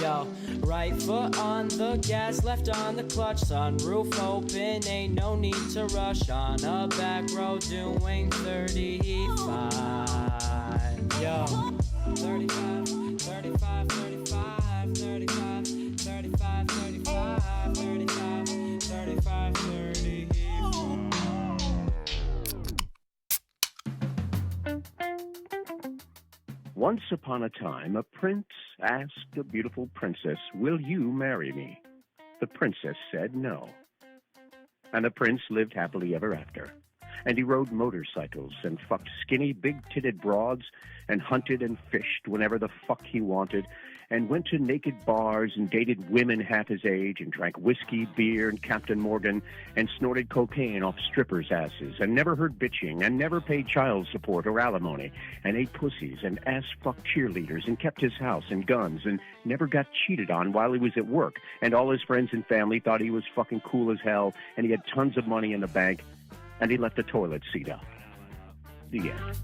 Yo, right foot on the gas, left on the clutch, sunroof open, ain't no need to rush. On a back road doing 35. Yo, 35, 35, 35, 35, 35, 35, 35, 35, 35. Once upon a time, a prince asked a beautiful princess, "Will you marry me?" The princess said no. And the prince lived happily ever after. And he rode motorcycles and fucked skinny, big-titted broads and hunted and fished whenever the fuck he wanted and went to naked bars and dated women half his age and drank whiskey, beer, and Captain Morgan and snorted cocaine off strippers' asses and never heard bitching and never paid child support or alimony and ate pussies and ass-fucked cheerleaders and kept his house and guns and never got cheated on while he was at work and all his friends and family thought he was fucking cool as hell and he had tons of money in the bank and he left the toilet seat up. The end.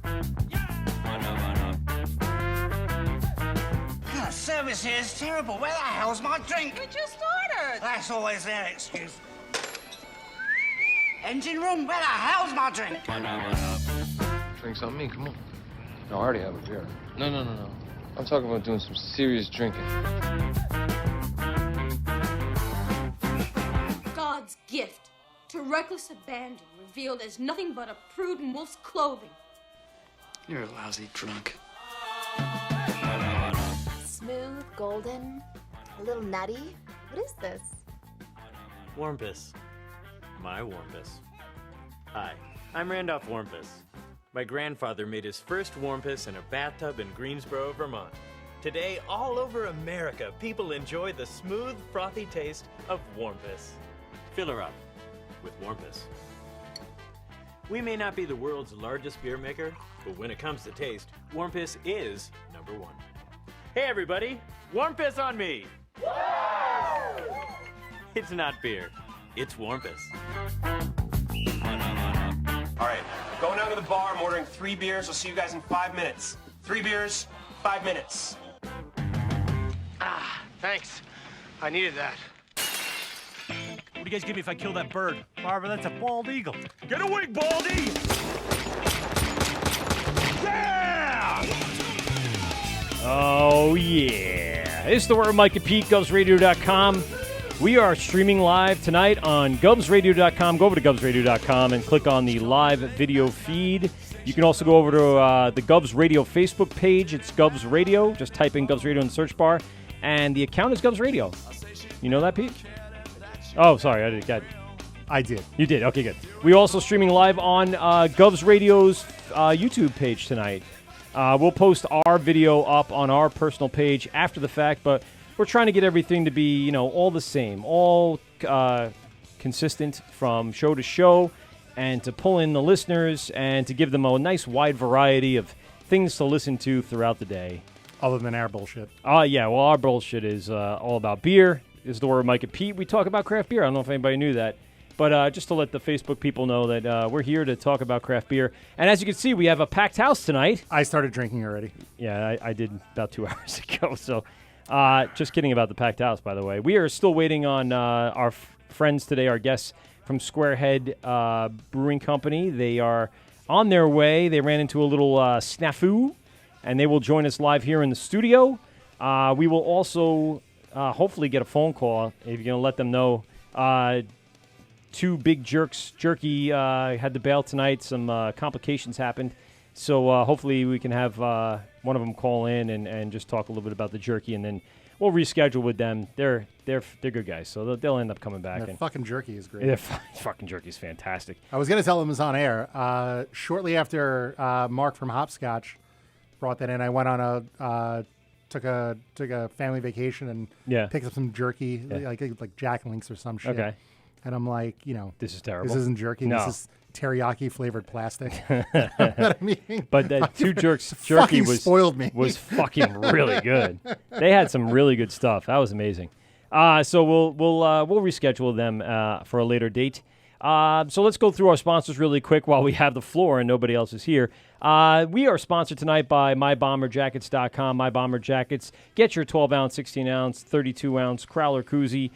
Service here is terrible. Where the hell's my drink? We just ordered. That's always their excuse. Engine room, where the hell's my drink? Drinks on me, come on. No, I already have a beer. No. I'm talking about doing some serious drinking. God's gift to reckless abandon, revealed as nothing but a prude in wolf's clothing. You're a lousy drunk. Smooth, golden, a little nutty. What is this? Warmpus. My Warmpus. Hi, I'm Randolph Warmpus. My grandfather made his first Warmpus in a bathtub in Greensboro, Vermont. Today, all over America, people enjoy the smooth, frothy taste of Warmpus. Fill her up with Warmpus. We may not be the world's largest beer maker, but when it comes to taste, Warmpus is number one. Hey everybody, Warmpus on me! It's not beer, it's Warmpus. All right, I'm going down to the bar. I'm ordering 3 beers. I'll see you guys in 5 minutes. 3 beers, 5 minutes. Thanks. I needed that. What do you guys give me if I kill that bird? Barbara, that's a bald eagle. Get away, Baldy! Yeah! Oh, yeah. This is the Word Mike and Pete, GubsRadio.com. We are streaming live tonight on GubsRadio.com. Go over to GubsRadio.com and click on the live video feed. You can also go over to the Gubs Radio Facebook page. It's Gubs Radio. Just type in Gubs Radio in the search bar. And the account is Gubs Radio. You know that, Pete? Oh, sorry. I did. You did. Okay, good. We're also streaming live on Gubs Radio's YouTube page tonight. We'll post our video up on our personal page after the fact, but we're trying to get everything to be, all the same, all consistent from show to show, and to pull in the listeners and to give them a nice wide variety of things to listen to throughout the day. Other than our bullshit. Yeah, well, our bullshit is all about beer. This is the Word Mike and Pete. We talk about craft beer. I don't know if anybody knew that. But just to let the Facebook people know that we're here to talk about craft beer. And as you can see, we have a packed house tonight. I started drinking already. Yeah, I did about 2 hours ago. So just kidding about the packed house, by the way. We are still waiting on our friends today, our guests from Squarehead Brewing Company. They are on their way. They ran into a little snafu, and they will join us live here in the studio. We will also hopefully get a phone call if you're going to let them know. 2 Big Jerky had to bail tonight. Some complications happened. So hopefully we can have one of them call in and just talk a little bit about the jerky, and then we'll reschedule with them. They're good guys, so they'll end up coming back. Their fucking jerky is great. Their fucking jerky is fantastic. I was going to tell them it was on air. Shortly after Mark from Hopscotch brought that in, I went on took a family vacation and picked up some jerky, like Jack Links or some shit. Okay. And I'm like, this is terrible. This isn't jerky. No. This is teriyaki flavored plastic. You know what I mean? But that jerky spoiled me. Was fucking really good. They had some really good stuff. That was amazing. So we'll reschedule them for a later date. So let's go through our sponsors really quick while we have the floor and nobody else is here. We are sponsored tonight by MyBomberJackets.com. My Bomber Jackets. Get your 12-ounce, 16-ounce, 32-ounce Crowler koozie.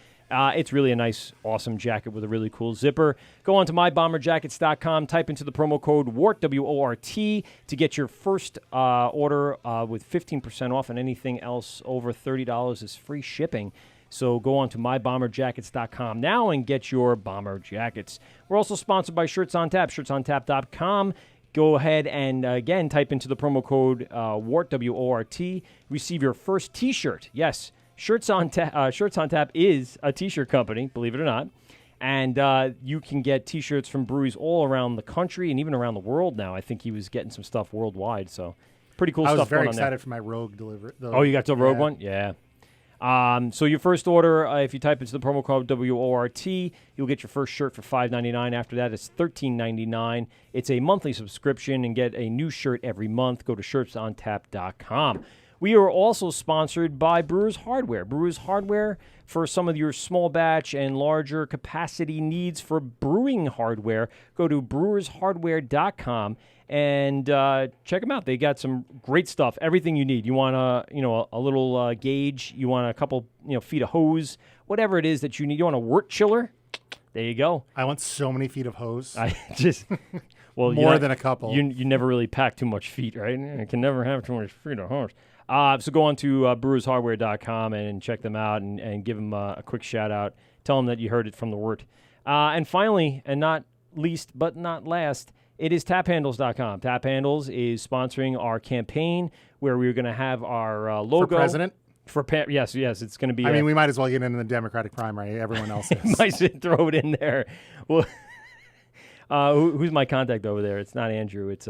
It's really a nice, awesome jacket with a really cool zipper. Go on to MyBomberJackets.com. Type into the promo code WORT, W-O-R-T, to get your first order with 15% off, and anything else over $30 is free shipping. So go on to MyBomberJackets.com now and get your bomber jackets. We're also sponsored by Shirts on Tap, ShirtsOnTap.com. Go ahead and, again, type into the promo code WORT, W-O-R-T. Receive your first T-shirt. Yes, Shirts on Tap is a T-shirt company, believe it or not. And you can get T-shirts from breweries all around the country and even around the world now. I think he was getting some stuff worldwide, so pretty cool stuff going on there. I was very excited for my Rogue delivery. Oh, you got the Rogue one? Yeah. So your first order, if you type into the promo code WORT, you'll get your first shirt for $5.99. After that, it's $13.99. It's a monthly subscription, and get a new shirt every month. Go to shirtsontap.com. We are also sponsored by Brewers Hardware. Brewers Hardware, for some of your small batch and larger capacity needs for brewing hardware, go to brewershardware.com and check them out. They got some great stuff, everything you need. You want a little gauge, you want a couple feet of hose, whatever it is that you need. You want a Wort chiller? There you go. I want so many feet of hose. I just more than a couple. You never really pack too much feet, right? You can never have too much feet of hose. So go on to brewershardware.com and check them out and give them a quick shout out. Tell them that you heard it from the Wort. And finally, and not least but not last, it is taphandles.com. Tap Handles is sponsoring our campaign where we're going to have our logo. For president? Yes, it's going to be. I mean, we might as well get into the Democratic primary. Everyone else is. Might throw it in there. Well, who's my contact over there? It's not Andrew. It's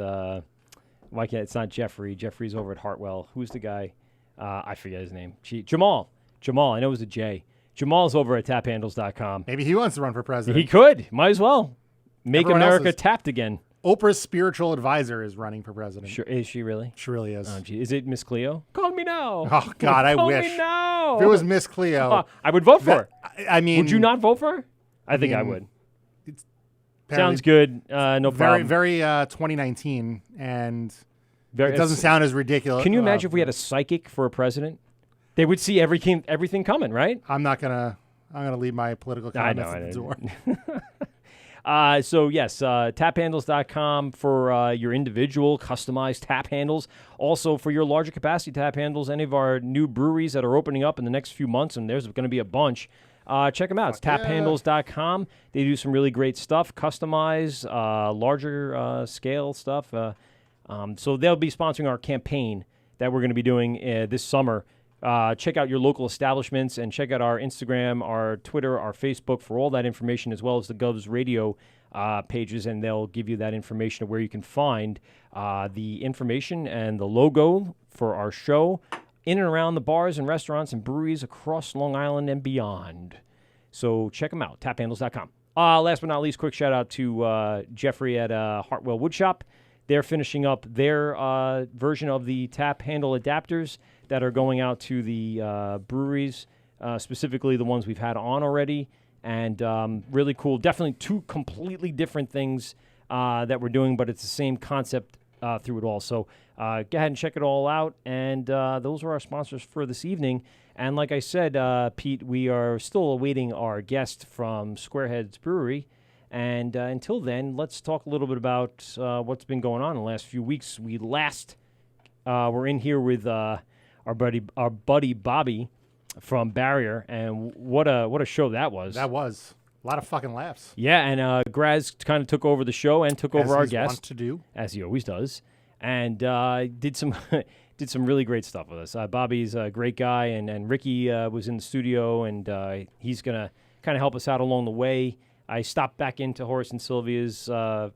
it's not Jeffrey. Jeffrey's over at Hartwell. Who's the guy? I forget his name. Jamal. I know it was a J. Jamal's over at taphandles.com. Maybe he wants to run for president. He could. Might as well. Make Everyone America tapped again. Oprah's spiritual advisor is running for president. Sure, is she really? She really is. Oh, gee. Is it Miss Cleo? Call me now. Oh, God, I wish. Call me now. If it was Miss Cleo. I would vote for her. I mean. Would you not vote for her? I think I would. Sounds good. No problem. Very 2019, and it doesn't sound as ridiculous. Can you imagine if we had a psychic for a president? They would see everything coming, right? I'm gonna leave my political comments at the door. So yes, taphandles.com for your individual customized tap handles. Also for your larger capacity tap handles, any of our new breweries that are opening up in the next few months, and there's going to be a bunch. Check them out. It's taphandles.com. They do some really great stuff, customized, larger scale stuff. So they'll be sponsoring our campaign that we're going to be doing this summer. Check out your local establishments and check out our Instagram, our Twitter, our Facebook for all that information, as well as the Govs Radio pages, and they'll give you that information of where you can find the information and the logo for our show in and around the bars and restaurants and breweries across Long Island and beyond. So check them out, taphandles.com. Last but not least, quick shout out to Jeffrey at Hartwell Woodshop. They're finishing up their version of the tap handle adapters that are going out to the breweries, specifically the ones we've had on already. And really cool. Definitely two completely different things that we're doing, but it's the same concept through it all. So go ahead and check it all out. And those are our sponsors for this evening. And like I said, Pete, we are still awaiting our guest from Squarehead Brewery. And until then, let's talk a little bit about what's been going on in the last few weeks. We're in here with our buddy Bobby from Barrier, and what a show that was. That was a lot of fucking laughs. Yeah, and Graz kind of took over the show and took over our guest, wants to do, as he always does, and did some really great stuff with us. Bobby's a great guy, and Ricky was in the studio, and he's gonna kind of help us out along the way. I stopped back into Horace and Sylvia's, a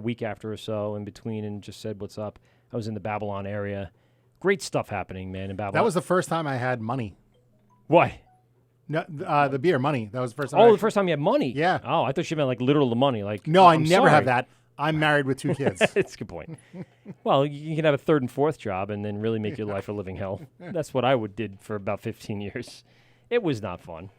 week after or so in between, and just said, "What's up?" I was in the Babylon area. Great stuff happening, man, in Babylon. That was the first time I had money. What? No, the beer money. That was the first time. Oh, the first time you had money? Yeah. Oh, I thought you meant like literal the money. Like no, I never have that. I'm married with 2 kids. That's a good point. Well, you can have a 3rd and 4th job and then really make your life a living hell. That's what I did for about 15 years. It was not fun.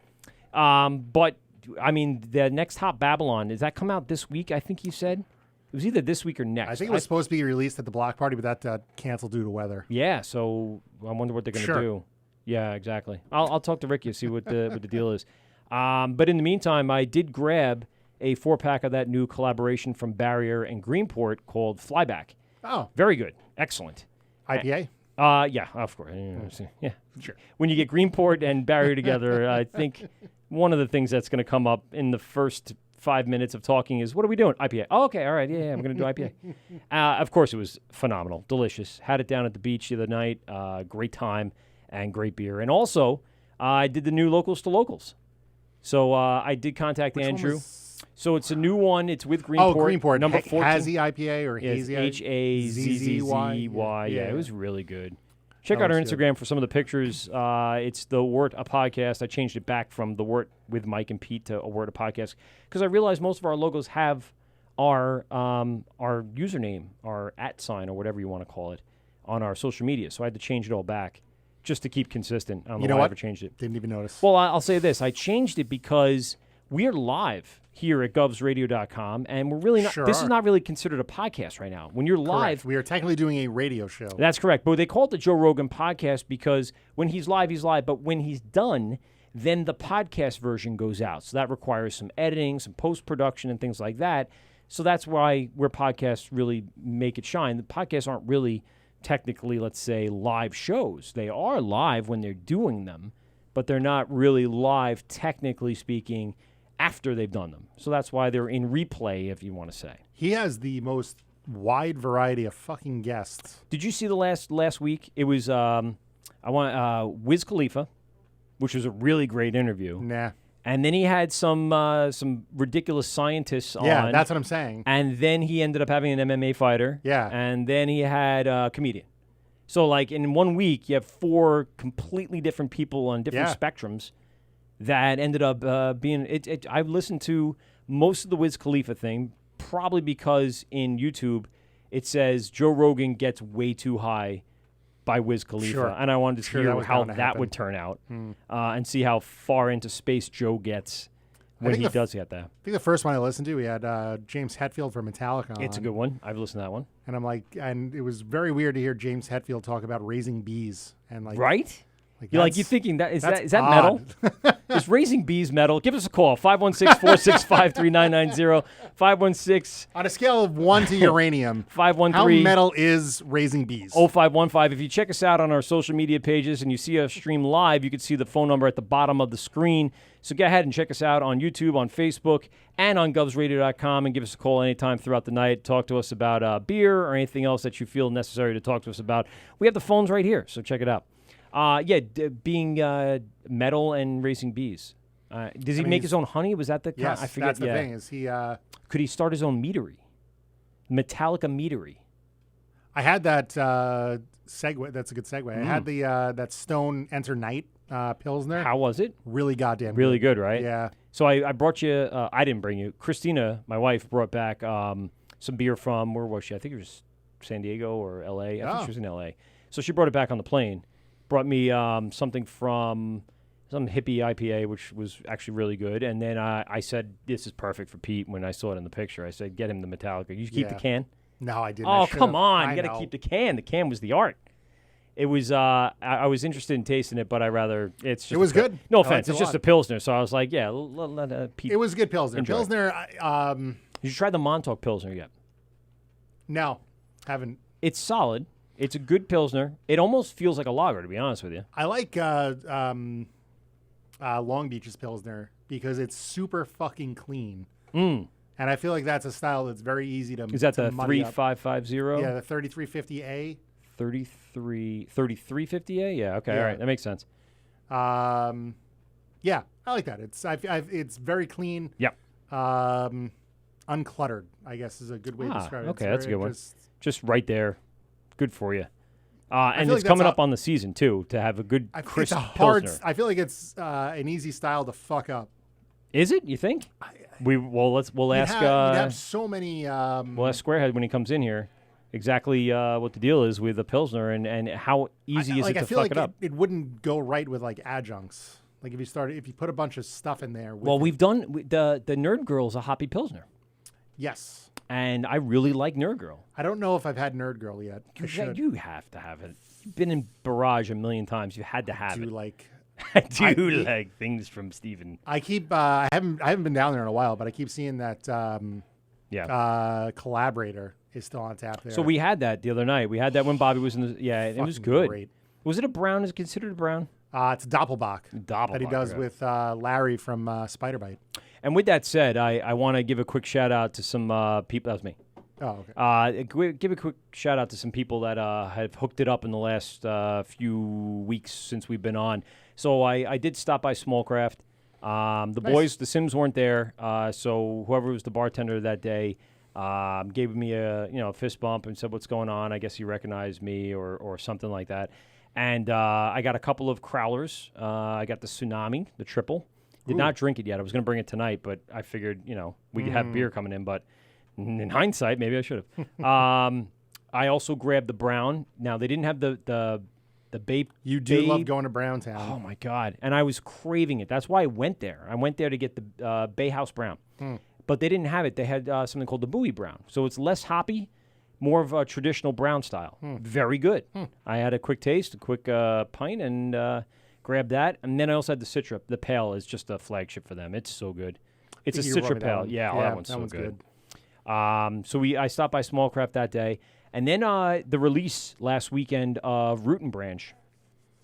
But I mean, the next Hop Babylon, does that come out this week? I think you said it was either this week or next. I think it was supposed to be released at the block party, but that canceled due to weather. Yeah, so I wonder what they're going to do. Yeah, exactly. I'll talk to Ricky and see what the deal is. But in the meantime, I did grab a 4-pack of that new collaboration from Barrier and Greenport called Flyback. Oh, very good, excellent IPA. Yeah, of course. Yeah, sure. When you get Greenport and Barrier together, I think one of the things that's going to come up in the first 5 minutes of talking is, what are we doing? IPA. Oh, okay, all right, yeah, I'm going to do IPA. Of course, it was phenomenal, delicious. Had it down at the beach the other night. Great time and great beer. And also, I did the new Locals to Locals. So I did contact Andrew. So it's a new one. It's with Greenport. Oh, Greenport. Number 14. Hazy IPA or Hazy? Hazzzy. Yeah, it was really good. Check out our Instagram for some of the pictures. It's the Wort, a podcast. I changed it back from the Wort with Mike and Pete to a Wort, a podcast, because I realized most of our logos have our username, our @ or whatever you want to call it, on our social media. So I had to change it all back just to keep consistent. I don't know why I ever changed it. Didn't even notice. Well, I'll say this. I changed it because we are live here at govsradio.com, and we're really not. This is not really considered a podcast right now. When you're live, correct. We are technically doing a radio show. That's correct. But they call it the Joe Rogan podcast because when he's live, he's live. But when he's done, then the podcast version goes out. So that requires some editing, some post-production, and things like that. So that's why where podcasts really make it shine. The podcasts aren't really technically, let's say, live shows. They are live when they're doing them, but they're not really live, technically speaking, after they've done them. So that's why they're in replay, if you want to say. He has the most wide variety of fucking guests. Did you see the last week? It was Wiz Khalifa, which was a really great interview. Nah. And then he had some ridiculous scientists on. Yeah, that's what I'm saying. And then he ended up having an MMA fighter. Yeah. And then he had a comedian. So, like, in 1 week, you have 4 completely different people on different spectrums that ended up being it. I've listened to most of the Wiz Khalifa thing, probably because in YouTube it says Joe Rogan gets way too high by Wiz Khalifa, and I wanted to hear how that would turn out and see how far into space Joe gets when he does get that. I think the first one I listened to, we had James Hetfield from Metallica on. It's a good one. I've listened to that one. And I'm like, and it was very weird to hear James Hetfield talk about raising bees and like, right? You're thinking that is that metal? Is raising bees metal? Give us a call, 516-465-3990, 516. On a scale of 1 to uranium, 513. How metal is raising bees? 0515. If you check us out on our social media pages and you see us stream live, you can see the phone number at the bottom of the screen. So go ahead and check us out on YouTube, on Facebook, and on govsradio.com, and give us a call anytime throughout the night. Talk to us about beer or anything else that you feel necessary to talk to us about. We have the phones right here, so check it out. Being metal and raising bees. Does he make his own honey? Was that the? Yes, I forget. That's the thing. Is he? Could he start his own meadery? Metallica meadery. I had that segue. That's a good segue. I had the that Stone Enter Night Pilsner. How was it? Really goddamn really good, right? Yeah. So I brought you. I didn't bring you. Christina, my wife, brought back some beer from, where was she? I think it was San Diego or L.A. I think she was in L.A. So she brought it back on the plane. Brought me something from some hippie IPA, which was actually really good. And then I said, this is perfect for Pete when I saw it in the picture. I said, get him the Metallica. You keep the can? No, I didn't. Oh, come on. You got to keep the can. The can was the art. It was, I was interested in tasting it, but it's just. It was good. No offense. It's just a Pilsner. So I was like, yeah, let Pete. It was a good Pilsner. Enjoy. Pilsner. Did you try the Montauk Pilsner yet? No, haven't. It's solid. It's a good Pilsner. It almost feels like a lager, to be honest with you. I like Long Beach's Pilsner because it's super fucking clean. And I feel like that's a style that's very easy to. Is that the 3550? Yeah, the 3350A. 3350A? Yeah, okay, all right. That makes sense. Yeah, I like that. It's very clean. Yep. Uncluttered, I guess, is a good way to describe it. Okay, that's a good one. Just right there. Good for you. And like it's coming up on the season, too, to have a good crisp Pilsner. I feel like it's an easy style to fuck up. Is it, you think? We'll ask... You'd have so many... we'll ask Squarehead when he comes in here exactly what the deal is with the Pilsner and how easy is it to fuck it up. It wouldn't go right with, like, adjuncts. Like if you put a bunch of stuff in there. Well, we've done the Nerd Girl's a hoppy pilsner. Yes. And I really like Nerd Girl. I don't know if I've had Nerd Girl yet. You have to have it. You've been in Barrage a million times. You had to have it. I do like things from Steven. I keep. I haven't been down there in a while, but I keep seeing that. Collaborator is still on tap there. So we had that the other night. We had that when Bobby was in the. Yeah, it was good. Great. Was it a brown? Is it considered a brown? It's a Doppelbock. That he does yeah. with Larry from Spider-Bite. And with that said, I want to give a quick shout out to some people. That was me. Oh, okay. Give a quick shout out to some people that have hooked it up in the last few weeks since we've been on. So I did stop by Smallcraft. The boys, the Sims weren't there, so whoever was the bartender that day gave me a fist bump and said, "What's going on?" I guess he recognized me or something like that. And I got a couple of crowlers. I got the Tsunami, the triple. Did not drink it yet. I was going to bring it tonight, but I figured we could have beer coming in. But in hindsight, maybe I should have. I also grabbed the brown. Now they didn't have the Babe. You do love going to Browntown. Oh my God! And I was craving it. That's why I went there. I went there to get the Bay House Brown, but they didn't have it. They had something called the Bowie Brown. So it's less hoppy, more of a traditional brown style. Very good. I had a quick taste, a quick pint, and grabbed that. And then I also had the Citra. The Pale is just a flagship for them. It's so good. It's a Citra Pale. Yeah, that one's so good. So I stopped by Smallcraft that day. And then the release last weekend of Root and Branch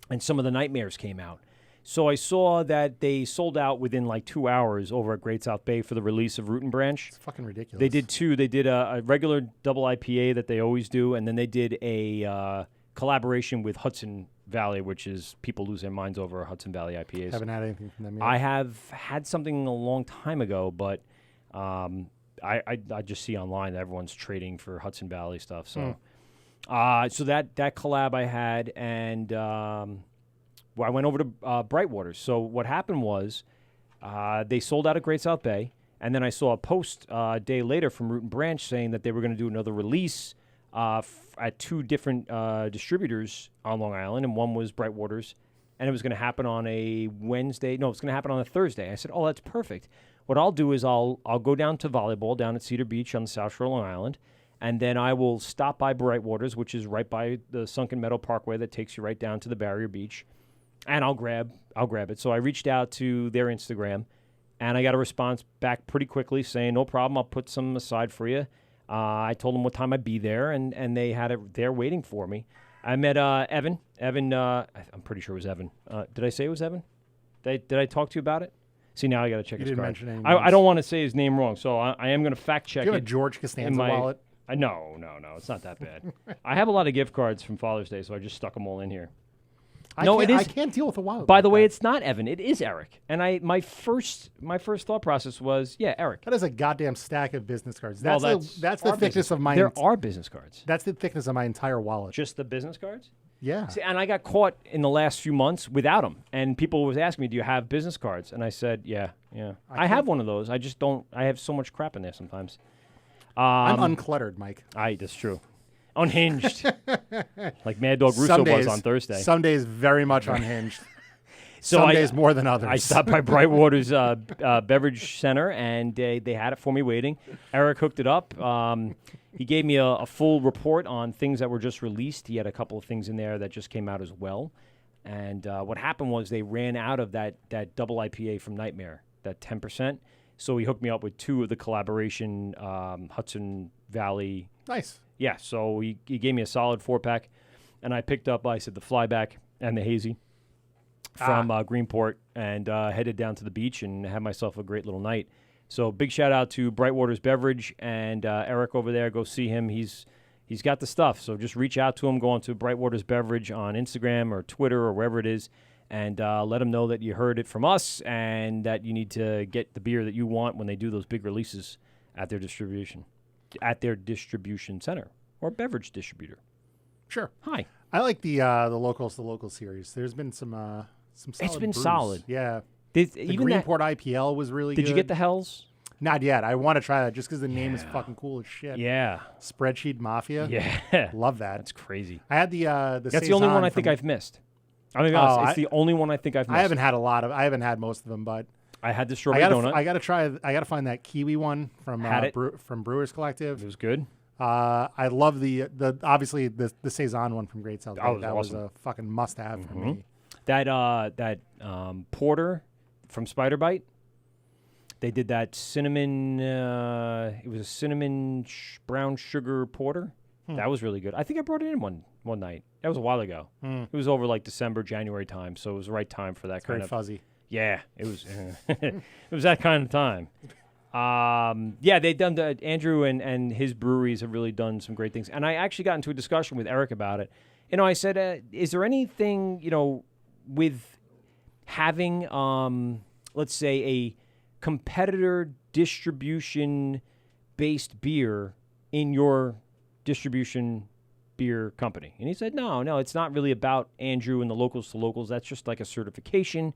and some of the Nightmares came out. So I saw that they sold out within like 2 hours over at Great South Bay for the release of Root and Branch. It's fucking ridiculous. They did two. They did a regular double IPA that they always do, and then they did a collaboration with Hudson Valley, which is people lose their minds over Hudson Valley IPAs. Haven't had anything from them yet. I have had something a long time ago, but I just see online that everyone's trading for Hudson Valley stuff. So, so that collab I had, and I went over to Brightwaters. So what happened was they sold out at Great South Bay, and then I saw a post a day later from Root and Branch saying that they were going to do another release at two different distributors on Long Island, and one was Brightwaters, and it was going to happen on a Wednesday. No, it's going to happen on a Thursday. I said, "Oh, that's perfect." What I'll do is I'll go down to volleyball down at Cedar Beach on the South Shore of Long Island, and then I will stop by Brightwaters, which is right by the Sunken Meadow Parkway that takes you right down to the Barrier Beach, and I'll grab it. So I reached out to their Instagram, and I got a response back pretty quickly saying, "No problem, I'll put some aside for you." I told them what time I'd be there, and they had it there waiting for me. I met Evan. Evan, I'm pretty sure it was Evan. Did I say it was Evan? Did I talk to you about it? See, now I got to check his card. Mention any I don't want to say his name wrong, so I am going to fact check it. Do you have a George Costanza wallet? No, it's not that bad. I have a lot of gift cards from Father's Day, so I just stuck them all in here. I can't deal with a wallet. By the way, it's not Evan. It is Eric. And my first thought process was, yeah, Eric. That is a goddamn stack of business cards. That's the thickness of my. There are business cards. That's the thickness of my entire wallet. Just the business cards? Yeah. See, and I got caught in the last few months without them. And people was asking me, "Do you have business cards?" And I said, "Yeah. I have one of those. I just don't. I have so much crap in there sometimes." I'm uncluttered, Mike. That's true. Unhinged, like Mad Dog Russo was on Thursday. Some days very much unhinged. So some days more than others. I stopped by Brightwater's Beverage Center, and they had it for me waiting. Eric hooked it up. He gave me a full report on things that were just released. He had a couple of things in there that just came out as well. And what happened was they ran out of that double IPA from Nightmare, that 10%. So he hooked me up with two of the collaboration Hudson Valley. Nice. Yeah, so he gave me a solid 4-pack, and I picked up, the Flyback and the Hazy from Greenport, and headed down to the beach and had myself a great little night. So big shout out to Brightwaters Beverage and Eric over there. Go see him. He's got the stuff. So just reach out to him. Go on to Brightwaters Beverage on Instagram or Twitter or wherever it is, and let him know that you heard it from us and that you need to get the beer that you want when they do those big releases at their distribution center or beverage distributor. Sure. Hi. I like the locals series. There's been some solid It's been brews. solid. Yeah. The Greenport IPL was really good. Did you get the Hells? Not yet. I want to try that just because the name is fucking cool as shit. Yeah. Spreadsheet Mafia. Yeah. Love that. That's crazy. I had the That's the only one I think I've missed. I mean, it's the only one I think I've missed. I haven't had most of them, but I had the strawberry donut. I gotta find that kiwi one from from Brewers Collective. It was good. I love the obviously the saison one from Great South Bay. Oh, that was awesome. a fucking must have for me. That porter from Spider Bite. They did that cinnamon. It was a cinnamon brown sugar porter. That was really good. I think I brought it in one night. That was a while ago. It was over like December, January time, so it was the right time for that kind very of fuzzy. Yeah, it was. It was that kind of time. Yeah, they've done Andrew and his breweries have really done some great things. And I actually got into a discussion with Eric about it. I said, is there anything, with having, let's say, a competitor distribution-based beer in your distribution beer company? And he said, no, it's not really about Andrew and the locals to locals. That's just like a certification.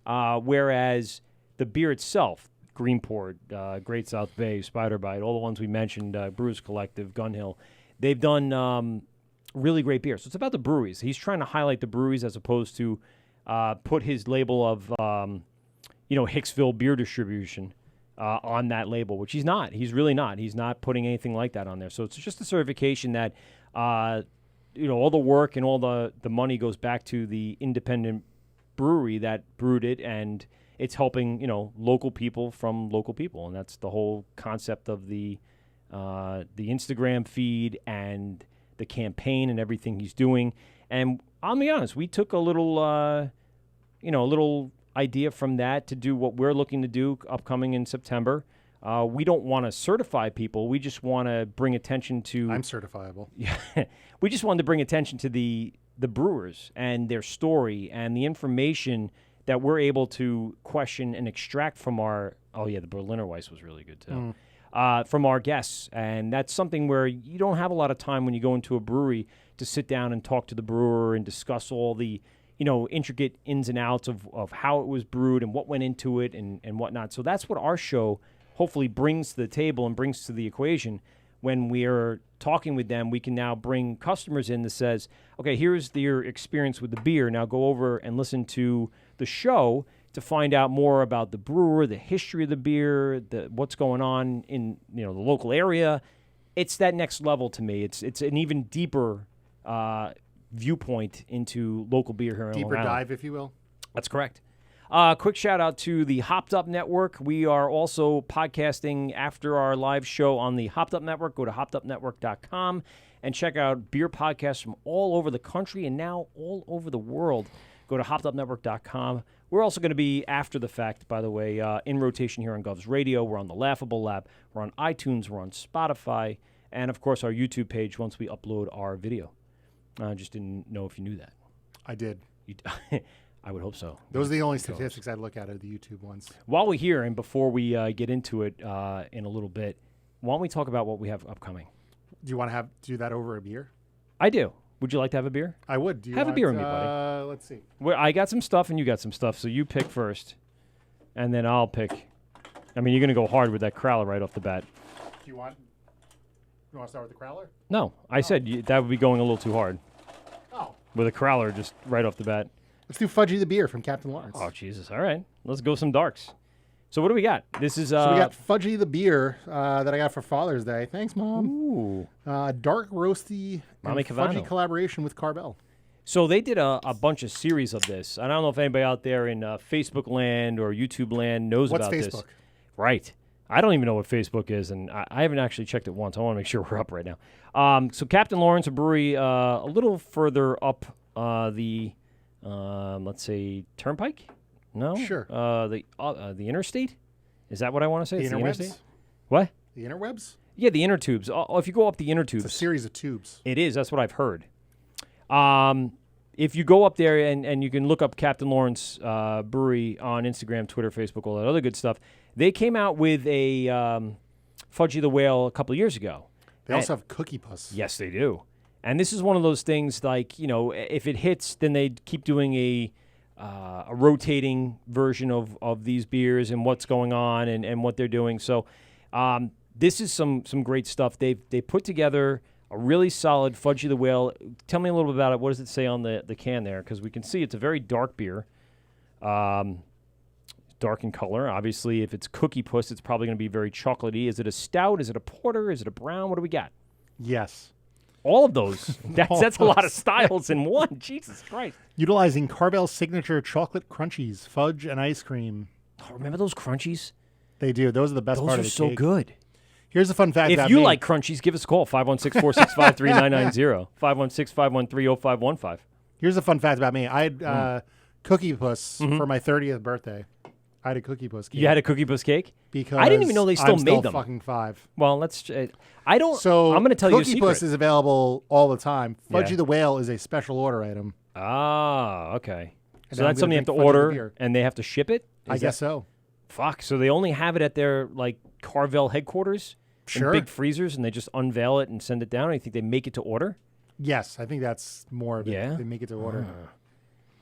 Whereas the beer itself, Greenport, Great South Bay, Spider Bite, all the ones we mentioned, Brewers Collective, Gun Hill, they've done really great beer. So it's about the breweries. He's trying to highlight the breweries as opposed to put his label of, Hicksville Beer Distribution on that label, which he's not. He's really not. He's not putting anything like that on there. So it's just a certification that, all the work and all the money goes back to the independent brewery that brewed it, and it's helping, local people from local people. And that's the whole concept of the Instagram feed and the campaign and everything he's doing. And I'll be honest, we took a little idea from that to do what we're looking to do upcoming in September. We don't want to certify people. We just want to bring attention to... I'm certifiable. Yeah, we just wanted to bring attention to the brewers and their story and the information that we're able to question and extract from our... Oh, yeah, the Berliner Weiss was really good, too. From our guests. And that's something where you don't have a lot of time when you go into a brewery to sit down and talk to the brewer and discuss all the, intricate ins and outs of how it was brewed and what went into it and whatnot. So that's what our show hopefully brings to the table and brings to the equation. When we are talking with them, we can now bring customers in that says, okay, here's your experience with the beer. Now go over and listen to the show to find out more about the brewer, the history of the beer, what's going on in the local area. It's that next level to me. It's an even deeper viewpoint into local beer here in Long Island. Deeper dive, if you will. That's correct. Quick shout out to the Hopped Up Network. We are also podcasting after our live show on the Hopped Up Network. Go to hoppedupnetwork.com and check out beer podcasts from all over the country and now all over the world. Go to hoppedupnetwork.com. We're also going to be, after the fact, by the way, in rotation here on Govs Radio. We're on the Laughable Lab. We're on iTunes. We're on Spotify. And, of course, our YouTube page once we upload our video. I just didn't know if you knew that. I did. I would hope so. Those are the only statistics I look at are the YouTube ones. While we're here, and before we get into it in a little bit, why don't we talk about what we have upcoming? Do you want to do that over a beer? I do. Would you like to have a beer? I would. Do you have want, a beer with me, buddy? Let's see. Well, I got some stuff, and you got some stuff, so you pick first, and then I'll pick. I mean, you're going to go hard with that Crowler right off the bat. Do you want to start with the Crowler? No. I said that would be going a little too hard. Oh. With a Crowler just right off the bat. Let's do Fudgy the Beer from Captain Lawrence. Oh, Jesus. All right. Let's go some darks. So what do we got? This is... So we got Fudgy the Beer that I got for Father's Day. Thanks, Mom. Ooh. Dark roasty Mommy Fudgy collaboration with Carbell. So they did a bunch of series of this. I don't know if anybody out there in Facebook land or YouTube land knows about this. What's Facebook? Right. I don't even know what Facebook is, and I haven't actually checked it once. I want to make sure we're up right now. So Captain Lawrence, a brewery a little further up the, let's say, Turnpike? No? Sure. The interstate? Is that what I want to say? The interwebs? Interstate? What? The interwebs? Yeah, the inner tubes. If you go up the inner tubes. It's a series of tubes. It is. That's what I've heard. If you go up there and you can look up Captain Lawrence Brewery on Instagram, Twitter, Facebook, all that other good stuff, they came out with a Fudgy the Whale a couple of years ago. They also have Cookie Puss. Yes, they do. And this is one of those things like, if it hits, then they keep doing a rotating version of these beers and what's going on and what they're doing. So this is some great stuff. They put together A really solid Fudgy the Whale. Tell me a little bit about it. What does it say on the can there? Because we can see it's a very dark beer. Dark in color. Obviously, if it's Cookie Puss, it's probably going to be very chocolatey. Is it a stout? Is it a porter? Is it a brown? What do we got? Yes. All of those. That's a lot of styles in one. Jesus Christ. Utilizing Carvel's signature chocolate crunchies, fudge, and ice cream. Oh, remember those crunchies? They do. Those are the best part of the cake. Those are so good. Here's a fun fact about me. If you me. like crunchies, give us a call, 516-465-3990, 516-513-0515. Here's a fun fact about me. I had Cookie Puss for my 30th birthday. I had a Cookie Puss cake. You had a Cookie Puss cake? Because I didn't even know they still I'm made still them. fucking 5. Well, let's. I don't. So I'm going to tell you a secret. Cookie Puss is available all the time. Fudgy Yeah. the Whale is a special order item. Ah, okay. And So I'm that's something you have to gonna drink Fudgy the order, beer. and they have to ship it? I guess so. Fuck. So they only have it at their Carvel headquarters, Sure. in big freezers, and they just unveil it and send it down. I think they make it to order. Yes, I think that's more of it. Yeah? They make it to order.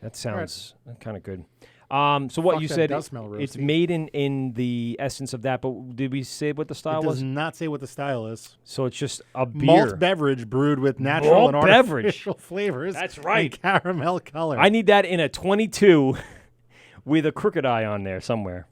That sounds kind of good. So what Fuck, you that said, does smell it's roasty. made in the essence of that, but did we say what the style It does was? not say what the style is. So it's just a beer. Malt beverage brewed with natural Malt and beverage. artificial flavors. That's right. And caramel color. I need that in a 22 with a crooked eye on there somewhere.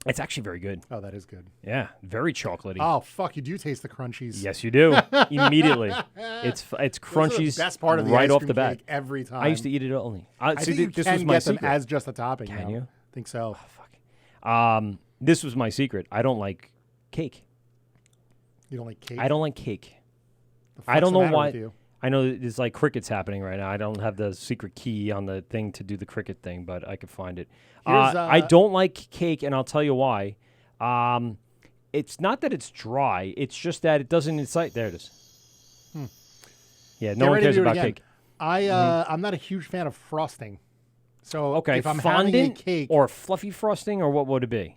It's actually very good. Oh, that is good. Yeah, very chocolatey. Oh, fuck, you do taste the crunchies. Yes, you do. Immediately. It's Those are crunchies the best part of the right ice off cream the bat. cake every time. I used to eat it only. I think you this can was my get them secret. as just a topping. Can now. you? I think so. This was my secret. I don't like cake. You don't like cake? I don't like cake. The I fuck's don't the know matter why. with you? I know there's like crickets happening right now. I don't have the secret key on the thing to do the cricket thing, but I could find it. Here's, I don't like cake, and I'll tell you why. It's not that it's dry. It's just that it doesn't incite. There it is. Yeah, no Get one ready to cares do it about again. cake. I'm not a huge fan of frosting. So Okay, if I'm having a fondant cake, or fluffy frosting, or what would it be?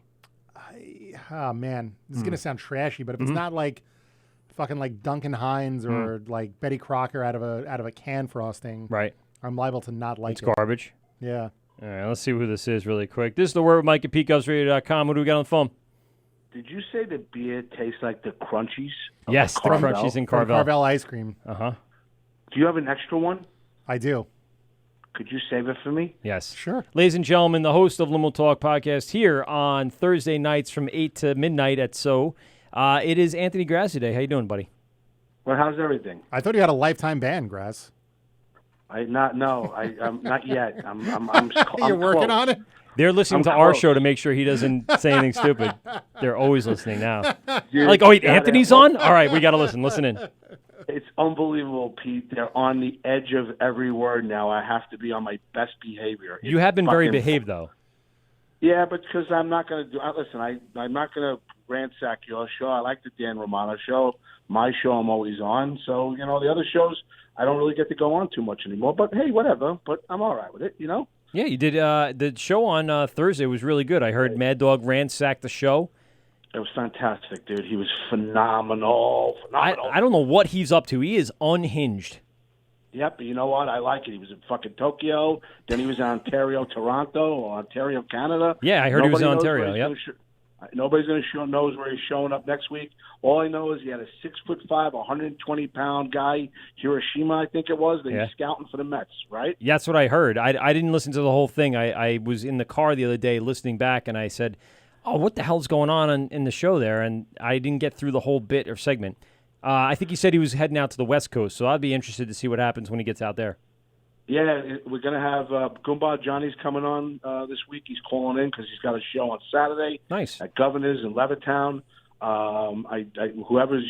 oh man, this is gonna sound trashy, but if it's not like fucking like Duncan Hines or like Betty Crocker out of a can frosting, Right. I'm liable to not like It's it. garbage. Yeah. All right, let's see who this is really quick. This is the Word with Mike at PeteGovsRadio.com. What do we got on the phone? Did you say the beer tastes like the crunchies? of Yes, the Carvel? crunchies in From Carvel. Carvel ice cream. Uh-huh. Do you have an extra one? I do. Could you save it for me? Yes. Sure. Ladies and gentlemen, the host of Limo Talk podcast here on Thursday nights from 8 to midnight at So. It is Anthony Grassi Day. How you doing, buddy? Well, how's everything? I thought you had a lifetime ban, Grass. I'm not yet. You're working on it? They're listening I'm to our close. show to make sure he doesn't say anything stupid. They're always listening now. Dude, Like, oh, wait, gotta- Anthony's on? All right, we got to listen. Listen in. It's unbelievable, Pete. They're on the edge of every word now. I have to be on my best behavior. You It's have been very fucking- behaved, though. Yeah, but because I'm not going to do. Listen, I'm not going to ransack your show. I like the Dan Romano show. My show, I'm always on. So the other shows, I don't really get to go on too much anymore. But hey, whatever. But I'm all right with it. Yeah, you did. The show on Thursday was really good. I heard Mad Dog ransack the show. It was fantastic, dude. He was phenomenal. I don't know what he's up to. He is unhinged. Yep, but you know what? I like it. He was in fucking Tokyo. Then he was in Ontario, Toronto, or Ontario, Canada. Yeah, I heard he was in Nobody knows Ontario, where he's yep. Nobody's going to knows where he's showing up next week. All I know is he had a 6'5", 120-pound guy, Hiroshima, I think it was, that Yeah. he's scouting for the Mets, right? Yeah, that's what I heard. I didn't listen to the whole thing. I was in the car the other day listening back, and I said, oh, what the hell's going on in the show there? And I didn't get through the whole bit or segment. I think he said he was heading out to the West Coast, so I'd be interested to see what happens when he gets out there. Yeah, we're going to have Goomba Johnny's coming on this week. He's calling in because he's got a show on Saturday. Nice. At Governor's in Levittown. Whoever's,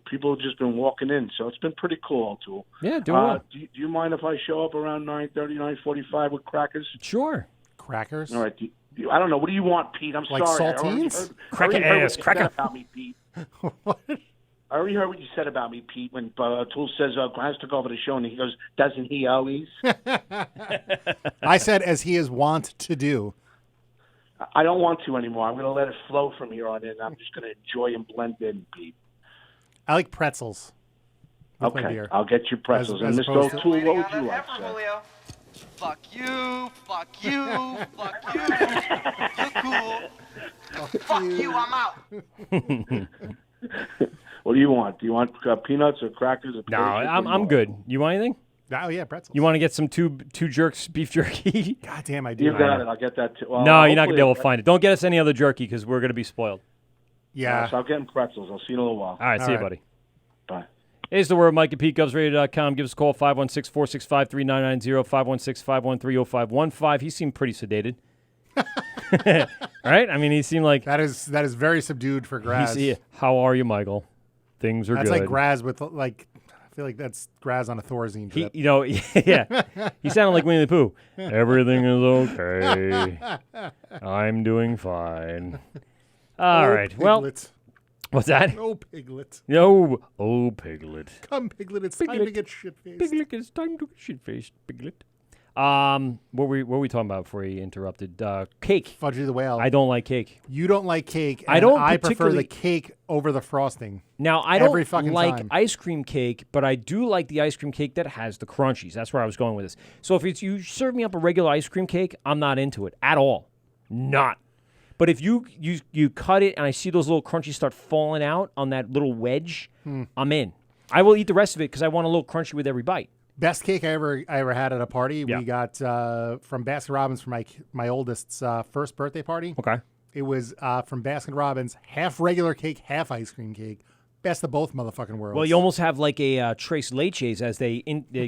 people have just been walking in, so it's been pretty cool, too. Yeah, doing well. Do you mind if I show up around 9:30, 9:45 with crackers? Sure. Crackers? All right. I don't know. What do you want, Pete? I'm Like sorry. saltines? Cracker ass, cracker. About me, Pete. I already heard what you said about me, Pete, when Tool says Grimes took over the show, and he goes, doesn't he always? I said, as he is wont to do. I don't want to anymore. I'm going to let it flow from here on in. I'm just going to enjoy and blend in, Pete. I like pretzels. with my Okay, beer. I'll get you pretzels. As and opposed Mr. to- O'Toole, what would you like, sir? Fuck you, fuck you, fuck you. You're cool. Fuck you, I'm out. What do you want? Do you want peanuts or crackers or No, potatoes? I'm good. You want anything? Oh, yeah, pretzels. You want to get some two jerks beef jerky? God damn, I do. You got it. I'll get that too. Well, no, you're not going to be able to hopefully find it. Don't get us any other jerky because we're going to be spoiled. Yeah. So I'll get them pretzels. I'll see you in a little while. All right, see you, buddy. Bye. Here's the word, Mike at PeteGovsRadio.com. Give us a call, 516-465-3990, 516-513-0515. He seemed pretty sedated. Right? I mean, he seemed like... That is very subdued for Graz. How are you, Michael? Things are good. That's like Graz with, like... I feel like that's Graz on a Thorazine trip. Yeah. He sounded like Winnie the Pooh. Everything is okay. I'm doing fine. All right. Piglet. Well, what's that? Oh, Piglet. No. Oh, Piglet. Come, Piglet. It's time to get shit-faced. Piglet, it's time to get shit-faced, Piglet. What were we talking about before he interrupted? Cake. Fudgy the Whale. I don't like cake. You don't like cake. I don't. I prefer the cake over the frosting. Now, I Every don't fucking like time. ice cream cake, but I do like the ice cream cake that has the crunchies. That's where I was going with this. So if you serve me up a regular ice cream cake, I'm not into it at all. Not. But if you cut it and I see those little crunchies start falling out on that little wedge, I'm in. I will eat the rest of it because I want a little crunchy with every bite. Best cake I ever had at a party. Yeah. We got from Baskin Robbins for my oldest's first birthday party. Okay. It was from Baskin Robbins, half regular cake, half ice cream cake. Best of both motherfucking worlds. Well, you almost have like a tres leches as they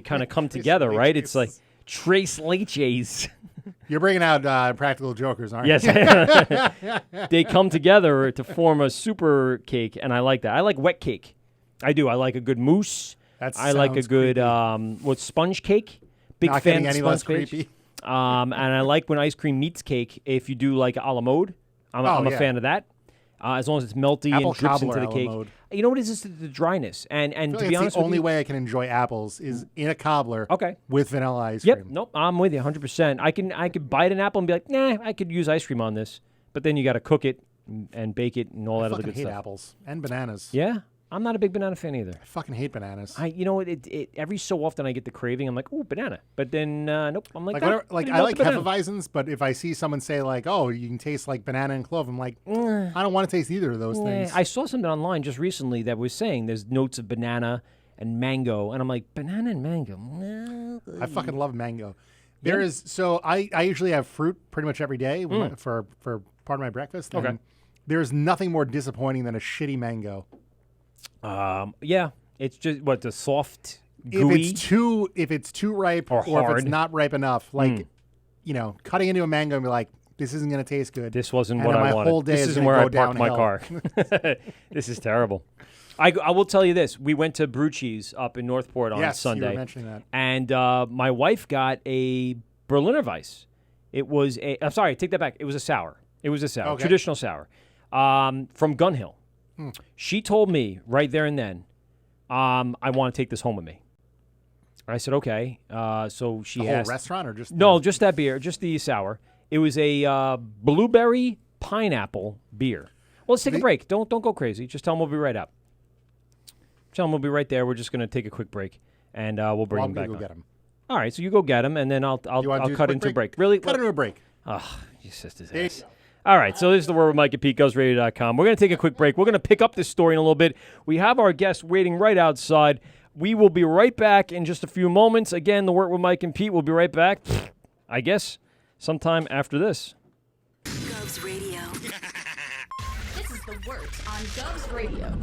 kind of come together, right? It's like tres leches. You're bringing out practical jokers, aren't you? Yes. They come together to form a super cake, and I like that. I like wet cake. I do. I like a good mousse. I like a good sponge cake. Big Not fan getting of any sponge less cake. creepy. And I like when ice cream meets cake. If you do like a la mode, I'm a fan of that. As long as it's melty Apple and drips cobbler into the a la cake. mode. You know what it is? It's the dryness. And I feel to like be it's honest the with only you, way I can enjoy apples is in a cobbler. Okay. With vanilla ice Yep. cream. Nope. I'm with you 100%. I could bite an apple and be like, nah, I could use ice cream on this. But then you got to cook it and bake it and all that other good hate stuff. apples and bananas. Yeah. I'm not a big banana fan either. I fucking hate bananas. You know what? It every so often I get the craving. I'm like, ooh, banana. But then nope. I'm like, I like Hefeweizens, but if I see someone say like, oh, you can taste like banana and clove, I'm like, I don't want to taste either of those things. I saw something online just recently that was saying there's notes of banana and mango, and I'm like, banana and mango. No. I fucking love mango. I usually have fruit pretty much every day for part of my breakfast. Okay. And there's nothing more disappointing than a shitty mango. Yeah, it's just the soft, gooey. If it's too ripe or if hard. it's not ripe enough, like cutting into a mango and be like, this isn't going to taste good. This wasn't and what I my wanted. Whole day this is isn't where I go parked my downhill. car. This is terrible. I will tell you this: we went to Brew Cheese up in Northport on Sunday. You were mentioning that. And my wife got a Berliner Weiss. It was I'm sorry, take that back. It was a sour. Okay. Traditional sour, from Gun Hill. She told me right there and then, I want to take this home with me. I said, okay. So she the asked. whole restaurant or just just that beer, just the sour. It was a blueberry pineapple beer. Well, let's take a break. Don't go crazy. Just tell them we'll be right up. Tell them we'll be right there. We're just going to take a quick break, and we'll bring them back. Go on. get them. All right, so you go get them, and then I'll cut into a break. Really? Cut into a break. Oh, you sister's ass. All right, so this is the Word with Mike at PeteGovsRadio.com. We're going to take a quick break. We're going to pick up this story in a little bit. We have our guest waiting right outside. We will be right back in just a few moments. Again, the Word with Mike and Pete will be right back, I guess, sometime after this. Govs Radio. This is the Wort on Govs Radio.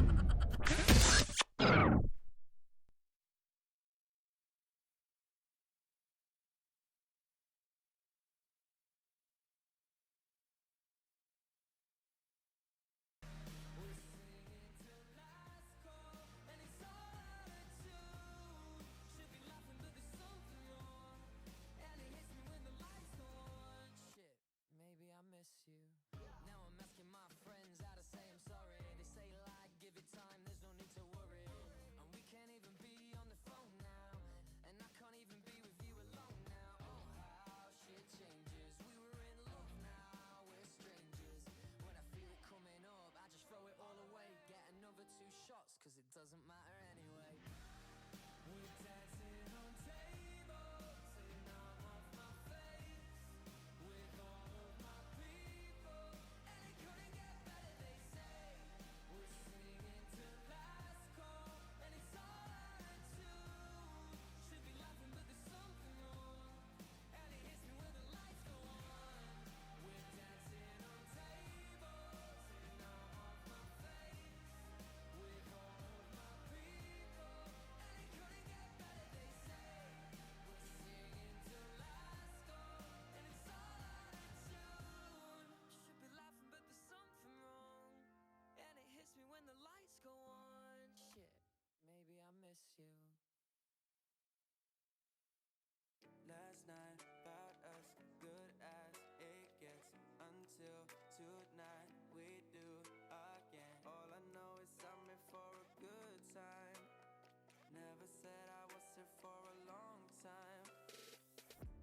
miss you. Last night about us, good as it gets, until tonight we do again. All I know is I'm here for a good time. Never said I was here for a long time.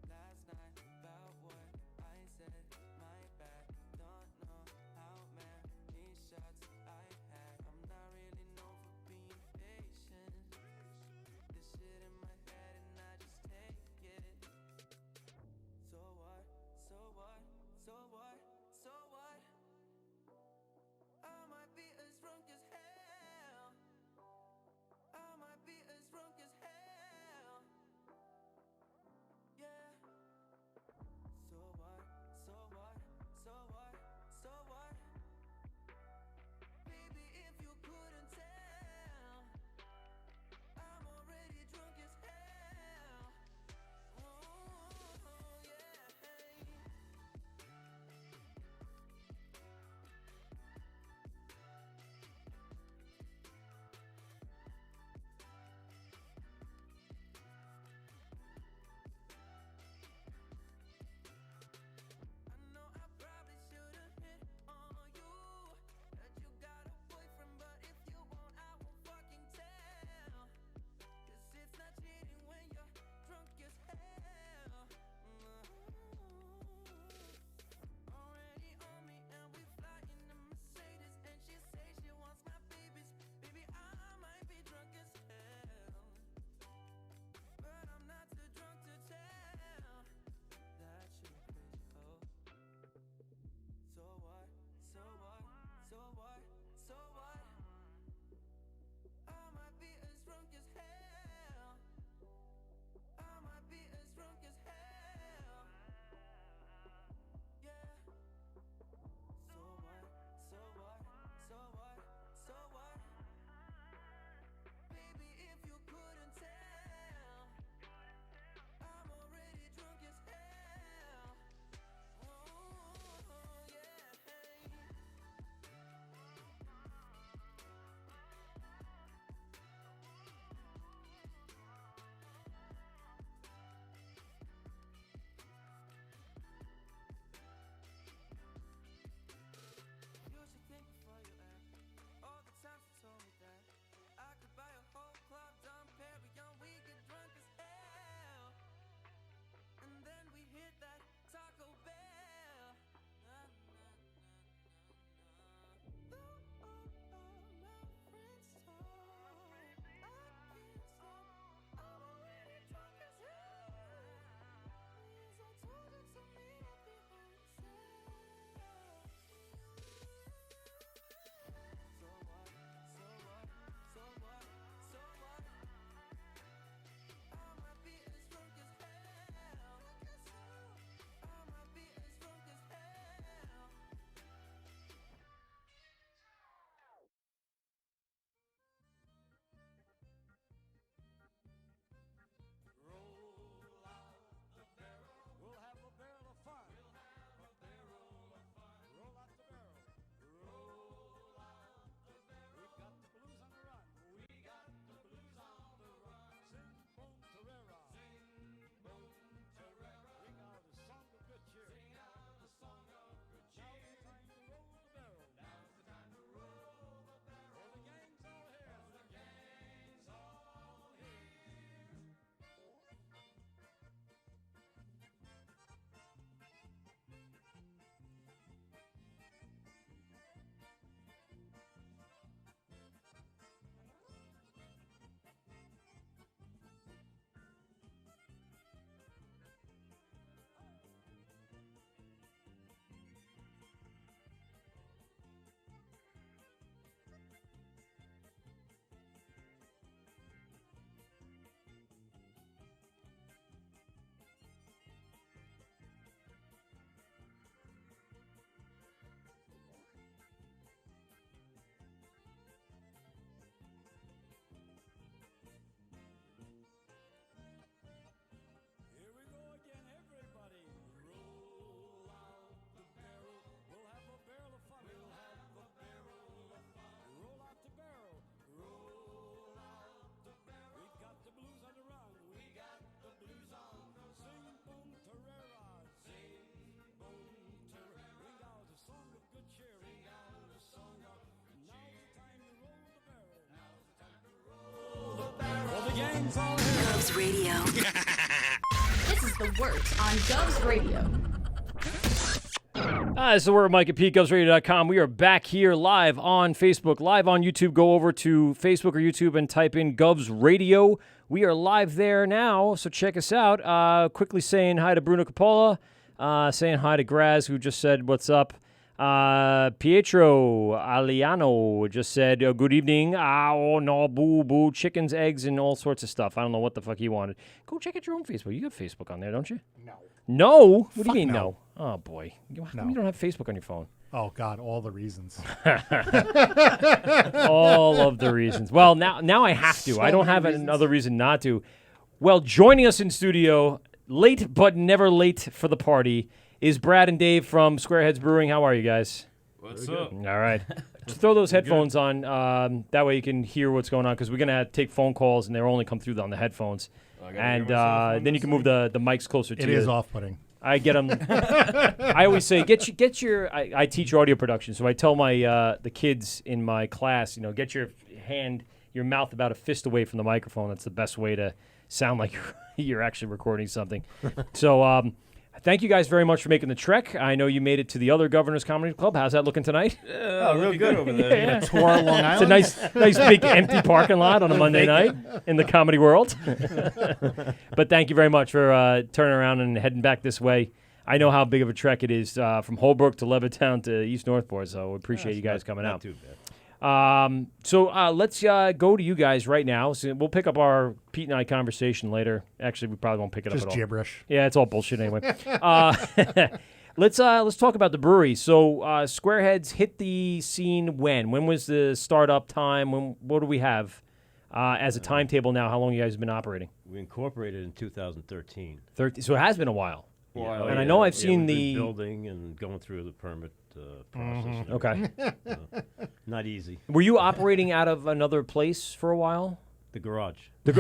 Last night about what I said, my bad. Don't know how many shots I had. I'm not really known for being patient. Govs Radio. This is the Wort on Govs Radio. This is the Word, Mike at PeteGovsRadio.com. We are back here live on Facebook, live on YouTube. Go over to Facebook or YouTube and type in Govs Radio. We are live there now, so check us out. Quickly saying hi to Bruno Coppola, saying hi to Graz, who just said, what's up? Pietro Aliano just said, good evening. Oh, no, boo, boo, chickens, eggs, and all sorts of stuff. I don't know what the fuck he wanted. Go check out your own Facebook. You got Facebook on there, don't you? No. No? What do you mean no? Oh, boy. How come you don't have Facebook on your phone? Oh, God, all the reasons. All of the reasons. Well, now I have to. I don't have another reason not to. Well, joining us in studio, late but never late for the party, is Brad and Dave from Squarehead Brewing. How are you guys? What's up? All right. Just throw those headphones on. That way you can hear what's going on, because we're going to take phone calls, and they'll only come through on the headphones. And then you can move the mics closer to you. It is off-putting. I get them. I always say, get your. I teach audio production, so I tell my the kids in my class, get your mouth about a fist away from the microphone. That's the best way to sound like you're actually recording something. So thank you guys very much for making the trek. I know you made it to the other Governor's Comedy Club. How's that looking tonight? Real good over there. Yeah. Tour of Long Island. It's a nice big empty parking lot on a Monday night in the comedy world. But thank you very much for turning around and heading back this way. I know how big of a trek it is from Holbrook to Levittown to East Northport, so we appreciate you guys coming out. Not too bad. So let's go to you guys right now. So we'll pick up our Pete and I conversation later. Actually, we probably won't pick it up at all. Just gibberish. Yeah, it's all bullshit anyway. Let's talk about the brewery. So Squareheads hit the scene when? When was the startup time? What do we have as a timetable now? How long you guys have been operating? We incorporated in 2013. So it has been a while. Yeah. And I know I've seen we've the been building and going through the permit process. Okay. Not easy. Were you operating out of another place for a while? The garage. See,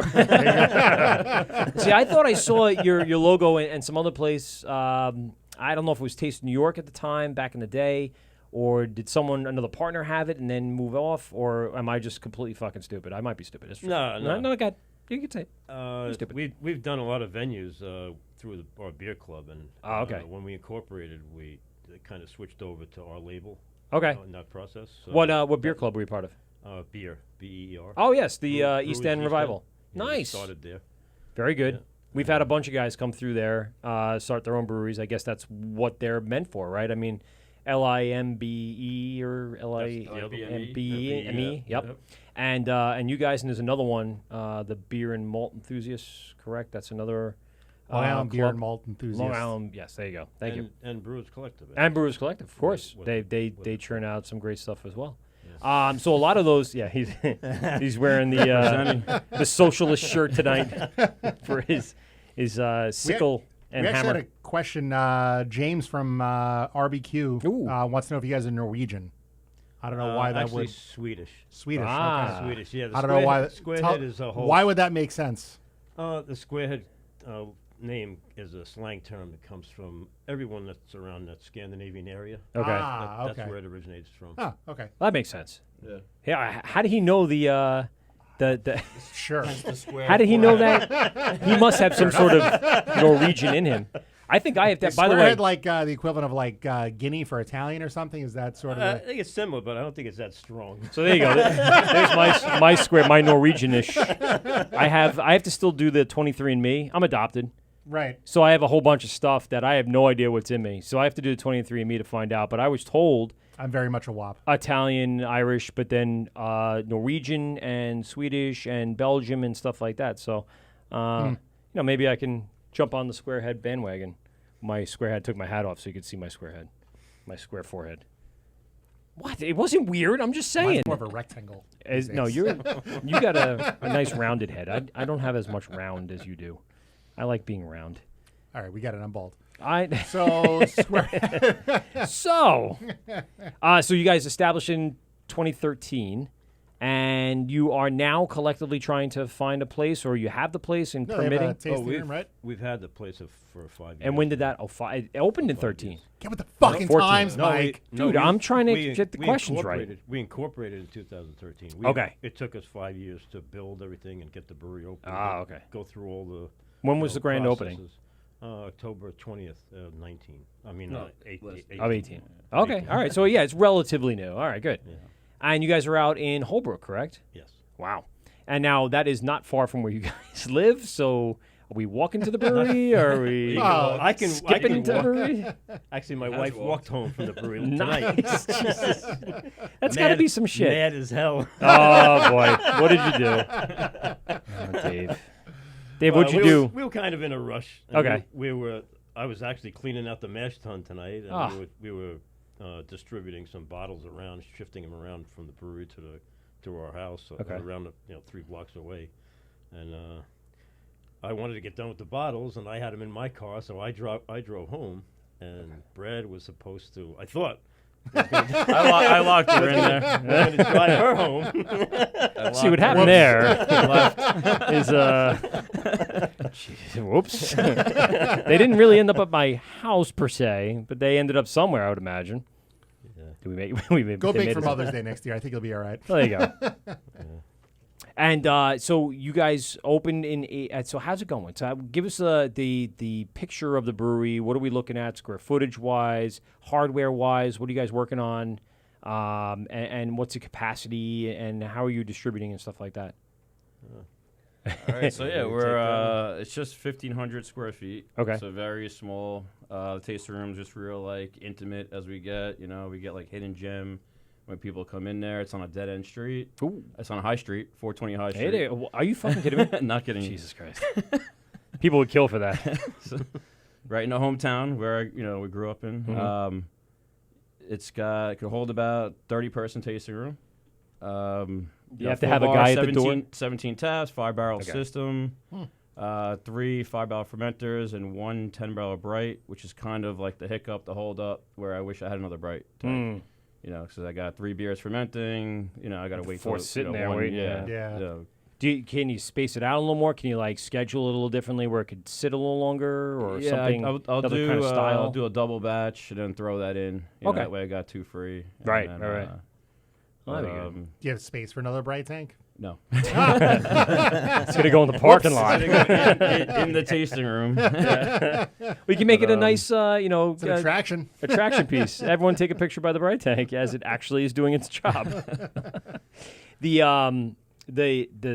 I thought I saw your logo and some other place. I don't know if it was Taste New York at the time, back in the day, or did another partner have it and then move off, or am I just completely fucking stupid? I might be stupid. It's true. No, God, you can say it. You're stupid. We've done a lot of venues through our beer club, and okay. When we incorporated, we kind of switched over to our label. Okay. In that process. So What beer club were you part of? Beer, B-E-R. Oh yes, the East End Revival. Yeah, nice. Started there. Very good. Yeah. We've had a bunch of guys come through there, start their own breweries. I guess that's what they're meant for, right? I mean, Limbe or Limbe. Yep. And you guys, and there's another one, the Beer and Malt Enthusiasts, correct? That's another. Long Island Beer and Malt Enthusiasts. Long Island, yes, there you go. Thank you. And Brewers Collective. And Brewers Collective, of course. They churn out some great stuff as well. Yes. So a lot of those, yeah, he's wearing the socialist shirt tonight for his sickle and hammer. We actually had a question. James from RBQ wants to know if you guys are Norwegian. I don't know why that would. Swedish. Swedish. Okay. Swedish. Yeah. I don't know why. Squarehead is a whole. Why would that make sense? The Squarehead name is a slang term that comes from everyone that's around that Scandinavian area. Okay. That's where it originates from. Oh, okay. That makes sense. Yeah. Yeah. How did he know the Sure. How did he know that? He must have some sort of Norwegian in him. I think I have that. By the way, like the equivalent of like Guinea for Italian or something. Is that sort of? I think it's similar, but I don't think it's that strong. So there you go. There's my square, my Norwegianish. I have to still do the 23andMe. I'm adopted. Right. So I have a whole bunch of stuff that I have no idea what's in me. So I have to do the 23andMe to find out. But I was told I'm very much a WAP. Italian, Irish, but then Norwegian and Swedish and Belgium and stuff like that. So, maybe I can jump on the Squarehead bandwagon. My Squarehead took my hat off so you could see my square head, my square forehead. What? It wasn't weird. I'm just saying. Mine's more of a rectangle. No, you got a nice rounded head. I don't have as much round as you do. I like being round. All right, we got it. I'm bald. So you guys established in 2013, and and you are now collectively trying to find a place, or you have the place and permitting. Tasting room, right? We've had the place for 5 years. And when did that? It opened in 13. Get with the fucking 14. times, Mike. Dude, I'm trying to get the questions right. We incorporated in 2013. Okay. It took us 5 years to build everything and get the brewery open. Okay. Go through all the. When was the grand opening? October 20th, 19. I mean, 18. Of 18. Okay. All right. So yeah, it's relatively new. All right. Good. Yeah. And you guys are out in Holbrook, correct? Yes. Wow. And now that is not far from where you guys live. So are we walking to the brewery? Or are we I can skipping to the brewery? Actually, my wife walked home from the brewery Nice. tonight. Jesus. That's got to be some shit. Mad as hell. Oh boy, what did you do? Oh, Dave. Dave, what'd you do? We were kind of in a rush. Okay. I was actually cleaning out the mash tun tonight, and we were distributing some bottles around, shifting them around from the brewery to our house, around 3 blocks away, and I wanted to get done with the bottles, and I had them in my car, so I drove home, and Brad was supposed to. I thought. I locked her in there. I'm going to drive her home. See what happened there is whoops. They didn't really end up at my house per se, but they ended up somewhere, I would imagine. Yeah. Did we make Go big for Mother's Day next year. I think you'll be all right. There you go. And so you guys opened so how's it going? So give us the picture of the brewery. What are we looking at square footage wise, hardware wise? What are you guys working on? And what's the capacity and how are you distributing and stuff like that? All right, so we're it's just 1,500 square feet. Okay. So very small. The tasting room's just real intimate as we get. We get hidden gem. When people come in there, it's on a dead-end street. Ooh. It's on High Street, 420 High Street. Hey, are you fucking kidding me? Not kidding. Jesus Christ. People would kill for that. Right in the hometown where we grew up in. Mm-hmm. It could hold about 30-person tasting room. You have to have a guy at the door? 17 taps, 5-barrel system, 3 5-barrel fermenters, and 1 10-barrel bright, which is kind of like the hiccup, the hold up, where I wish I had another bright tank. Because I got 3 beers fermenting. I got to wait 4 sitting there waiting. Yeah. Can you space it out a little more? Can you schedule it a little differently where it could sit a little longer or something? I'll do kind of style? I'll do a double batch and then throw that in. Okay. That way I got 2 free. Right. Then, right. Do you have space for another bright tank? No. It's going to go in the parking lot. in the tasting room. We can make it a nice, it's an attraction. Attraction piece. Everyone take a picture by the bright tank as it actually is doing its job. The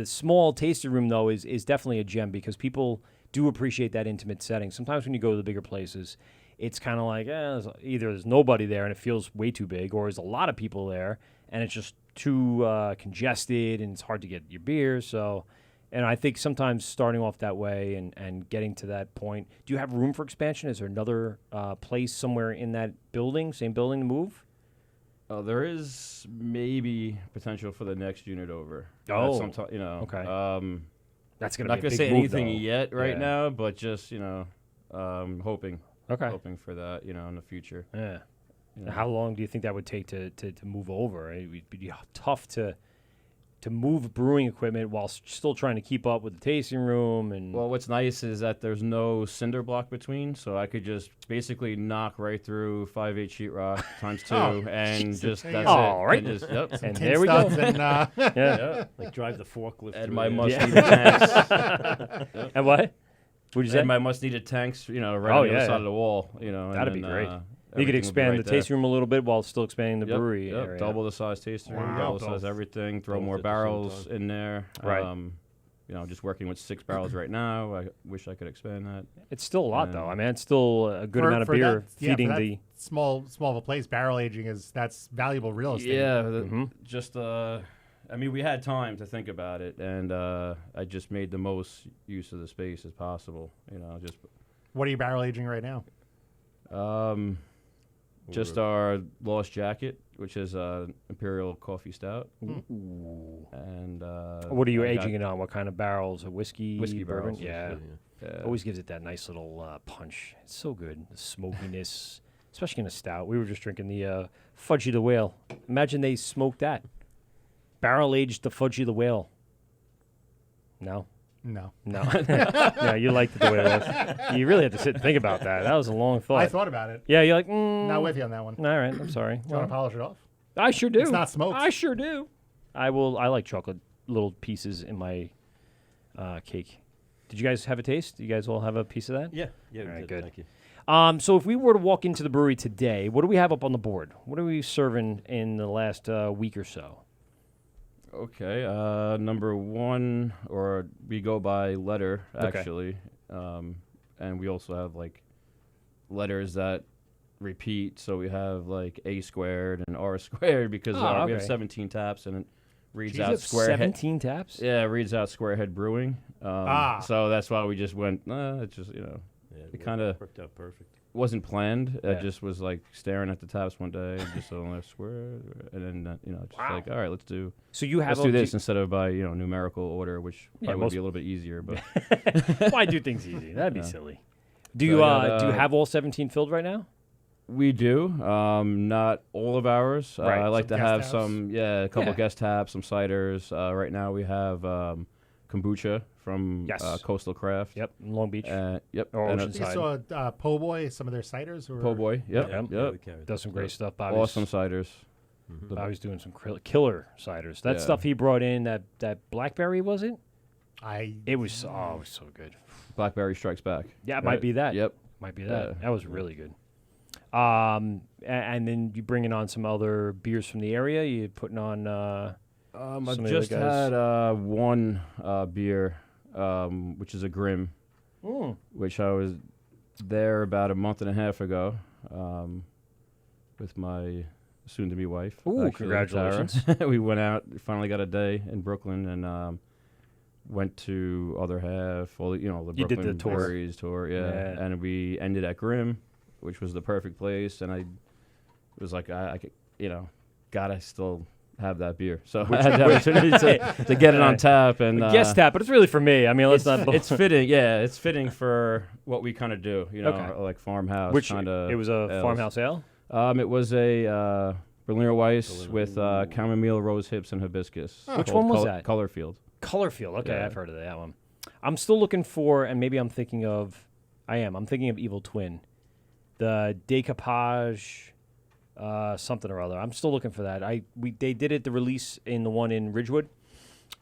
small tasting room, though, is definitely a gem because people do appreciate that intimate setting. Sometimes when you go to the bigger places, it's kind of like either there's nobody there and it feels way too big, or there's a lot of people there and it's just too congested and it's hard to get your beer. So, and I think sometimes starting off that way and getting to that point, do you have room for expansion? Is there another place somewhere in that building, same building, to move? There is maybe potential for the next unit over. Oh, okay. That's going to be a big move, not going to say anything though. yet now, but just hoping. Okay. Hoping for that, in the future. Yeah. How long do you think that would take to move over? It would be tough to move brewing equipment while still trying to keep up with the tasting room. And well, what's nice is that there's no cinder block between, so I could just basically knock right through 5/8 sheetrock times 2, and Jesus. just that's all it. right. And there we go. And, like drive the forklift. And through my there. must-needed tanks. And what? What'd you say? And my must-needed tanks, right on the other side of the wall. That'd be great. You could expand the tasting room a little bit while still expanding the brewery area. Double the size tasting room, double the size everything, throw more barrels in there. Right. Just working with 6 barrels right now. I wish I could expand that. It's still a lot, though. I mean, it's still a good amount of beer feeding for that the small of a place. Barrel aging that's valuable real estate. Yeah, just we had time to think about it, and I just made the most use of the space as possible. Just. What are you barrel aging right now? Just our Lost Jacket, which is Imperial Coffee Stout. Ooh. And what are you aging it on? What kind of barrels? A whiskey bourbon? Barrels. Yeah. Always gives it that nice little punch. It's so good. The smokiness, especially in a stout. We were just drinking the Fudgy the Whale. Imagine they smoked that. Barrel-aged the Fudgy the Whale. No? No. No. No, you liked it the way it was. You really had to sit and think about that. That was a long thought. I thought about it. Yeah, you're like, Not with you on that one. All right, I'm sorry. Do you want to polish it off? I sure do. It's not smoked. I sure do. I like chocolate little pieces in my cake. Did you guys have a taste? You guys all have a piece of that? Yeah. Yeah, All we right, did. good. Thank you. So if we were to walk into the brewery today, what do we have up on the board? What are we serving in the last week or so? Okay, number one, or we go by letter, actually. And we also have, like, letters that repeat. So we have, like, A squared and R squared because we have 17 taps, and it reads out Squarehead. 17 taps? Yeah, it reads out Squarehead Brewing. So that's why we just went, it just, it kind of worked out perfect. Wasn't planned. It just was like staring at the taps one day and just on left square, and then just like, all right, let's do. So you have let's do this instead of by numerical order, which probably would be a little bit easier. But why do things easy? That'd be silly. Do you have all 17 filled right now? We do. Not all of ours. Right. I like Some to have guest some. Yeah, a couple guest taps, some ciders. Right now we have kombucha from Coastal Craft. Yep, Long Beach. Yep. You saw Po' Boy, some of their ciders? Po' Boy, yep. Does some great stuff. Bobby's, awesome ciders. Bobby's doing some killer ciders. That stuff he brought in, that blackberry, was it? It was so good. Blackberry Strikes Back. Yeah, it might be that. Yep. Might be that. That was really good. And then you bringing on some other beers from the area. You putting on I just had one beer, which is a Grim, which I was there about a month and a half ago with my soon-to-be wife. Ooh, actually, congratulations. Tara. We went out, finally got a day in Brooklyn, and went to Other Half, the You did Brooklyn the tour. Breweries tour, and we ended at Grim, which was the perfect place, and I was like, I could, gotta still have that beer. So I had the opportunity to get it on tap and guest tap, but it's really for me. I mean, let's not. It's fitting. Yeah, it's fitting for what we kind of do. Like farmhouse. Which kind of. it was a ales. farmhouse ale. It was a Berliner Weiss with chamomile, rose hips, and hibiscus. Which one was that? Colorfield. Colorfield. Okay, Yeah. I've heard of that one. I'm still looking for, and maybe I'm thinking of Evil Twin, the Decapage. Something or other. I'm still looking for that. They did it, the release in the one in Ridgewood,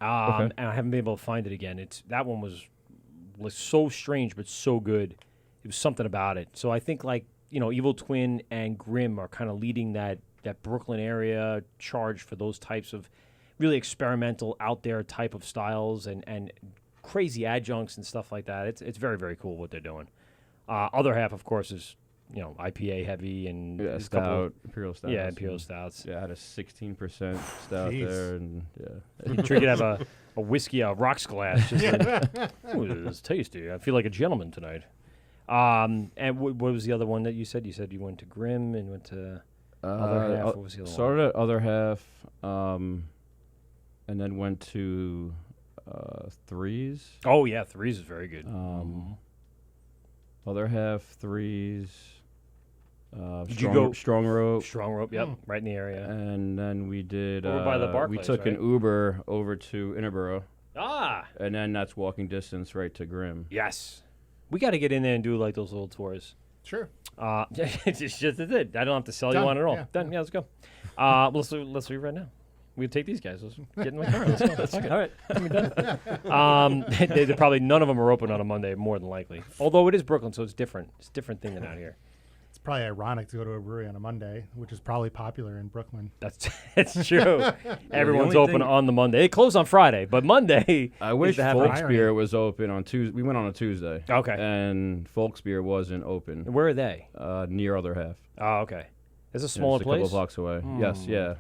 and I haven't been able to find it again. That one was so strange but so good. It was something about it. So I think Evil Twin and Grim are kind of leading that Brooklyn area charge for those types of really experimental out there type of styles and crazy adjuncts and stuff like that. It's very, very cool what they're doing. Other Half, of course, is IPA heavy and stout, imperial stouts. Yeah, imperial stouts. Yeah, I had a 16% stout there, and You could have a whiskey, a rocks glass. Just ooh, this is tasty. I feel like a gentleman tonight. And what was the other one that you said? You said you went to Grim and went to Other Half. What was the other one? Started at Other Half, and then went to Threes. Oh yeah, Threes is very good. Other Half, Threes. Did you go Strong Rope? Strong Rope, yep, right in the area. And then we did. Over by the Barclays, we took an Uber over to Innerborough. Ah. And then that's walking distance right to Grim. Yes. We got to get in there and do like those little tours. Sure. It's just it. I don't have to sell you Done. one at all. Yeah. Done. Yeah, let's go. Let's leave right now. We'll take these guys. Let's get in my car. Let's go. Fuck it. All right. Done. They're probably none of them are open on a Monday, more than likely. Although it is Brooklyn, so it's different. It's a different thing than out here. It's probably ironic to go to a brewery on a Monday, which is probably popular in Brooklyn. That's true. Everyone's open on the Monday. They close on Friday, but Monday. I wish Folksbier was open on Tuesday. We went on a Tuesday. Okay. And Folksbier wasn't open. Where are they? Near Other Half. Oh, okay. It's a smaller just place. A couple blocks away. Yes, yeah.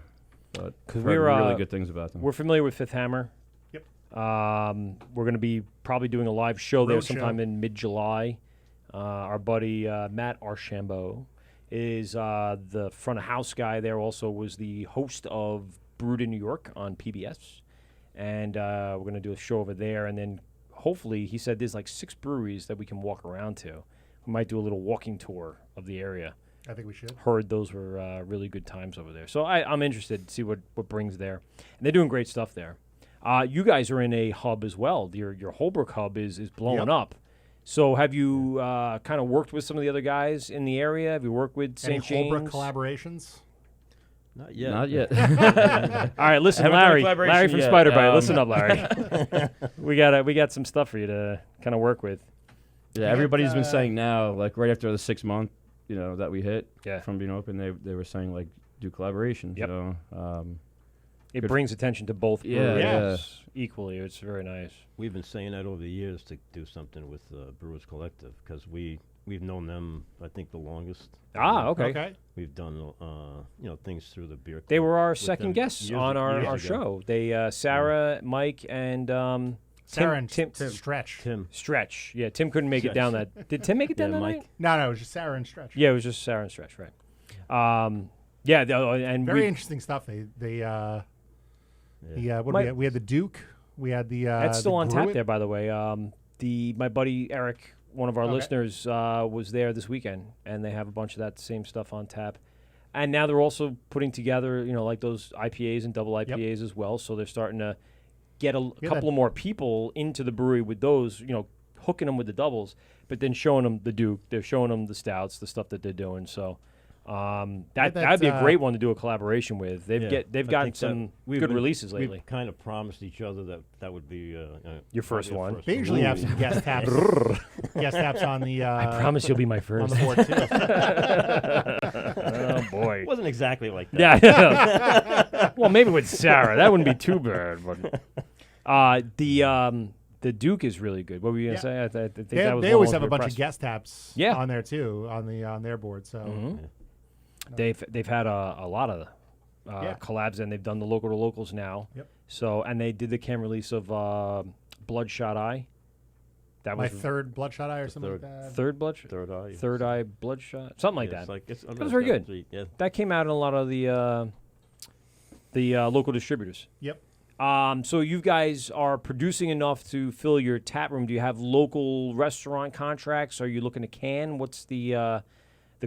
But because we're really good things about them. We're familiar with Fifth Hammer. Yep. We're going to be probably doing a live show there sometime in mid-July. Our buddy Matt Archambault is the front of house guy there. Also was the host of Brewed in New York on PBS, and we're going to do a show over there. And then hopefully, he said there's like 6 breweries that we can walk around to. We might do a little walking tour of the area. I think we should. Heard those were really good times over there. So I'm interested to see what brings there. And they're doing great stuff there. You guys are in a hub as well. Your Holbrook hub is blowing up. So have you kind of worked with some of the other guys in the area? Have you worked with St. James? Holbrook collaborations? Not yet. Not yet. All right, listen, Larry from Spider Bite. Listen up, Larry. we got some stuff for you to kind of work with. Yeah, everybody's been saying now, like right after the 6 month, that we hit from being open, they were saying like do collaborations. Yep. So, it brings attention to both breweries equally. It's very nice. We've been saying that over the years to do something with Brewers Collective because we've known them, I think, the longest. Okay. We've done things through the beer. They were our second guests on our show. They Sarah, Mike, and Sarah and Tim. Stretch. Stretch. Yeah, Tim couldn't make it down that. Did Tim make it down that night? No, it was just Sarah and Stretch. Yeah, it was just Sarah and Stretch, right? And very interesting stuff. We had the Duke. We had the. That's still on tap Gruit. there, by the way. My buddy Eric, one of our listeners, was there this weekend, and they have a bunch of that same stuff on tap. And now they're also putting together, like those IPAs and double IPAs as well. So they're starting to get a couple of more people into the brewery with those, hooking them with the doubles, but then showing them the Duke. They're showing them the stouts, the stuff that they're doing. So that'd be a great one to do a collaboration with. They've gotten some good releases lately. We've kind of promised each other that would be your first one. They usually have some guest taps. Guest taps on the. I promise you'll be my first. On the board too. Oh boy, it wasn't exactly like that. Yeah. Well, maybe with Sarah, that wouldn't be too bad. But the Duke is really good. What were you gonna say? I think that was they always have a bunch of guest taps. Yeah. On there too on their board. So. Mm-hmm. They've had a lot of collabs, and they've done the local to locals now. Yep. So and they did the cam release of Bloodshot Eye. That my was third Bloodshot Eye or something like that. Third Eye Bloodshot, something like that. That was very good. Yeah. That came out in a lot of the local distributors. Yep. So you guys are producing enough to fill your tap room. Do you have local restaurant contracts? Are you looking to can? What's the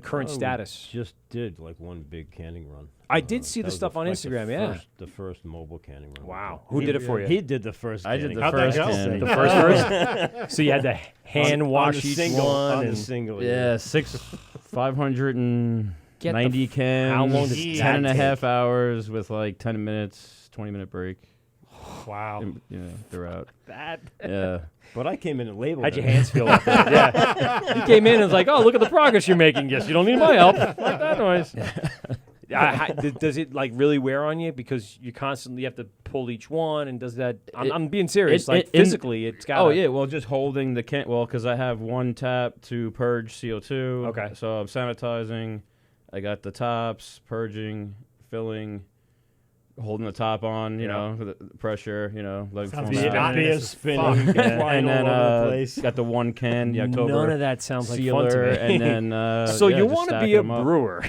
current status? We just did like one big canning run. I did see the stuff on Instagram. The first mobile canning run. Wow, who did it for you? He did the first. I did the How'd first. That go? Canning. The first. So you had to hand wash each single, one. On and the single. Yeah, 590 cans. How long did 10.5 hours with like 10 minutes, 20-minute break. Wow. Throughout. Yeah. But I came in and labeled How'd it. your hands feel like that? Yeah. You came in and was like, oh, look at the progress you're making. Yes, you don't need my help. Like that noise. Does it like really wear on you because you constantly have to pull each one, and does that? I'm being serious. Physically, it's got. Oh yeah, well, just holding the can. Well, because I have one tap to purge CO2. Okay. So I'm sanitizing. I got the tops, purging, filling, holding the top on. You know, with the pressure. Like beer spinning, and then all over the place. Got the one can. The October None of that sounds like sealer, fun to me. and then so you want to be a brewer,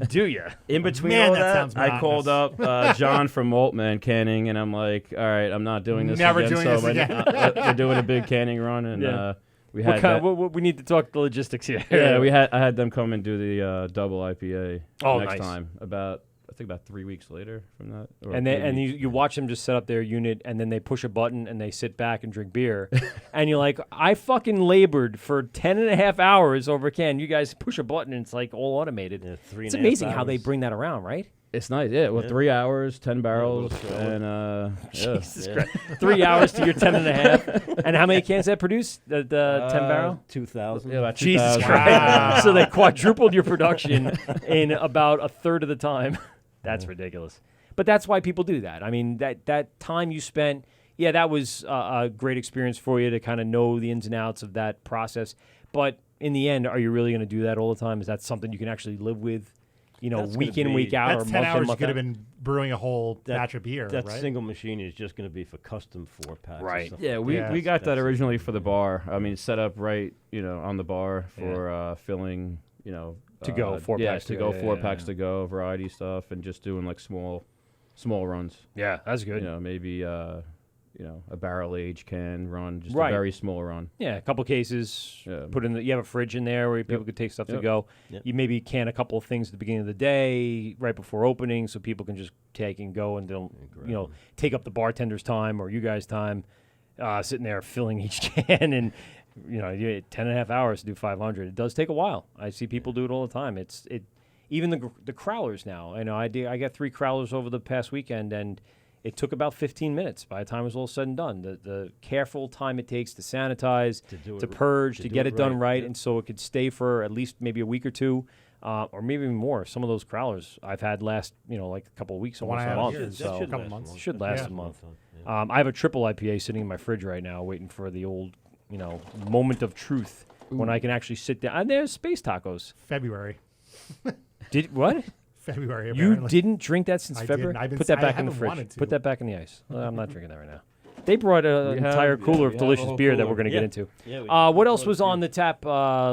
do you? In between Man, all that that, sounds I called up John from Maltman Canning, and I'm like, all right, I'm not doing this Never again. doing so this again. we're doing a big canning run, and we had we need to talk the logistics here. Yeah, I had them come and do the double IPA next nice. time. I think about 3 weeks later from that. And you watch them just set up their unit, and then they push a button and they sit back and drink beer, and you're like, I fucking labored for 10.5 hours over a can. You guys push a button and it's like all automated. Yeah, it's amazing how they bring that around, right? It's nice, yeah. Well, 3 hours, 10 barrels, and Jesus Christ. 3 hours to your 10.5. And how many cans that produce? The 10 barrel? 2,000. Yeah, about Jesus 2,000. Christ. Wow. So they quadrupled your production in about a third of the time. That's ridiculous. But that's why people do that. I mean, that time you spent, that was a great experience for you to kind of know the ins and outs of that process. But in the end, are you really going to do that all the time? Is that something you can actually live with? Week in, week out, that's or 10 month hours in, month you could out? have been brewing a whole batch of beer, That right? single machine is just going to be for custom 4-packs. Right. Yeah, we got that originally for the bar. I mean, set up right, on the bar for filling, to go 4-packs. To go 4-packs to go, variety stuff, and just doing like small runs. Yeah, that's good. Maybe a barrel aged can run, just Right. a very small run. Yeah, a couple cases. Yeah. Put in the. You have a fridge in there where people could take stuff to go. Yep. You maybe can a couple of things at the beginning of the day, right before opening, so people can just take and go and don't, take up the bartender's time or you guys' time, sitting there filling each can and. You 10.5 hours to do 500. It does take a while. I see people do it all the time. Even the crowlers now. I know I got 3 crowlers over the past weekend, and it took about 15 minutes by the time it was all said and done. The careful time it takes to sanitize, to purge, to get it done right, and so it could stay for at least maybe a week or two, or maybe even more. Some of those crowlers I've had last, like a couple of weeks, almost a month. So a couple months. Should last a month. I have a triple IPA sitting in my fridge right now, waiting for the old. Moment of truth when I can actually sit down. And there's space tacos. February. Did what? February. You Apparently. didn't drink that since February? Put that back in the fridge. Put that back in the ice. I'm not drinking that right now. They brought an entire cooler of delicious beer that we're going to get into. Yeah, what else was on the tap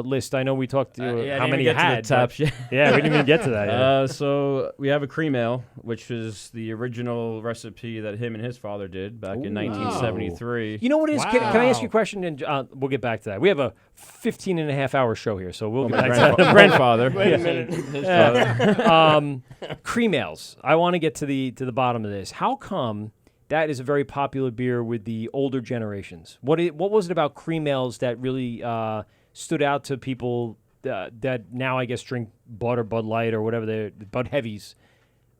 list? I know we talked to how many you had. Yeah, we didn't even get to that yet. So we have a cream ale, which is the original recipe that him and his father did back in 1973. You know what it is? Can I ask you a question? And we'll get back to that. We have a 15.5-hour show here, so we'll get back to that. Grandfather. Wait a minute. Cream ales. I want to get to the bottom of this. How come that is a very popular beer with the older generations? What was it about cream ales that really stood out to people that now I guess drink Bud or Bud Light or whatever the Bud Heavies?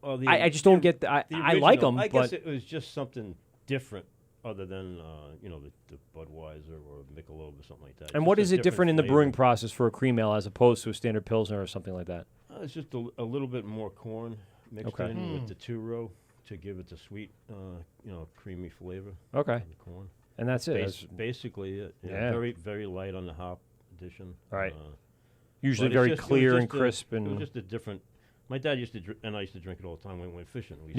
Well, I just don't get. I like them. I but guess it was just something different, other than the Budweiser or Michelob or something like that. And what is it different in the brewing process for a cream ale as opposed to a standard Pilsner or something like that? It's just a little bit more corn mixed in with the 2-row to give it the sweet, creamy flavor. Okay. Of the corn. And that's it. That's basically it. Yeah. Very, very light on the hop addition. Right. Usually very clear and crisp. It was just a different. My dad used to drink, and I used to drink it all the time when we went fishing. It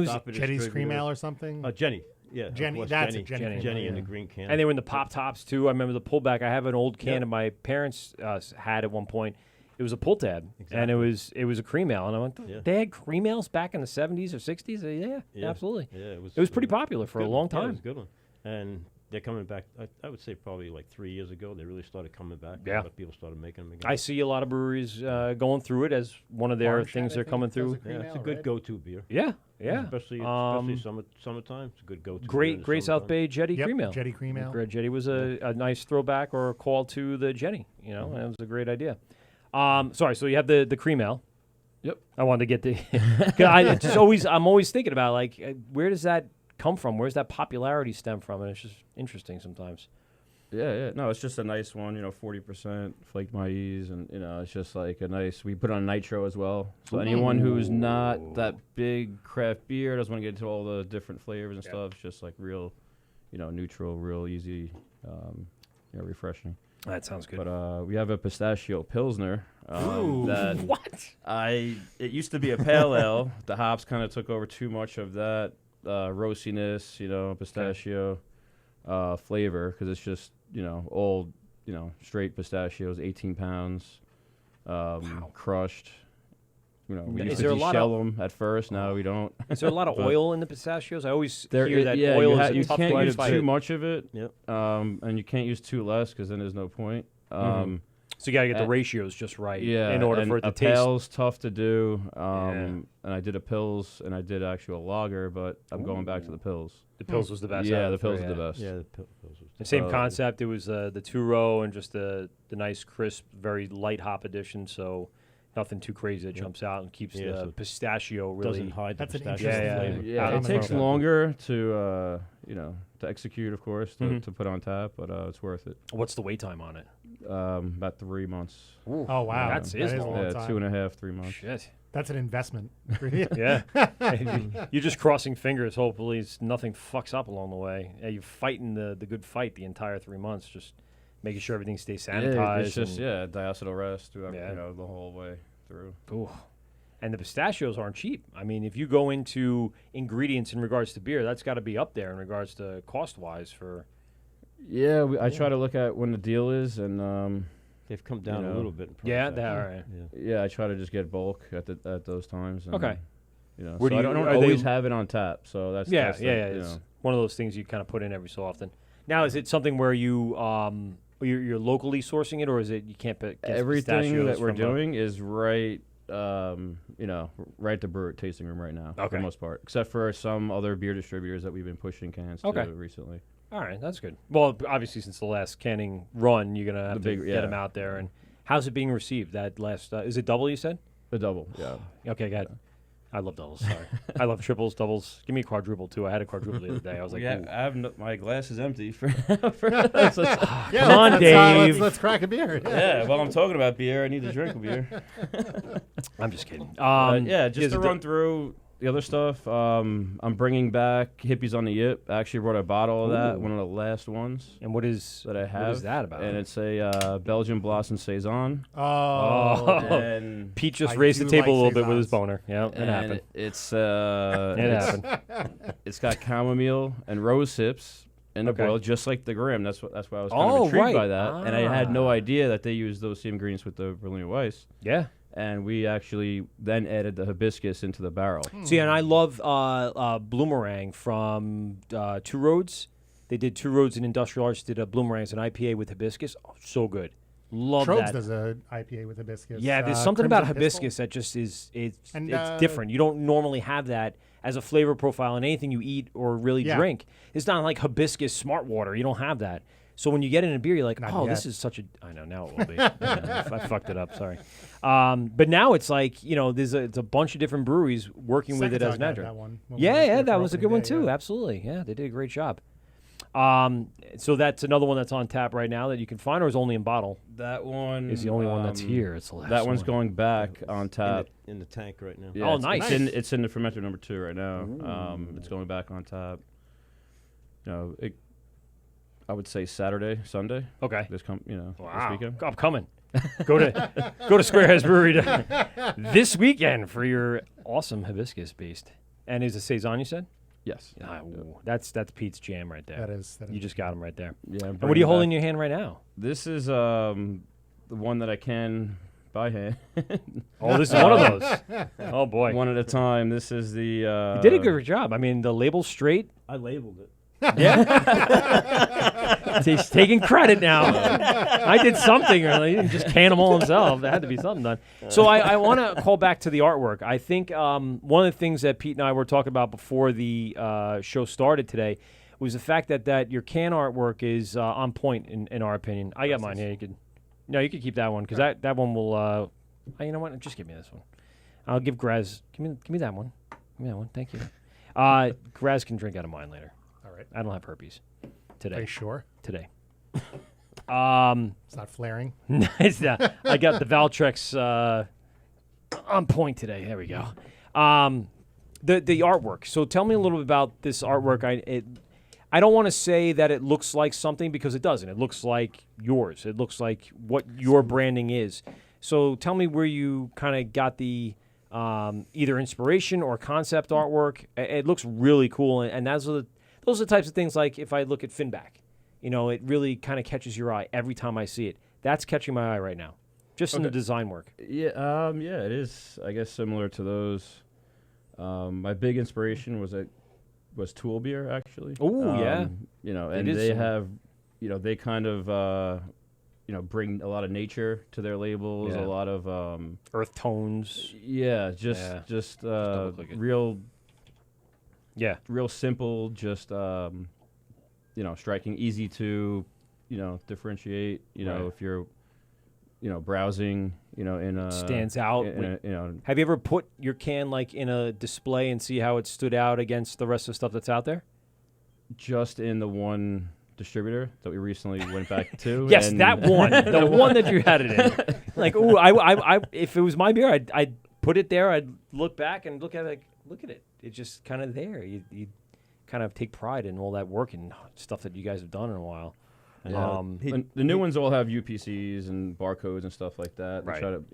was Jenny's cream ale or something. Jenny. Yeah, Jenny. That's it. Jenny in the green can. And they were in the pop tops too. I remember the pullback. I have an old can that my parents had at one point. It was a pull tab, and it was a cream ale. And I went, they had cream ales back in the 70s or 60s? Yeah, absolutely. Yeah, it was pretty popular for a long time. Yeah, it was a good one. And they're coming back, I would say probably like 3 years ago, they really started coming back. Yeah. A lot of people started making them again. I see a lot of breweries going through it as one of their things they're coming through. It's a good go-to beer. Yeah. Especially summertime, it's a good go-to Great South Bay Jetty cream ale. Jetty cream ale. Jetty was a nice throwback or a call to the Jenny, and it was a great idea. Sorry, so you have the cream ale. Yep. I wanted to get the. I'm always thinking about where does that come from? Where's that popularity stem from? And it's just interesting sometimes. Yeah. No, it's just a nice one. 40% flaked maize, and it's just like a nice. We put on nitro as well. So anyone who's not that big craft beer doesn't want to get into all the different flavors and stuff. It's just like real, neutral, real easy, refreshing. That sounds good. But we have a pistachio pilsner. What? It used to be a pale ale. The hops kind of took over too much of that roastiness, pistachio flavor, because it's just old, straight pistachios, 18 pounds, crushed. We used to shell them at first. Now we don't. Is there a lot of oil in the pistachios? I always hear that yeah, oil is you a tough can't thing use to fight. too much of it. Yep. And you can't use too less, because then there's no point. So you got to get the ratios just right in order for it to a taste. Pale's tough to do. And I did a Pils, and I did actually a lager, but I'm going back to the Pils. The Pils was the best. Yeah, the Pils was the best. Yeah, the Pils was the same concept. It was the 2-row and just the nice, crisp, very light hop addition, so nothing too crazy that jumps out and keeps the pistachio really. Doesn't hide the pistachio flavor. Yeah, it takes longer to execute, of course, to put on tap, but it's worth it. What's the wait time on it? About 3 months. Ooh. Oh wow, that is long. Yeah, 2.5, 3 months. Shit. That's an investment. Yeah. You're just crossing fingers. Hopefully, nothing fucks up along the way. You're fighting the good fight the entire 3 months, just making sure everything stays sanitized. Yeah, it's just diacetyl rest throughout, the whole way through. Ooh. And the pistachios aren't cheap. I mean, if you go into ingredients in regards to beer, that's got to be up there in regards to cost-wise for. Yeah, I try to look at when the deal is, and they've come down a little bit in price. Yeah, they are. Right. Yeah, I try to just get bulk at those times. And, okay. So I don't always have it on tap, so that's it's one of those things you kind of put in every so often. Now, is it something where you're locally sourcing it, or is it you can't get everything that we're from doing is right, right at the brewery tasting room right now for the most part, except for some other beer distributors that we've been pushing cans to recently. All right, that's good. Well, obviously, since the last canning run, you're gonna have to get them out there. And how's it being received? That last is it double? You said the double. Yeah. Okay, got it. I love doubles. Sorry, I love triples, doubles. Give me a quadruple too. I had a quadruple the other day. I was like, I have my glass is empty. For Come on, Dave. Let's crack a beer. Yeah, while I'm talking about beer, I need to drink a beer. I'm just kidding. Just to run through the other stuff. I'm bringing back Hippies on the Yip. I actually brought a bottle of that, one of the last ones. And what is that I have? What is that about? And it's a Belgian Blossom saison. And Pete just raised the table a little bit with his boner. Yeah, it happened. It's it happened. It's got chamomile and rose hips in the boil, just like the Grimm. That's why I was kind of intrigued by that. And I had no idea that they used those same ingredients with the Berliner Weiss. Yeah. And we actually then added the hibiscus into the barrel. See, and I love Bloomerang from Two Roads. They did Two Roads in Industrial Arts, did a Bloomerang as an IPA with hibiscus. Oh, so good. Love Trogs that. does a IPA with hibiscus. Yeah, there's something about hibiscus that just is it's different. You don't normally have that as a flavor profile in anything you eat or really drink. It's not like hibiscus smart water. You don't have that. So when you get in a beer, you're like, this is such a... I know, now it will be. I fucked it up, sorry. But now it's like, it's a bunch of different breweries working with it as an adjunct. That one. That was a good one too. Absolutely. Yeah, they did a great job. So that's another one that's on tap right now that you can find, or is only in bottle? That one is the only one that's here. It's the last That one's one. going back on tap. In the tank right now. Yeah, nice. It's in the fermenter number 2 right now. It's going back on tap. I would say Saturday, Sunday. Okay. This wow. weekend. I'm coming. Go to Squarehead Brewery this weekend for your awesome hibiscus based. And is it saison you said? Yes. That's Pete's jam right there. That is. You just got him right there. Yeah. And what are you holding in your hand right now? This is the one that I can by hand. Oh, this is one of those. Oh boy. One at a time. This is the. You did a good job. I mean, the label's straight. I labeled it. Yeah. He's taking credit now. I did something, or he didn't just can them all himself. There had to be something done. So I want to call back to the artwork. I think one of the things that Pete and I were talking about before the show started today was the fact that your can artwork is on point in our opinion. I got mine here. You could keep that one because that one will. You know what? Just give me this one. I'll give Graz. Give me that one. Give me that one. Thank you. Graz can drink out of mine later. All right. I don't have herpes today. Are you sure? Today. It's not flaring. It's not. I got the Valtrex on point today. There we go. The artwork. So tell me a little bit about this artwork. I don't want to say that it looks like something because it doesn't. It looks like yours. It looks like what your branding is. So tell me where you kind of got the either inspiration or concept artwork. It looks really cool, and those are the types of things like if I look at Finback, it really kind of catches your eye every time I see it. That's catching my eye right now, just in the design work. Yeah, it is. I guess similar to those. My big inspiration was Tool Beer actually. Oh yeah, and they have, they kind of. Bring a lot of nature to their labels, a lot of earth tones. Yeah, just like real. Yeah, real simple. Just striking, easy to, differentiate. If you're, browsing, in a stands out. Have you ever put your can like in a display and see how it stood out against the rest of the stuff that's out there? Just in the one distributor that we recently went back to. Yes, that one, the one that you had it in. Like, ooh, I if it was my beer, I'd put it there. I'd look back and look at it. Like, look at it. It's just kind of there. You kind of take pride in all that work and stuff that you guys have done in a while. The new ones all have UPCs and barcodes and stuff like that. Right. Try to,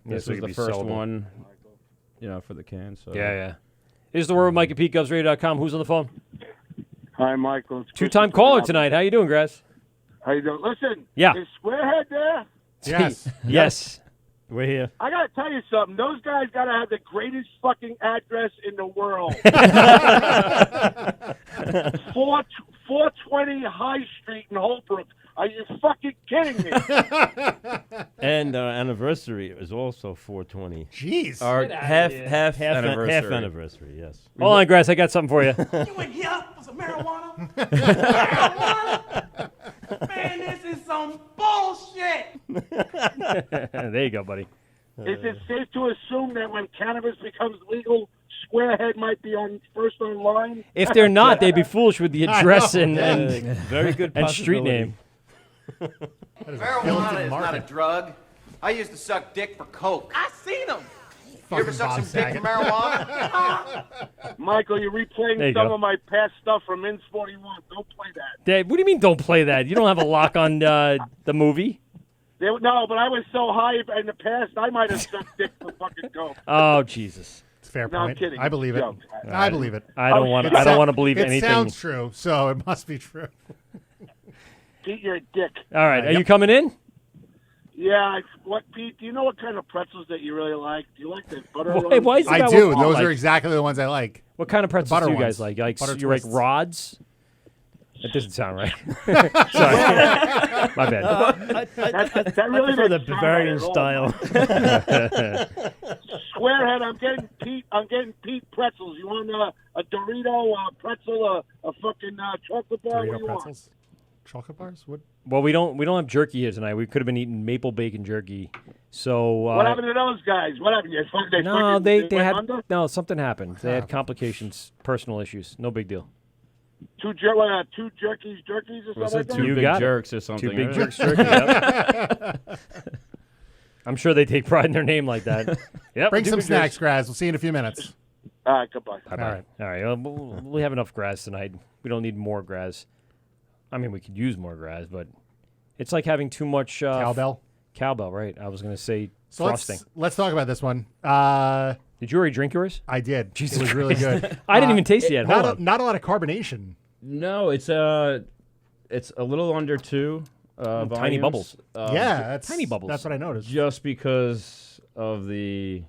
this was the first one, for the can. So yeah. Here's the word, Mike at PeteGubsRadio.com. Who's on the phone? Hi, Michael. Two-time caller tonight. How you doing, Graz? How you doing? Listen. Yeah. Is Squarehead there? Yes. Yes. We're here. I gotta tell you something. Those guys gotta have the greatest fucking address in the world. 420 High Street in Holbrook. Are you fucking kidding me? And our anniversary is also 420. Jeez. Our half anniversary. Half anniversary, yes. Hold on, Grass. I got something for you. You in here for some marijuana? Marijuana? Man, this is some bullshit. There you go, buddy. Is it safe to assume that when cannabis becomes legal, Squarehead might be on first online? If they're not, they'd be foolish with the address and very good and street name. Marijuana is not a drug. I used to suck dick for coke. I seen them. You ever suck some dick for marijuana? Michael, you're replaying There you some go. of my past stuff from Ins 41. Don't play that. Dad, what do you mean don't play that? You don't have a lock on the movie? No, but I was so high in the past, I might have sucked dick for fucking coke. Oh, Jesus. It's a fair No, I'm point. kidding. I believe it. Joke. I believe it. I don't want to believe it anything. It sounds true, so it must be true. Pete, you're a dick. All right. Are you coming in? Yeah. Pete, do you know what kind of pretzels that you really like? Do you like the butter Why ones? is it I about do. what Paul Those likes? are exactly the ones I like. What kind of pretzels butter do you ones. guys like? Like Butter you like twists. rods? That doesn't sound right. Sorry, my bad. That really For the doesn't sound Bavarian right at all. style. Squarehead, I'm getting Pete pretzels. You want a Dorito, a pretzel, a fucking chocolate bar? What do Dorito you want? pretzels. Chocolate bars? What? Well, we don't have jerky here tonight. We could have been eating maple bacon jerky. So What happened to those guys? What happened? no, they went had under? something happened. They had complications, personal issues. No big deal. Two jerkies or Was something it like two You big got it. jerks or something? Two big right? jerks jerky. Yep. I'm sure they take pride in their name like that. Yep. Bring two some big snacks, jerks. Graz. We'll see you in a few minutes. All right, goodbye. All right. All right. We have enough grass tonight. We don't need more grass. I mean, we could use more grass, but it's like having too much Cowbell. Cowbell, right? I was going to say So frosting. let's talk about this one. Did you already drink yours? I did. Jesus it was really Christ. good. I didn't even taste it yet. Hold on. Not a lot of carbonation. No, it's a little under 2 Tiny volumes. bubbles. Yeah, that's tiny bubbles. That's what I noticed. Just because of the,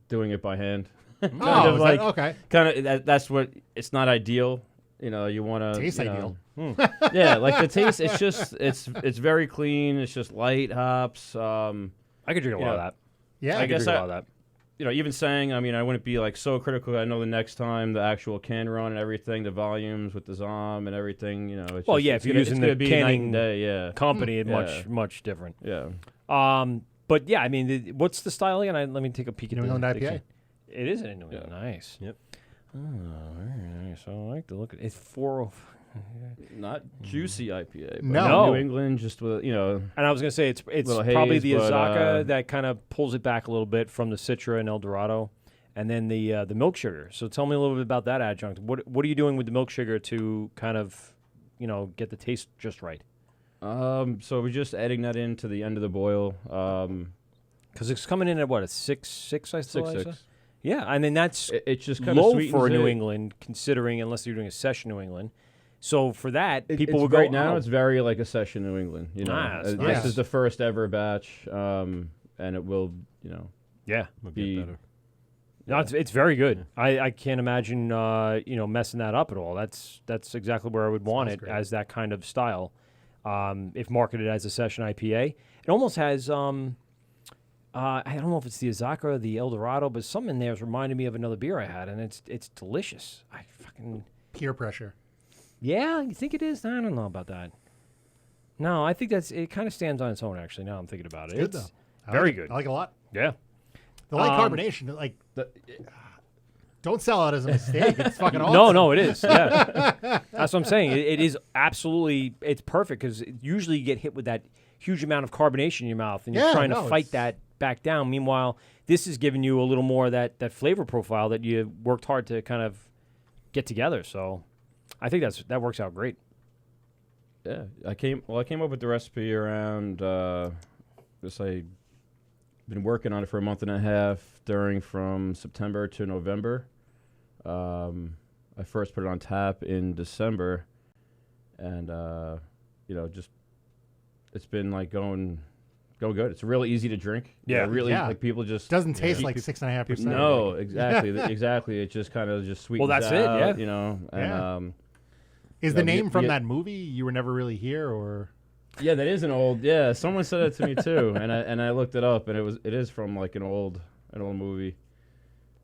doing it by hand. Oh, is that- okay. Kind of that's what it's not ideal. You want to Tastes ideal. Yeah, like the taste. It's just it's very clean. It's just light hops. I could drink a lot of that. Yeah, I could guess drink a lot of that. Even saying, I mean, I wouldn't be like so critical. I know the next time the actual can run and everything, the volumes with the ZOM and everything, It's Well, just, yeah, it's if you're gonna, using it's the gonna be night canning and day, yeah. company, it's Yeah. much different. Yeah. But yeah, I mean, what's the style again? Let me take a peek at New England the IPA. can. It is a New England. Nice. Yep. Oh, very nice. I like the look at it. It's 405. Not juicy IPA. But No. New England, just with And I was gonna say it's little probably haze, the but, Azaka that kind of pulls it back a little bit from the Citra and El Dorado, and then the milk sugar. So tell me a little bit about that adjunct. What are you doing with the milk sugar to kind of get the taste just right? So we're just adding that into the end of the boil. Because it's coming in at what, a 6.6? I still 6.6. Yeah, I mean that's It just kind of low sweetens for a New it. England, considering unless you're doing a session New England. So for that, people it's would go right now. "Oh, It's very like a session New England. Ah, that's This nice. is the first ever batch, and it will, yeah, be better. No, it's very good. I can't imagine messing that up at all. That's exactly where I would want Smells it great. as that kind of style. If marketed as a session IPA, it almost has I don't know if it's the Azaka or the El Dorado, but something in there is reminding me of another beer I had, and it's delicious. I fucking Peer pressure. yeah, you think it is? I don't know about that. No, I think it kind of stands on its own. Actually, now I'm thinking about it. Good It's though. I very like it. good. I like it a lot. Yeah. The light carbonation, don't sell it as a mistake. It's fucking awesome. No, it is. Yeah, that's what I'm saying. It is absolutely. It's perfect because usually you get hit with that huge amount of carbonation in your mouth, and you're Yeah, trying to no, fight it's- that back down. Meanwhile, this is giving you a little more of that flavor profile that you worked hard to kind of get together. So, I think that works out great. Yeah, I came up with the recipe around. Been working on it for a month and a half from September to November. I first put it on tap in December, and just it's been like going go good. It's really easy to drink. Yeah. Really, Yeah. like people just Doesn't taste like 6.5%. No, exactly, exactly. It just kind of just sweetens that's out, it, yeah. you know. And, Is the name from that movie You Were Never Really Here, or? Yeah, that is an old. Yeah, someone said it to me too, and I looked it up, and it is from like an old movie.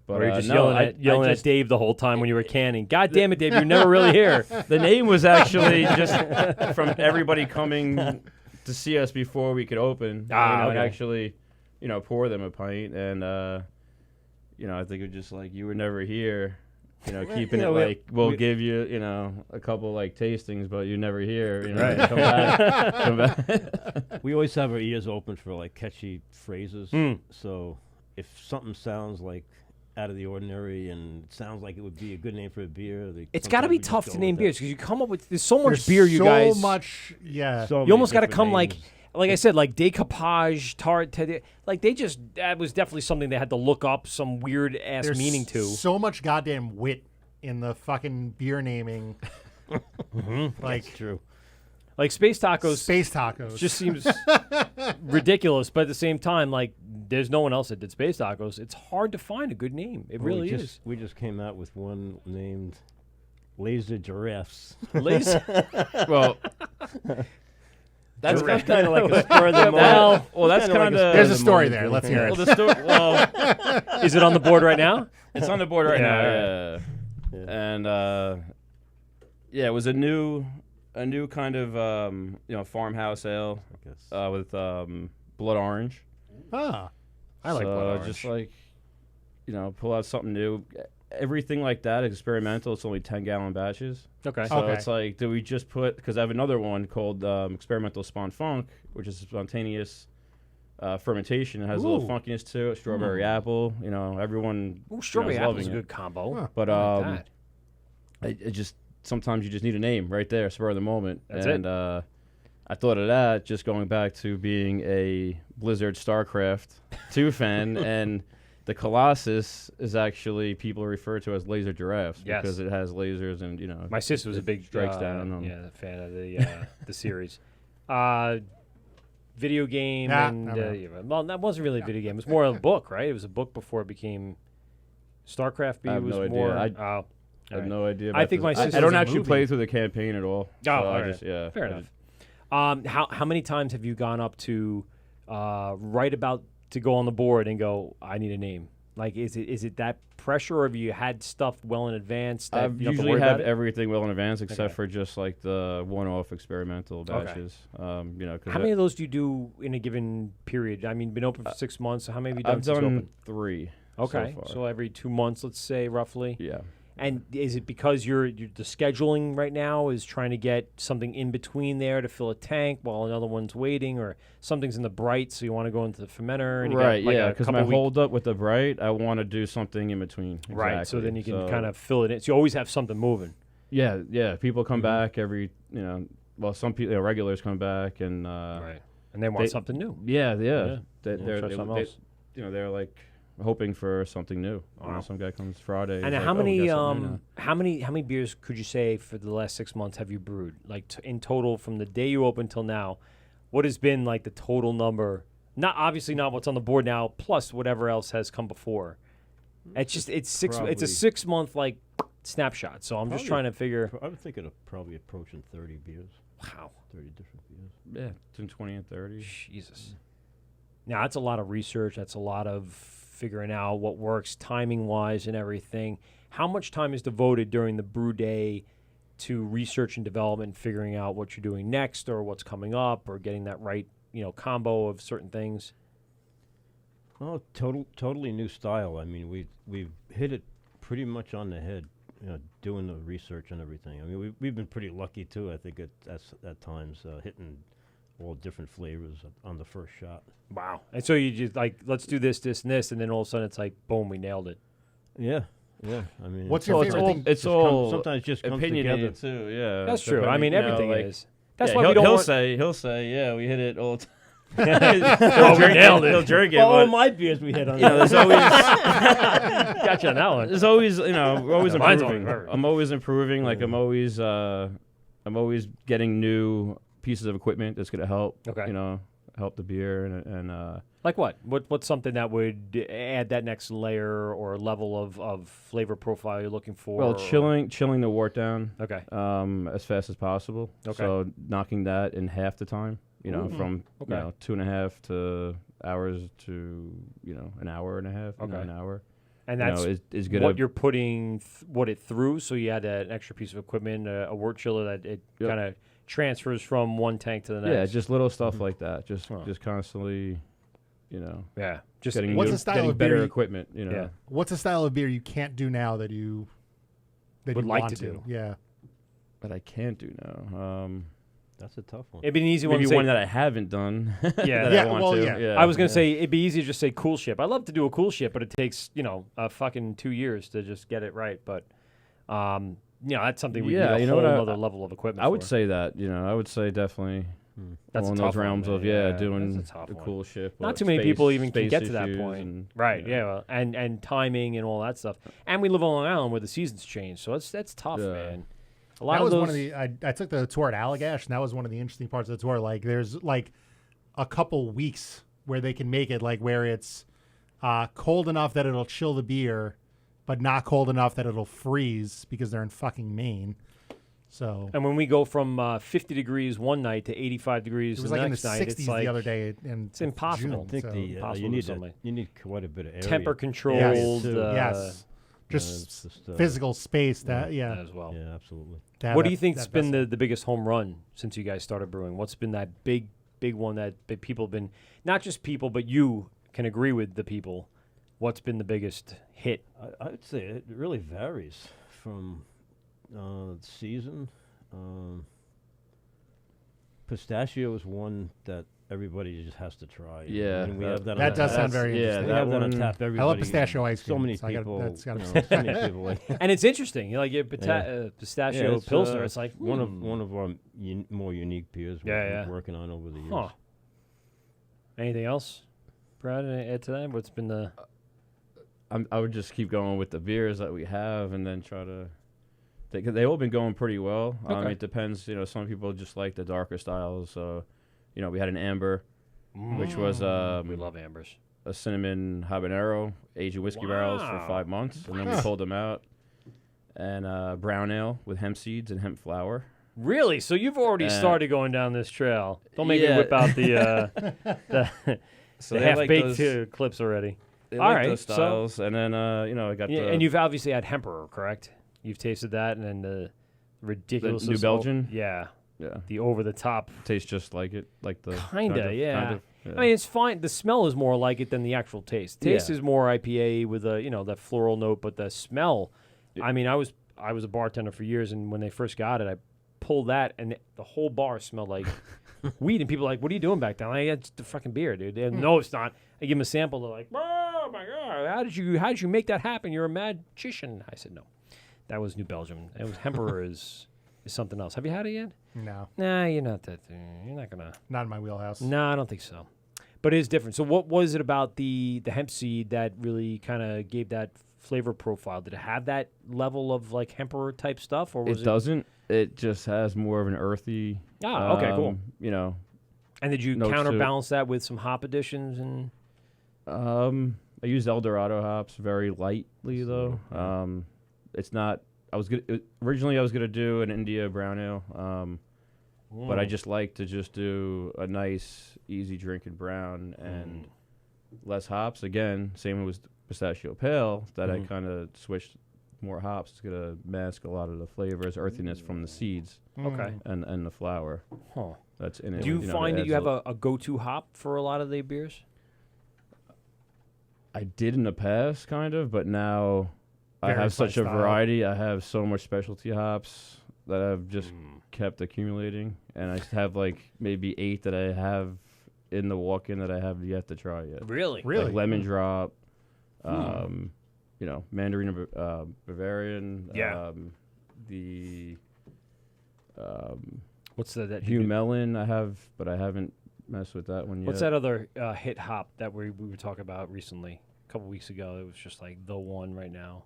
But or you're just no, yelling at Dave the whole time when you were canning. God damn it, Dave! You're never really here. The name was actually just from everybody coming to see us before we could open. And actually, pour them a pint, and I think it was just like, you were never here. Keeping it like we'll give you, a couple like tastings, but you're never here. Right. Come back. We always have our ears open for like catchy phrases. So if something sounds like out of the ordinary and it sounds like it would be a good name for a beer, it's got to be tough to name beers because you come up with there's so much beer. You so guys, so much, yeah. You almost got to come names. like I said, like decapage, tart, like that was definitely something they had to look up some weird ass There's meaning to. So much goddamn wit in the fucking beer naming. Like that's true. Like Space Tacos. Space Tacos just seems ridiculous, but at the same time, like there's no one else that did Space Tacos. It's hard to find a good name. It really is. We just came out with one named Laser Giraffes. Laser. Well. That's kind of like a spur of the moment. Well, that's kind of. There's a story there. Let's hear it. Is it on the board right now? It's on the board right now. Yeah. And it was a new kind of farmhouse ale, I guess, with blood orange. Ah, I like blood orange. Just like pull out something new. Everything like that is experimental. It's only 10-gallon batches. Okay. So it's like, do we just put? Because I have another one called Experimental Spawn Funk, which is spontaneous fermentation. It has a little funkiness to it. Strawberry apple. Everyone. Strawberry apple is a good combo. Huh. But it just sometimes you just need a name right there, spur of the moment. That's it. I thought of that just going back to being a Blizzard StarCraft 2 fan and. The Colossus is actually people refer to as laser giraffes because it has lasers and My sister was a big strikes down on fan of the series. Video game well, that wasn't really a video game. It was more of a book, right? It was a book before it became StarCraft B. I have was no more. idea. I have no idea. I think my sister. I don't actually play through the campaign at all. Fair enough. How many times have you gone up to write about? To go on the board and go, I need a name. Like, is it that pressure, or have you had stuff well in advance? I usually have everything well in advance, except for just like the one-off experimental batches. How many of those do you do in a given period? I mean, been open for 6 months. So how many have you done? I've since done open? 3. Okay, so far. So every 2 months, let's say roughly. Yeah. And is it because you're the scheduling right now is trying to get something in between there to fill a tank while another one's waiting, or something's in the bright, so you want to go into the fermenter? And Right, you got, because my hold up with the bright, I want to do something in between. Exactly. Right, so then you can kind of fill it in. So you always have something moving. Yeah. People come back every, some people, regulars come back and right, and they want something new. Yeah. They're they're like hoping for something new. Some guy comes Friday. And how many beers could you say for the last 6 months have you brewed? Like in total, from the day you opened till now, what has been like the total number? Not obviously not what's on the board now, plus whatever else has come before. It's just it's a 6 month like snapshot. So I'm just trying to figure. I'm thinking of probably approaching 30 beers. Wow, 30 different beers. Yeah, between 20 and 30. Jesus. Now that's a lot of research. That's a lot of figuring out what works timing-wise and everything. How much time is devoted during the brew day to research and development, figuring out what you're doing next or what's coming up or getting that right, combo of certain things? Well, totally new style. I mean, we've hit it pretty much on the head, doing the research and everything. I mean, we've been pretty lucky, too, I think, at times, hitting all different flavors on the first shot. Wow. And so you just like, let's do this, and this, and then all of a sudden it's like, boom, we nailed it. Yeah. I mean, what's your favorite thing? It's all sometimes just comes opinionated together. too. Yeah, that's true. I mean, everything is. That's why we don't. He'll say, yeah, we hit it all. We nailed it. He'll drink it. Well, all my beers we hit on. There's always gotcha on that one. There's always, we're always improving. I'm always improving. Like I'm always getting new pieces of equipment that's going to help. Okay. help the beer and like what? What's something that would add that next layer or level of flavor profile you're looking for? Well, chilling the wort down. Okay. As fast as possible. Okay. So knocking that in half the time. Ooh. From Okay. 2.5 to hours to an hour and a half. Okay. An hour. And that's is good. what you're putting it through. So you had an extra piece of equipment, a wort chiller that it kind of transfers from one tank to the next. Yeah, just little stuff like that. Just constantly, Yeah, just getting what's the style getting of beer better you- equipment. Yeah. What's a style of beer you can't do now that you Would you like want to do? Yeah. But I can't do now. That's a tough one. It'd be an easy one. Maybe to say, one that I haven't done. Yeah, that I want to. yeah. I was gonna say it'd be easy to just say cool ship. I love to do a cool ship, but it takes a fucking 2 years to just get it right. But that's something we need a whole other level of equipment. I would for. say that. I would say definitely. That's along a tough those realms one, of man. doing That's a tough the one. cool ship. Not too many people even can space get to that issues point, and, right? Yeah, well, and timing and all that stuff. And we live on Long Island where the seasons change, so that's tough, man. A lot that of was those. one of the. I took the tour at Allagash, and that was one of the interesting parts of the tour. Like, there's like a couple weeks where they can make it like where it's cold enough that it'll chill the beer, but not cold enough that it'll freeze because they're in fucking Maine. So. And when we go from 50 degrees one night to 85 degrees It was the like in next the night, 60s it's like the other day. In it's impossible. June, I think impossible you need quite a bit of area. Temper controlled. Yes. Just physical space. That as well. Yeah, absolutely. What do you think's been the biggest home run since you guys started brewing? What's been that big one that people have been, not just people, but you can agree with the people? What's been the biggest hit? I would say it really varies from season. Pistachio is one that everybody just has to try. Yeah, and we have that. That does sound very interesting. We have that on one- tap. Everybody. I love pistachio ice cream. So many so I gotta- people. that's gotta be so many people like. And it's interesting. You like your pistachio it's, pilsner. It's like one of our more unique beers. Yeah, we're working on over the years. Huh. Anything else, Brad? Add to that? What's been the? I would just keep going with the beers that we have, and then try to. They've all been going pretty well. Okay. It depends. Some people just like the darker styles. So, we had an amber, which was we love ambers. a cinnamon habanero aged in whiskey barrels for 5 months, and then we pulled them out. And brown ale with hemp seeds and hemp flour. Really? So you've already started going down this trail. Don't make me whip out the So the they half like baked those- clips already. They All like right, those styles, and then I got the and you've obviously had Hemperor, correct? You've tasted that, and then the ridiculous New Belgian? Yeah, Yeah. The over the top. Tastes just like it, like the Kinda, yeah. kind of, yeah. I mean, it's fine. The smell is more like it than the actual taste. Taste Yeah. is more IPA with that floral note, but the smell. I mean, I was a bartender for years, and when they first got it, I pulled that, and the whole bar smelled like weed. And people are like, "What are you doing back there?" I'm like, "It's the fucking beer, dude." And, no, it's not. I give them a sample. They're like, "Oh my god, how did you make that happen? You're a magician." I said, "No, that was New Belgium. It was Hemperor is something else." Have you had it yet? No. Nah, you're not that. You're not gonna. Not in my wheelhouse. No, I don't think so. But it is different. So, what was it about the hemp seed that really kind of gave that flavor profile? Did it have that level of like Hemperor type stuff, or was It doesn't. It just has more of an earthy. Okay, cool. And did you notes to it. counterbalance that with some hop additions and? I used El Dorado hops very lightly though. It's not. Originally I was gonna do an India brown ale, but I just like to just do a nice, easy drinking brown and less hops. Again, same with pistachio pale. That I kind of switched more hops. It's gonna mask a lot of the flavors, earthiness from the seeds. Okay. And the flour. Huh. That's in it. Do you find that you adds have a go-to hop for a lot of the beers? I did in the past, kind of, but now I Very have fun such a style. variety. I have so much specialty hops that I've just kept accumulating, and I have like maybe 8 that I have in the walk-in that I have yet to try yet. Really? Like lemon drop, Mandarin Bavarian. Yeah. The What's that? Hugh Melon I have, but I haven't messed with that one yet. What's that other hit hop that we were talking about recently? A couple weeks ago, it was just like the one right now.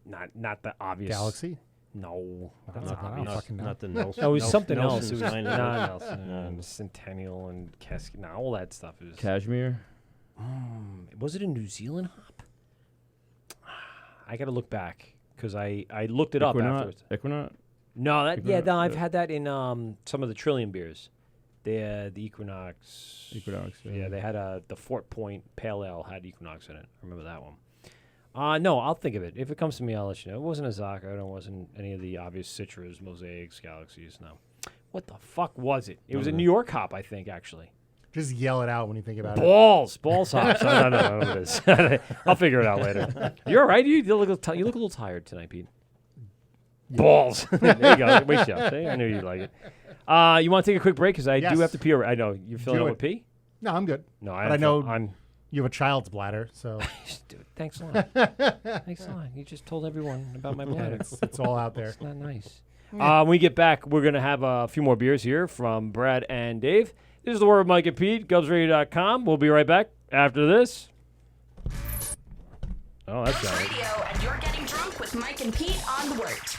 Not the obvious. Galaxy? No, I that's don't obvious. fucking know. Not the Nelson. No, it was something Nelson's else. It was line of it. Nelson and Centennial and Cascade. No, all that stuff is. Cashmere. Was it a New Zealand hop? I got to look back because I looked it up afterwards. Equinox? No, I've yeah. had that in some of the Trillium beers. The Equinox. Yeah. They had the Fort Point Pale Ale had Equinox in it. I remember that one. No, I'll think of it. If it comes to me, I'll let you know. It wasn't a Zaka. It wasn't any of the obvious Citras, Mosaics, Galaxies. No. What the fuck was it? It was a New York hop, I think, actually. Just yell it out when you think about Balls hops. I don't know what it is. I'll figure it out later. You're all right. You look a little tired tonight, Pete. Balls. There you go. Wake you up. I knew you'd like it. You want to take a quick break because I do have to pee. I know you're filling up with pee. No, I'm good. No, I know you have a child's bladder, so. Dude, thanks a lot. Thanks a lot. You just told everyone about my bladder. It's all out there. It's not nice. When we get back, we're gonna have a few more beers here from Brad and Dave. This is the Word with Mike and Pete, GubsRadio.com. We'll be right back after this. Oh, that's Gubs Radio, and you're getting drunk with Mike and Pete on the Wort.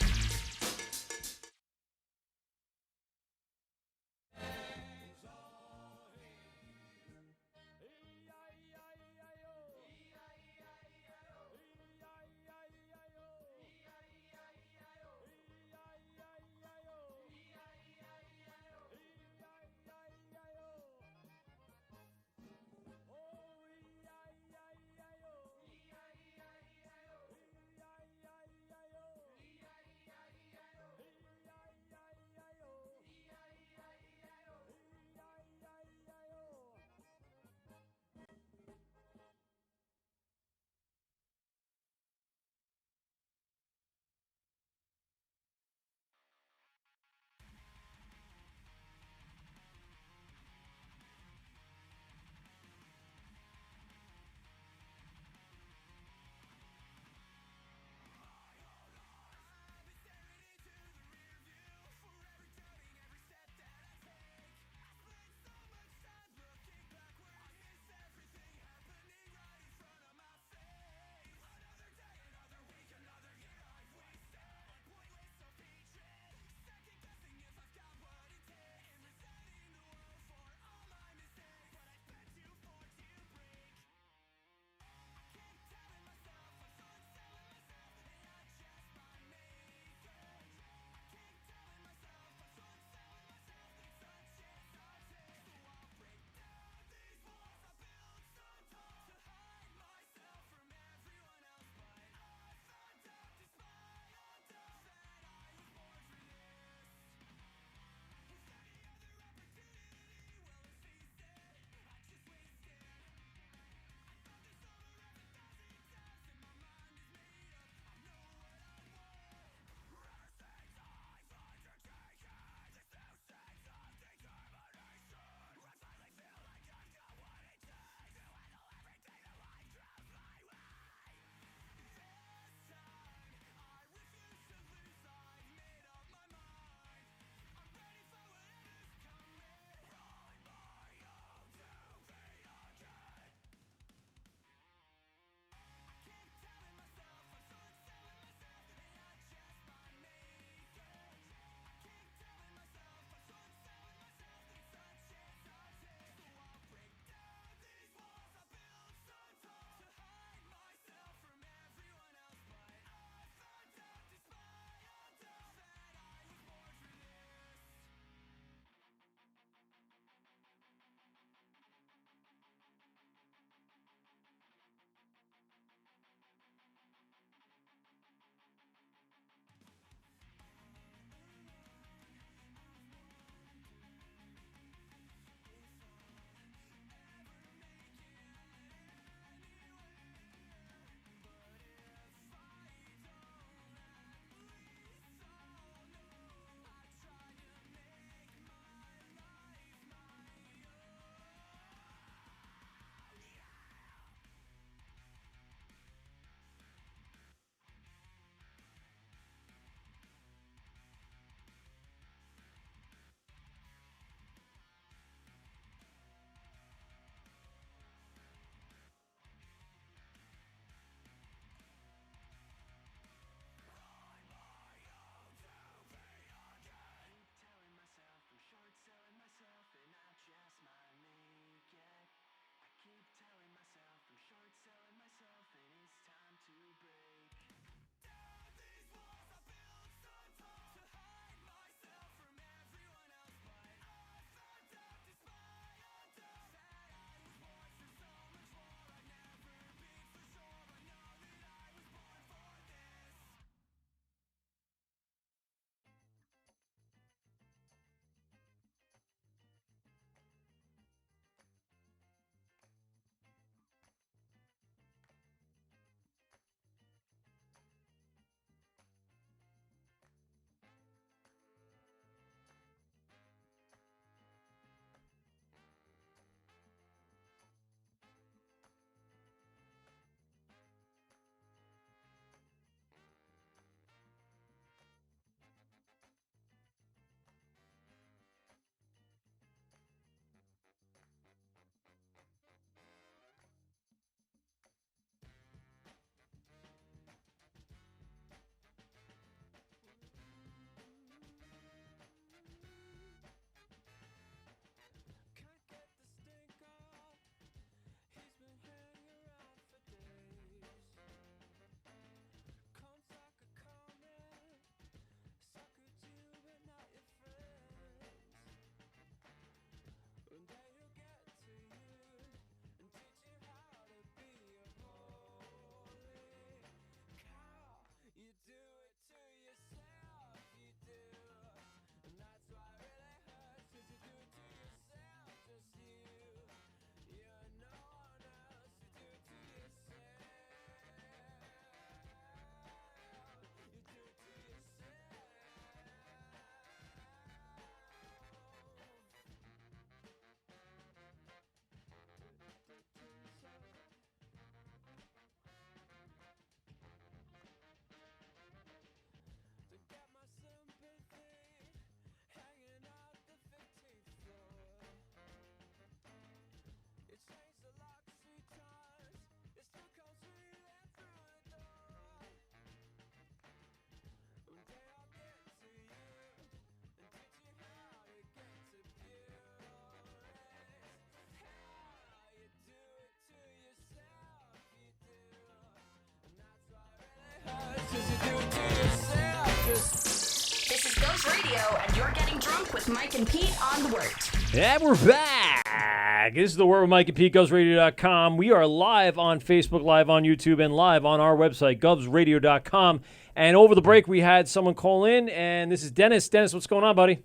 Drunk with Mike and Pete on the Wort. Yeah, we're back. This is the Word with Mike and Pete, GovsRadio.com. We are live on Facebook, live on YouTube, and live on our website, GovsRadio.com. And over the break, we had someone call in, and this is Dennis. Dennis, what's going on, buddy?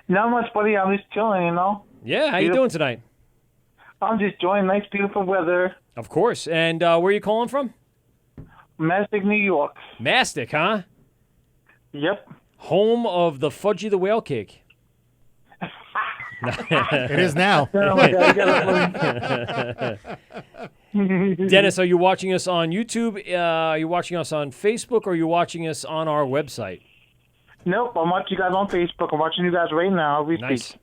Not much, buddy. I'm just chilling, you know. Yeah, how you doing tonight? I'm just enjoying nice, beautiful weather. Of course. And where are you calling from? Mastic, New York. Mastic, huh? Yep. Home of the Fudgy the Whale Cake. It is now. Dennis, are you watching us on YouTube? Are you watching us on Facebook? Or are you watching us on our website? Nope, I'm watching you guys on Facebook. I'm watching you guys right now. Nice.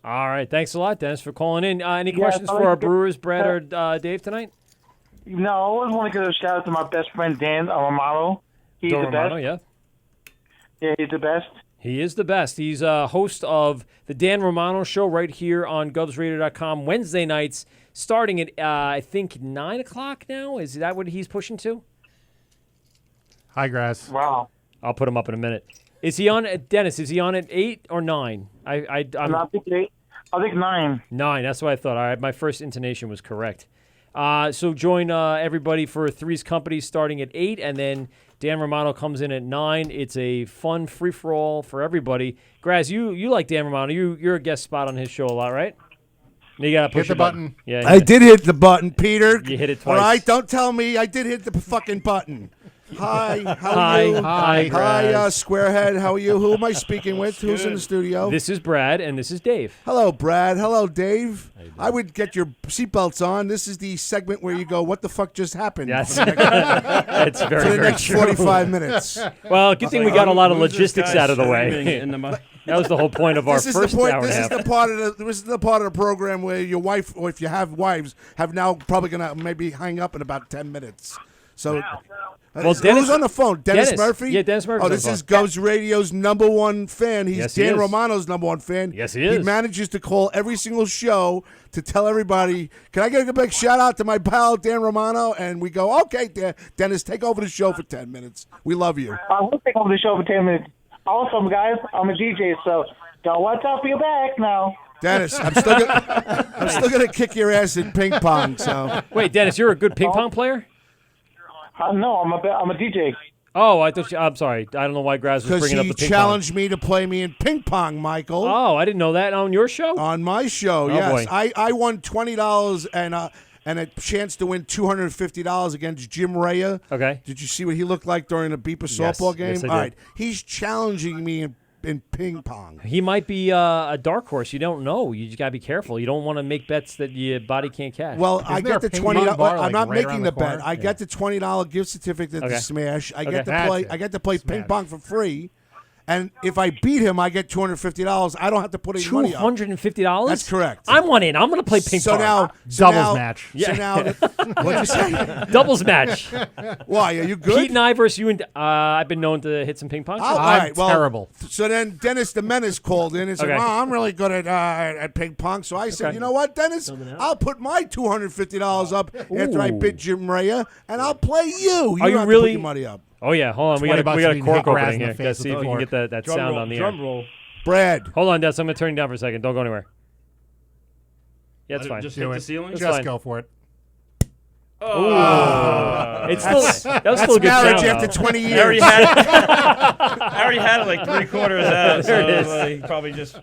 All right. Thanks a lot, Dennis, for calling in. Any questions for our brewers, Brad or Dave, tonight? No, I always want to give a shout out to my best friend, Dan Romano. He's the Romano, best. yeah. Yeah, he's the best. He is the best. He's a host of the Dan Romano Show right here on GovsRadio.com Wednesday nights, starting at, I think, 9 o'clock now. Is that what he's pushing to? Hi, Grass. Wow. I'll put him up in a minute. Is he on, Dennis, is he on at 8 or 9? I think 8. I think 9. 9, that's what I thought. All right, my first intonation was correct. So join everybody for Three's Company starting at 8, and then Dan Romano comes in at 9. It's a fun free-for-all for everybody. Graz, you like Dan Romano. You're a guest spot on his show a lot, right? You got to push the button. Yeah, I did hit the button, Peter. You hit it twice. All right, don't tell me I did hit the fucking button. Hi, how are Hi, you? hi, Hi, Squarehead. How are you? Who am I speaking with? Who's in the studio? This is Brad, and this is Dave. Hello, Brad. Hello, Dave. I would get your seatbelts on. This is the segment where you go, what the fuck just happened? Yes. For the That's for very, the very next true. 45 minutes. Well, good thing we got a lot of Who's this logistics guy out of the way. screaming in the mic? That was the whole point of our This is first the point. hour and This a is half. the part of the. This is the part of the program where your wife, or if you have wives, have now probably gonna maybe hang up in about 10 minutes. So, Well, who's Dennis- on the phone? Dennis Dennis. Murphy. Yeah, Dennis Murphy's Oh, on the this phone. is Govs Radio's #1 fan. He's Yes, he Dan is. Romano's #1 fan. Yes, he He is. manages to call every single show to tell everybody. Can I get a big shout out to my pal Dan Romano? And we go, okay, Dennis, take over the show for 10 minutes. We love you. I will take over the show for 10 minutes. Also, guys, I'm a DJ, so don't watch out for your back now. Dennis, I'm still gonna kick your ass in ping pong. So Wait, Dennis, you're a good ping pong player? No, I'm a DJ. Oh, I'm sorry. I don't know why Graz was because bringing up he the ping challenged me to play me in ping pong, Michael. Oh, I didn't know that on your show. On my show, Oh, yes. boy. I won $20 and a chance to win $250 against Jim Raya. Okay. Did you see what he looked like during a Beeper Yes. softball game? Yes, I All did. right. He's challenging me in ping pong. He might be a dark horse. You don't know. You just got to be careful. You don't want to make bets that your body can't cash. Well, I get the $20. I'm not making around the the bet. corner? I get the $20 gift certificate Okay. to Smash. I Okay. get to That's play. it. I get to play ping Smash. pong for free. And if I beat him, I get $250. I don't have to put any money up. $250? That's correct. I'm one in. I'm going to play ping So pong. Doubles match. Yeah. So now, what'd you say? Doubles match. Why? Are you good? Pete and I versus you and I've been known to hit some ping pong. Oh, so- all right, well, terrible. So then Dennis the Menace called in and said, Okay. "Well, I'm really good at ping pong." So I said, Okay. "You know what, Dennis? I'll put my $250 up after I Ooh. beat Jim Raya, and I'll play you. Are you don't have to really- put your money up." Oh, yeah. Hold on. We got $20 a you can cork hit Graz opening in the here. face Let's see with if the we can get cork. that Drum sound roll, on the drum air. roll. Brad, Hold on, Des. I'm going to turn you down for a second. Don't go anywhere. Yeah, that's fine. Just Do hit it. the ceiling. That's Just fine. go for it. Oh. It's still that was that's still a good marriage sound, after though. 20 I already years. I already had it like 3/4 out. There it So is. probably just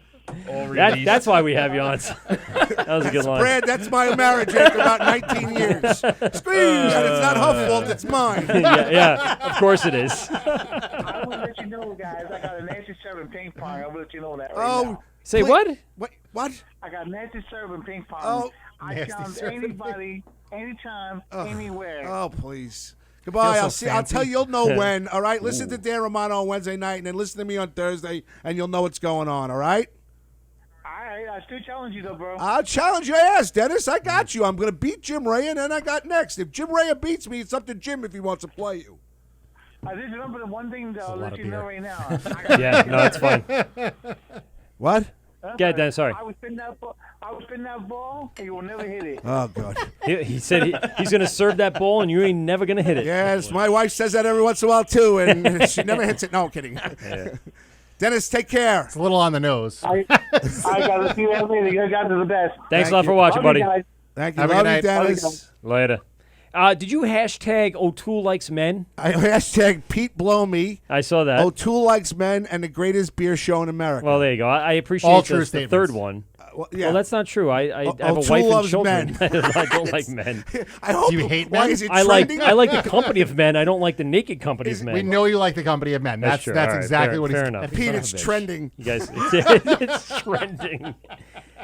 all That, released. that's why we have you on. That was a good line. Brad, that's my marriage after about 19 years. Squeeze, and it's not her fault, it's mine. yeah, of course it is. I will let you know, guys. I got a nasty serve in ping pong. I will let you know that right Oh, now. Say what? What? I got nasty serve in ping pong. Oh, I nasty challenge serve. anybody, anytime, anywhere. Oh, please. Goodbye. Feel so I'll tell fancy. you. You'll know when. All right. Listen to Dan Romano on Wednesday night, and then listen to me on Thursday, and you'll know what's going on. All right. All right, I still challenge you, though, bro. I'll challenge your ass, Dennis. I got you. I'm going to beat Jim Raya, and then I got next. If Jim Raya beats me, it's up to Jim if he wants to play you. I just remember the one thing, though. I'll let you know right now. Yeah, no, it's fine. What? Yeah, Dan, sorry. I was spinning that ball, and you will never hit it. Oh, God. He said he's going to serve that ball, and you ain't never going to hit it. Yes, my wife says that every once in a while, too, and she never hits it. No, I'm kidding. Dennis, take care. It's a little on the nose. I got to see you later. You guys are the best. Thanks a lot for watching, buddy. Thank you. Have a Love good you, night. Dennis. Later. Did you hashtag O'Toole likes men? I hashtag Pete Blow Me. I saw that. O'Toole likes men and the greatest beer show in America. Well, there you go. I appreciate All true the statements. third one. yeah. Well, that's not true. I have a O'Toole wife and loves children. men. I don't like men. I hope. Do you hate Why men? is it I like trending? the company of men. I don't like the naked company of men. We know you like the company of men. That's true. that's All right, exactly what fair he's. enough. Pete, Son of it's a bitch. trending. You guys, it's trending.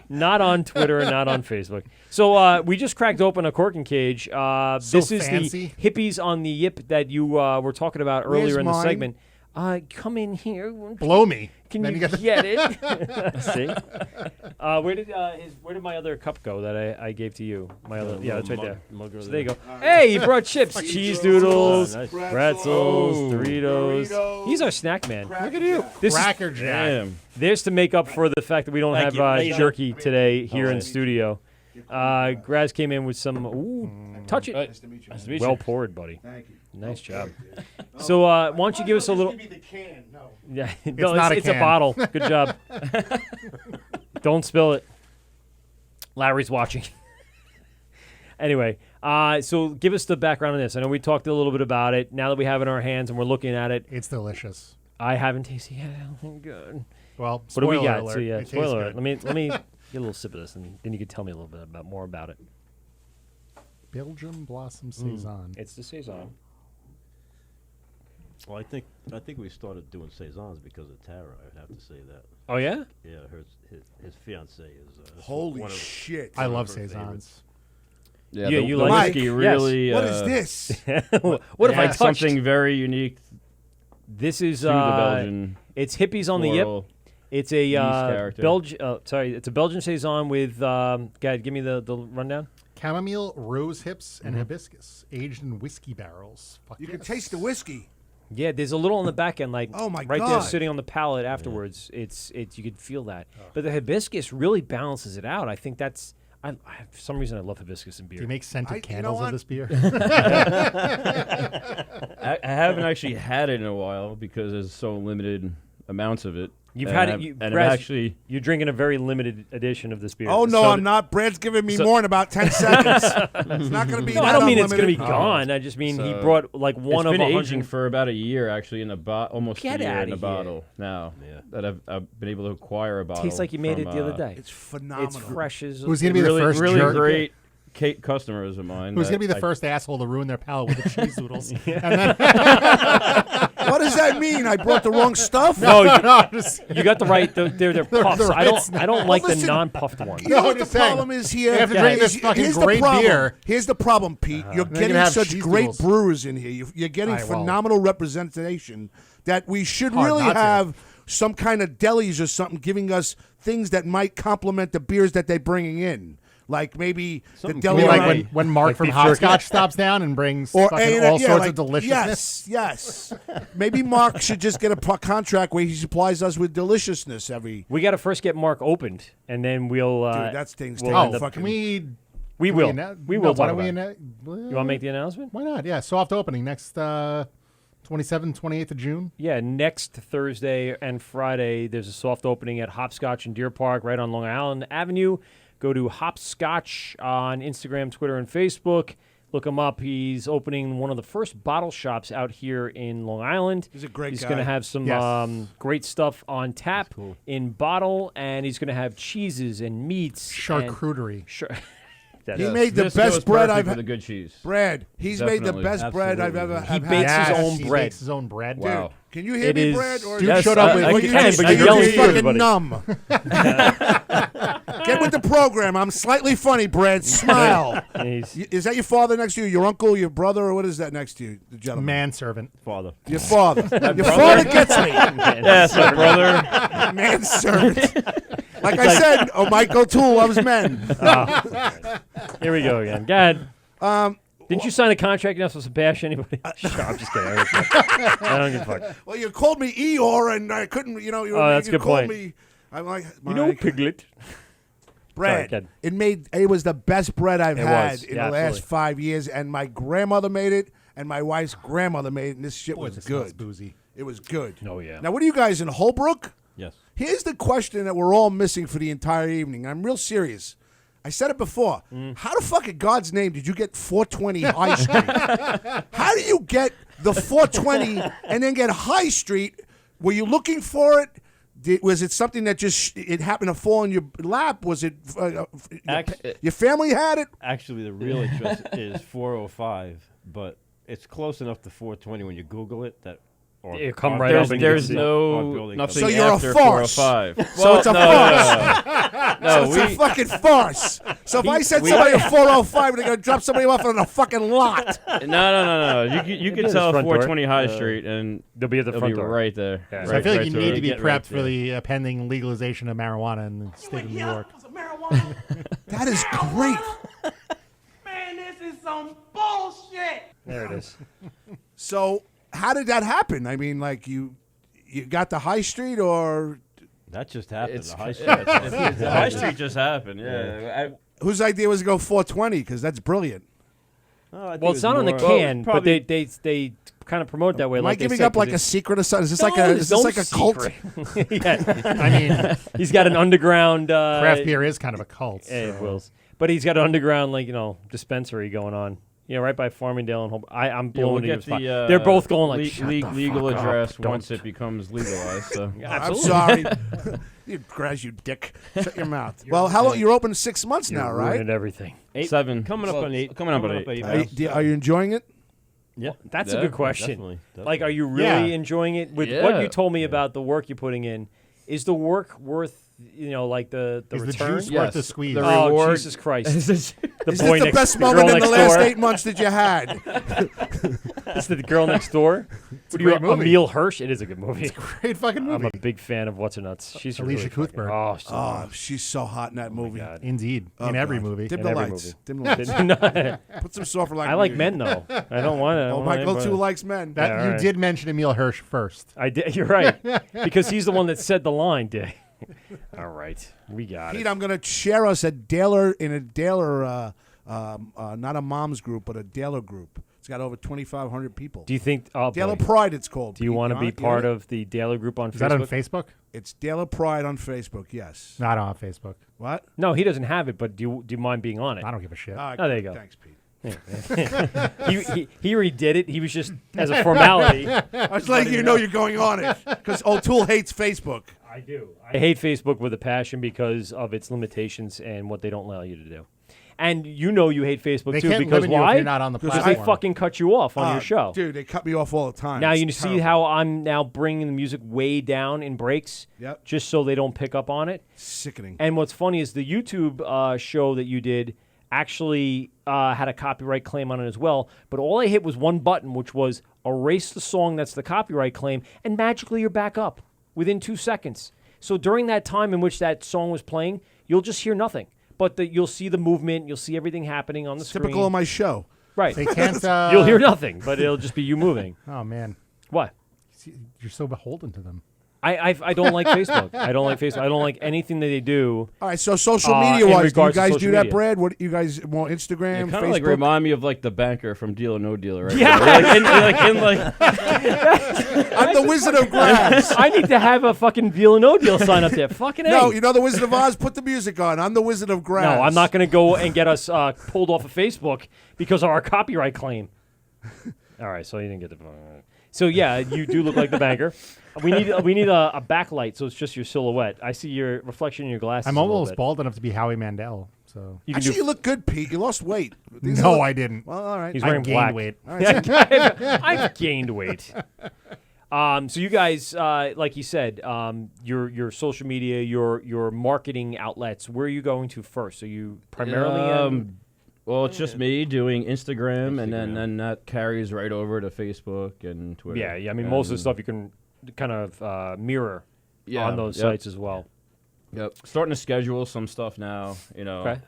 Not on Twitter, not on Facebook. So we just cracked open a corking cage. This is fancy. the hippies on the yip that you were talking about earlier Where's in the mine? segment. Come in here. Blow me. Can Then you you got the- get it? See? Where did my other cup go that I gave to you? My other, yeah, that's right there. So there you go. Hey, you brought chips, cheese doodles, pretzels, Doritos. He's our snack man. Look at you. This Cracker is, Jack. There's to make up for the fact that we don't Thank have you. jerky today here in the studio. Graz came in with some. Ooh, touch it. Nice to meet you. Well poured, buddy. Thank you. Nice job. So, why don't you give us a little? Give me the can. No. Yeah, not a it's a can. bottle. Good job. Don't spill it. Larry's watching. Anyway, so give us the background on this. I know we talked a little bit about it. Now that we have it in our hands and we're looking at it, It's delicious. I haven't tasted it yet. Oh, good. Well, What do we spoiler got? alert, So yeah, it tastes spoiler alert. good. Let me get a little sip of this, and then you can tell me a little bit more about it. Belgian Blossom Saison. It's the saison. Well, I think we started doing saisons because of Tara. I'd have to say that. Oh yeah? Yeah, his fiance is. Holy one of- shit. I love her saisons. favorites. Yeah, Yeah, the, you the like whiskey it? really. What is this? What have I has touched? something very unique This is to the Belgian. It's hippies on the yip. floral It's a yeast character. it's a Belgian saison with. Guys, give me the rundown. Chamomile, rose hips, and hibiscus, aged in whiskey barrels. Fuck You can yes. taste the whiskey. Yeah, there's a little on the back end, like Oh, my right there, God. sitting on the palate afterwards. It's you could feel that, but the hibiscus really balances it out. I think that's. For some reason, I love hibiscus in beer. Do you make scented you know candles what? of this beer? I haven't actually had it in a while because there's so limited amounts of it. You've And had I've- it. and Raz, I've actually. you're drinking a very limited edition of this beer. Oh, no, So I'm not. Brad's giving me more in about 10 seconds. It's not going to be No, that I don't mean it's going to be unlimited. gone. I just mean he So brought like one it's of been 100. aging for about a year actually in a almost Get a year in outta a here. bottle now. Yeah. That I've been able to acquire a bottle. Tastes like you made from, it the other day. It's phenomenal. It's fresh as. Who's going to be really, the first really jerk? great customers of mine. Who's that going to be the I- first asshole to ruin their palate with the cheese doodles? And What does that mean? I brought the wrong stuff? No, just, you got the right. They're puffs. the I don't. I don't like listen, the non-puffed ones. You know No, what the just saying. problem is here? You have to drink this fucking Here's great the problem. beer. Here's the problem, Pete. You're Then you getting have such cheese great doodles. brewers in here. You're getting I will. phenomenal representation that we should Hard really not to. have some kind of delis or something giving us things that might complement the beers that they're bringing in. Like maybe Something the I deli mean, like around- when Mark Like from beef jerky? Hopscotch stops down and brings or fucking A&M, all yeah, sorts like- of deliciousness. Yes. Maybe Mark should just get a contract where he supplies us with deliciousness every. We got to first get Mark opened, and then we'll. Dude, that thing's we'll taking end up- fucking. We Can will. annou- We no, will why talk don't we about it. annou- You want to make the announcement? Why not? Yeah, soft opening next 27th, 28th of June. Yeah, next Thursday and Friday, there's a soft opening at Hopscotch in Deer Park, right on Long Island Avenue. Go to Hopscotch on Instagram, Twitter, and Facebook. Look him up. He's opening one of the first bottle shops out here in Long Island. He's a great He's guy. going to have some Yes. great stuff on tap in bottle, and he's going to have cheeses and meats. Charcuterie. That He is- made the This best goes bread perfect I've with had. the good cheese. Brad, he's made the Definitely. best bread I've ever He have bakes had. his own he bread. bakes his own bread. Wow. Can you hear It me, is- Brad? Or Dude, Yes, shut up. I Well, can, you but just- you're you're yelling just at fucking everybody. numb. Get with the program. I'm slightly funny, Brad. Smile. He's- Is that your father next to you? Your uncle? Your brother? Or what is that next to you? The gentleman. Manservant. Father. Your father. Your father gets me. Yes, my brother. Manservant. Like I said, Mike O'Toole loves men. Here we go again. Go ahead. Didn't you sign a contract? You're not supposed to bash anybody? Sure, I'm just kidding. I don't give a fuck. Well, you called me Eeyore, and I couldn't. You know, you, Oh, that's a you good called point. me. I'm like, You know, Mike. Piglet. Brad, Sorry, it was the best bread I've It had was. in Yeah, the last absolutely. 5 years, and my grandmother made it, and my wife's grandmother made it, and this shit Boy, was this smells good. boozy. It was good. Oh, yeah. Now, what are you guys in Holbrook? Yes. Here's the question that we're all missing for the entire evening. I'm real serious. I said it before. How the fuck in God's name did you get 420 High Street? How do you get the 420 and then get High Street? Were you looking for it? Was it something that just it happened to fall in your lap? Was it your family had it? Actually, the real address is 405, but it's close enough to 420 when you Google it that. It come right up and there's nothing So you're after a farce. 405. So it's a farce. So it's a fucking farce. So if I said somebody at 405, they're going to drop somebody off on a fucking lot. No. You can tell 420 High Street, and they'll be at the front door right there. Yeah. Right, So I feel like right you need to be right prepped there. for the pending legalization of marijuana in the state of New York. That is great. Man, this is some bullshit. There it is. So how did that happen? I mean, like you got the High Street, or that just happened. It's- The High Street. the High Street just happened. Yeah. whose idea was to go 420? Because that's brilliant. Well, it's not on the can, but they kind of promote it that way. Am like I giving they said, up like a secret or something? Is this like a cult? Yeah. I mean, he's got an underground Craft beer is kind of a cult. It wills, but he's got an underground dispensary going on. Yeah, right by Farmingdale and Holbrook. I'm blowing we'll into get spot. the, They're both going like shut the legal fuck address up. Don't. once it becomes legalized. So I'm sorry. You grass, you dick. Shut your mouth. Well, how long? You're open 6 months now, right? Ruined everything. 7. Coming up on 8. Coming up on 8. Are you enjoying it? Yeah, that's a good question. Definitely. Like, are you really enjoying it? With what you told me about the work you're putting in, is the work worth? Like the Is the return? juice worth the squeeze? The Oh, reward. Jesus Christ! Is this the best moment in the last 8 months that you had? Is it The Girl Next Door? a great movie. Emile Hirsch. It is a good movie. It's a great fucking movie. I'm a big fan of What's Her Nuts. She's Alicia really fucking- Cuthbert. Oh, so Oh, she's so hot in that movie. God. Indeed. Oh, in every God. movie. Dim In the every lights. movie. Dim the lights. Put some sulfur like I like music. men though. I don't want to. Oh, Michael too likes men. That Yeah, you right. did mention Emile Hirsch first. I did. You're right, because he's the one that said the line. Dick. All right, we got Pete, it. I'm going to share us in a Daler, not a mom's group, but a Daler group. It's got over 2,500 people. Do you think Daler Pride? It's called. Do you Pete. want to on be it? You part on it? of the Daler group on Is Facebook? that on Facebook? It's Daler Pride on Facebook. Yes. Not on Facebook. What? No, he doesn't have it. But do you mind being on it? I don't give a shit. Ah, Oh, there you go. Thanks, Pete. he already did it. He was just as a formality. I was letting you know you're going on it because O'Toole hates Facebook. I do. I hate Facebook with a passion because of its limitations and what they don't allow you to do. And you hate Facebook They too can't because limit you if why? you're not on the Because they platform. fucking cut you off on your show. Dude, they cut me off all the time. Now It's you see terrible. how I'm now bringing the music way down in breaks, Yep. just so they don't pick up on it. Sickening. And what's funny is the YouTube show that you did actually had a copyright claim on it as well. But all I hit was one button, which was erase the song that's the copyright claim, and magically you're back up within 2 seconds. So during that time in which that song was playing, you'll just hear nothing. But you'll see the movement, you'll see everything happening on the screen. Typical of my show. Right. They can't. You'll hear nothing, but it'll just be you moving. Oh man, What? you're so beholden to them. I don't like Facebook. I don't like Facebook. I don't like anything that they do. All right, so social in media wise, do you regards to guys social do that, media. Brad? What you guys want? Instagram, Kind of Facebook? like remind me of like the banker from Deal or No Deal, right? Yeah. I'm the Wizard of Grass. I need to have a fucking Deal or No Deal sign up there. Fucking A. No, you know the Wizard of Oz? Put the music on. I'm the Wizard of Grass. No, I'm not going to go and get us pulled off of Facebook because of our copyright claim. All right, so you didn't get the. So yeah, you do look like the banker. We need a backlight, so it's just your silhouette. I see your reflection in your glasses. I'm a little almost bit. bald enough to be Howie Mandel. So You can Actually, do. you look good, Pete. You lost weight. These no, look- I didn't. Well, all right. He's I wearing gained black. weight. All right, I've gained weight. So you guys, like you said, your social media, your marketing outlets. Where are you going to first? Are you primarily? Well, it's just me doing Instagram, and then that carries right over to Facebook and Twitter. Yeah. I mean, most of the stuff you can kind of mirror on those sites as well. Yep. Starting to schedule some stuff now. Okay.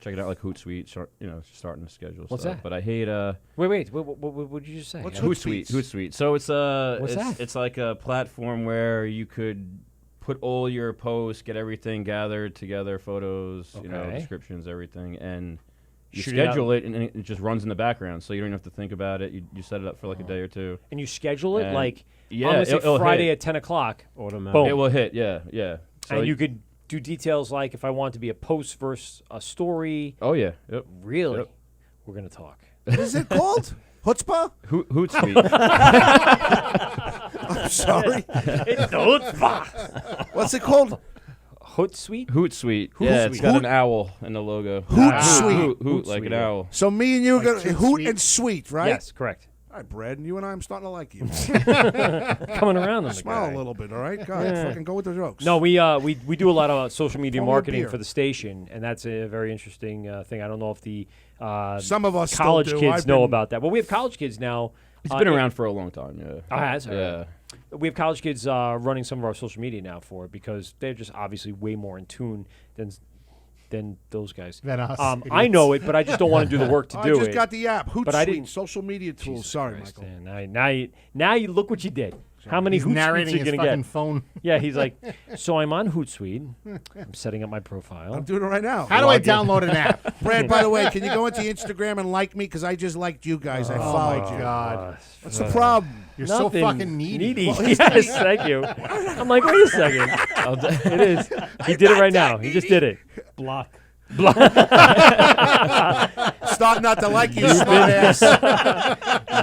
Checking out like Hootsuite. Starting to schedule What's stuff. that? But I hate. Wait. What did you just say? What's Hootsuite. Hootsuite. So it's What's that? It's like a platform where you could put all your posts, get everything gathered together, photos, Okay. descriptions, everything, and you Shoot it schedule out. it, and it just runs in the background, so you don't have to think about it. You set it up for like a day or two. And you schedule it And like yeah, on, let's say it'll Friday hit. at 10 o'clock. Automatic. Boom. It will hit. Yeah, yeah. So And you could do details like if I want to be a post versus a story. Oh yeah. Yep. Really? Yep. We're gonna talk. What is it called? Chutzpah? Hootsuite. I'm sorry. It's the chutzpah. What's it called? Hootsuite? Hootsuite. Yeah, it's got an owl in the logo. Hootsuite. Hoot like an owl. So me and you are going to Like hoot sweet. and sweet, right? Yes, correct. All right, Brad, and you and I, I'm starting to like you. Coming around on the Smile guy. a little bit, all right? God, Yeah. fucking go with the jokes. No, we do a lot of social media Pour me a marketing beer. for the station, and that's a very interesting thing. I don't know if the Some of us still college do. kids I've know been- about that. Well, we have college kids now. It's been around for a long time. Yeah. Oh, has it? Yeah. We have college kids running some of our social media now for it because they're just obviously way more in tune than those guys. Than us, I know it, but I just don't want to do the work to do it. I just got the app. But I Hootsuite, didn't. social media tools. Jesus Sorry, Christ, Michael. man. Now you look what you did. How many He's Hootsuites narrating are you his gonna fucking get? phone. Yeah, he's like, so I'm on Hootsuite. I'm setting up my profile. I'm doing it right now. How do I download an app? Brad, by the way, can you go into Instagram and like me? Because I just liked you guys. I followed you. God. What's the problem? You're so fucking needy. Well, Yes, thank you. I'm like, wait a second. It is. He did it right now. He just did it. Block. Start not to like you, smart ass.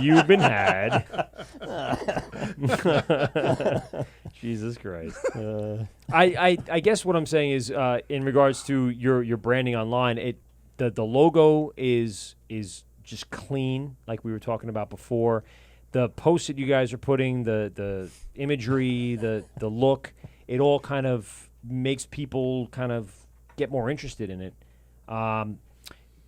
You've been had. Jesus Christ. I guess what I'm saying is, in regards to your branding online, the logo is just clean, like we were talking about before. The posts that you guys are putting, the imagery, the look, it all kind of makes people kind of get more interested in it.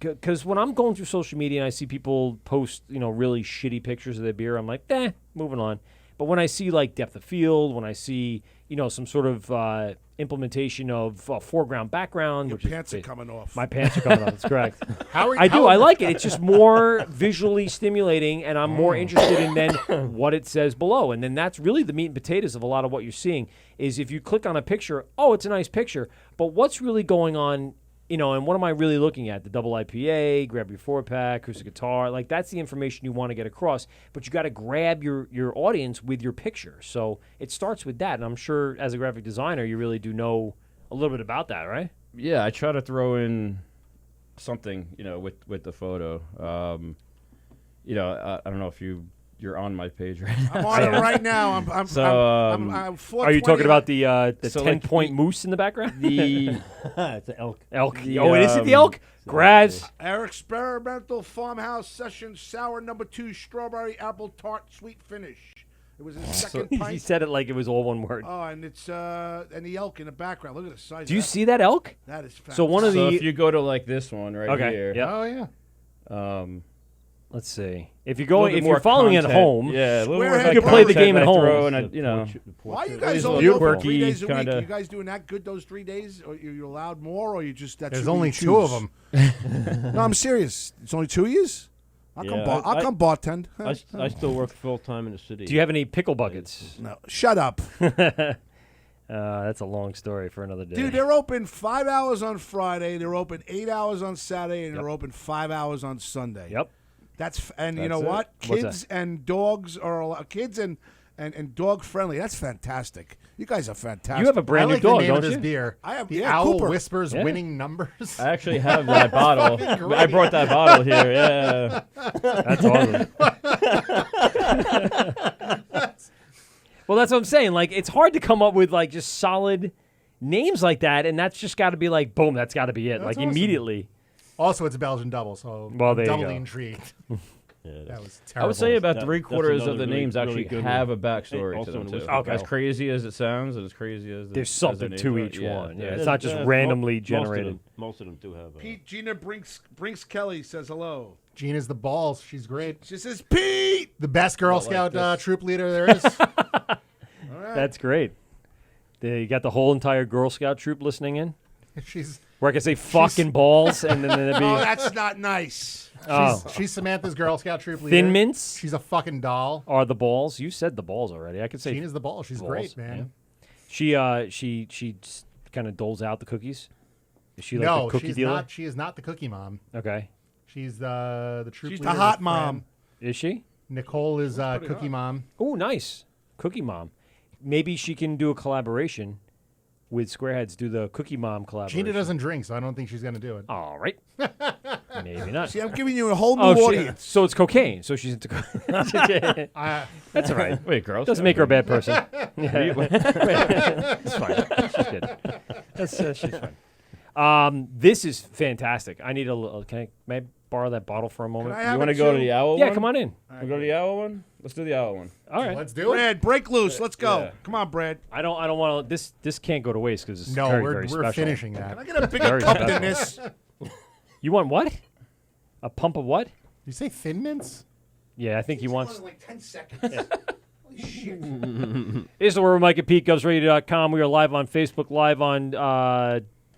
Because when I'm going through social media and I see people post, really shitty pictures of their beer, I'm like, moving on. But when I see like depth of field, when I see, some sort of implementation of foreground background, Your which pants is are coming off. My pants are coming off. That's correct. How I like it. It's just more visually stimulating, and I'm more interested in then what it says below. And then that's really the meat and potatoes of a lot of what you're seeing. Is if you click on a picture, it's a nice picture, but what's really going on? And what am I really looking at? The double IPA, grab your 4-pack, acoustic guitar. Like, that's the information you want to get across. But you got to grab your audience with your picture. So it starts with that. And I'm sure as a graphic designer, you really do know a little bit about that, right? Yeah, I try to throw in something, with the photo. I don't know if you're on my page right now. I'm on it right now. I'm are you 420. talking about the 10-point like moose in the background? It's an elk. Elk. The, Is it the elk? Graz. Our experimental farmhouse session sour number 2 strawberry apple tart sweet finish. It was his second He pint. said it like it was all one word. Oh, and it's and the elk in the background. Look at the size. Do you of that. see that elk? That is fantastic. So one of So the if you go to like this one right here. Yep. Oh yeah. Let's see. If you're a little going, bit if more you're following at content. home, Yeah, a little more Squarehead you can play the Brewing game at I throw home. and Why are you These guys are only little open 3 quirky days a week? kinda- You guys doing that good those 3 days? Or you allowed more, or you just that's There's who only you 2 of choose? them. No, I'm serious. It's only 2 years. I'll come bartend. I still work full time in the city. Do you have any pickle buckets? No, shut up. That's a long story for another day. Dude, they're open 5 hours on Friday. They're open 8 hours on Saturday, and they're open 5 hours on Sunday. Yep. And you That's know it. what? What's Kids and dogs are kids and dog friendly. That's fantastic. You guys are fantastic. You have a brand I new like dog, the name of don't this you? beer. I have The Owl Cooper. Whispers Yeah. winning numbers. I actually have that bottle. I brought that bottle here. Yeah. That's awesome. Well, that's what I'm saying. Like, it's hard to come up with like just solid names like that, and that's just got to be like, boom, that's got to be it. That's like awesome. Immediately. Also, it's a Belgian double, so Well, there you doubly go. intrigued. That was terrible. I would say about That- 3/4 that's of the another names really actually good have one. a backstory Also to them in too. Whiskey Okay. As crazy as it sounds, and as crazy as There's as something their to names each are, one. Yeah, there it's is. not just randomly generated. Most of them do have. Pete Gina Brinks Kelly says hello. Gina's the balls. She's great. She says Pete. The best Girl Not like Scout this. troop leader there is. All right. That's great. You got the whole entire Girl Scout troop listening in? She's Where I can say fucking balls, and then there'd be... Oh, that's not nice. she's Samantha's Girl Scout troop leader. Thin Mints She's a fucking doll. are the balls. You said the balls already. I could say Gina's the ball. She's balls, great, man. yeah. She kind of doles out the cookies. Is she like No, the cookie she's dealer? not. She is not the cookie mom. Okay. She's the troop She's leader the hot with mom. Fran. Is she? Nicole is Cookie Mom. Oh, nice. Cookie Mom. Maybe she can do a collaboration with Squareheads, do the Cookie Mom collaboration. Gina doesn't drink, so I don't think she's going to do it. All right. Maybe not. See, I'm giving you a whole new audience. So it's cocaine. So she's into cocaine. That's all right. Wait, girls. Doesn't make her a bad person. Yeah. It's fine. She's good. She's fine. This is fantastic. I need a little. May I borrow that bottle for a moment? You want to go to the owl one? Yeah, come on in. We go to the owl one? Let's do the owl one. All right. Let's do it. Brad, break loose. Let's go. Yeah. Come on, Brad. I don't want to. This can't go to waste because it's No, very, we're very special. finishing that. Can I get a bigger cup than this? You want what? A pump of what? You say Thin Mints? Yeah, I think he wants. Like 10 seconds. Holy shit. Is the word Mike at PeteGovsRadio.com. We are live on Facebook, live on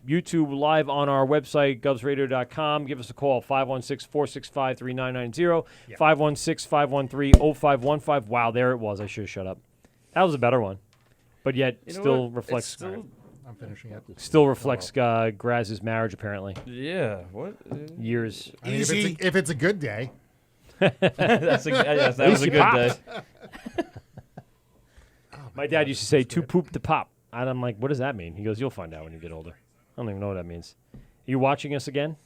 YouTube, live on our website, GovsRadio.com. Give us a call, 516-465-3990, 516-513-0515. Wow, there it was. I should have shut up. That was a better one. But yet, still reflects... I'm finishing it. Still reflects Graz's marriage, apparently. Yeah, what? Years. I mean, if it's a good day. Yes, that was a good day. My dad used to say, "Too poop to pop." And I'm like, what does that mean? He goes, you'll find out when you get older. I don't even know what that means. You watching us again?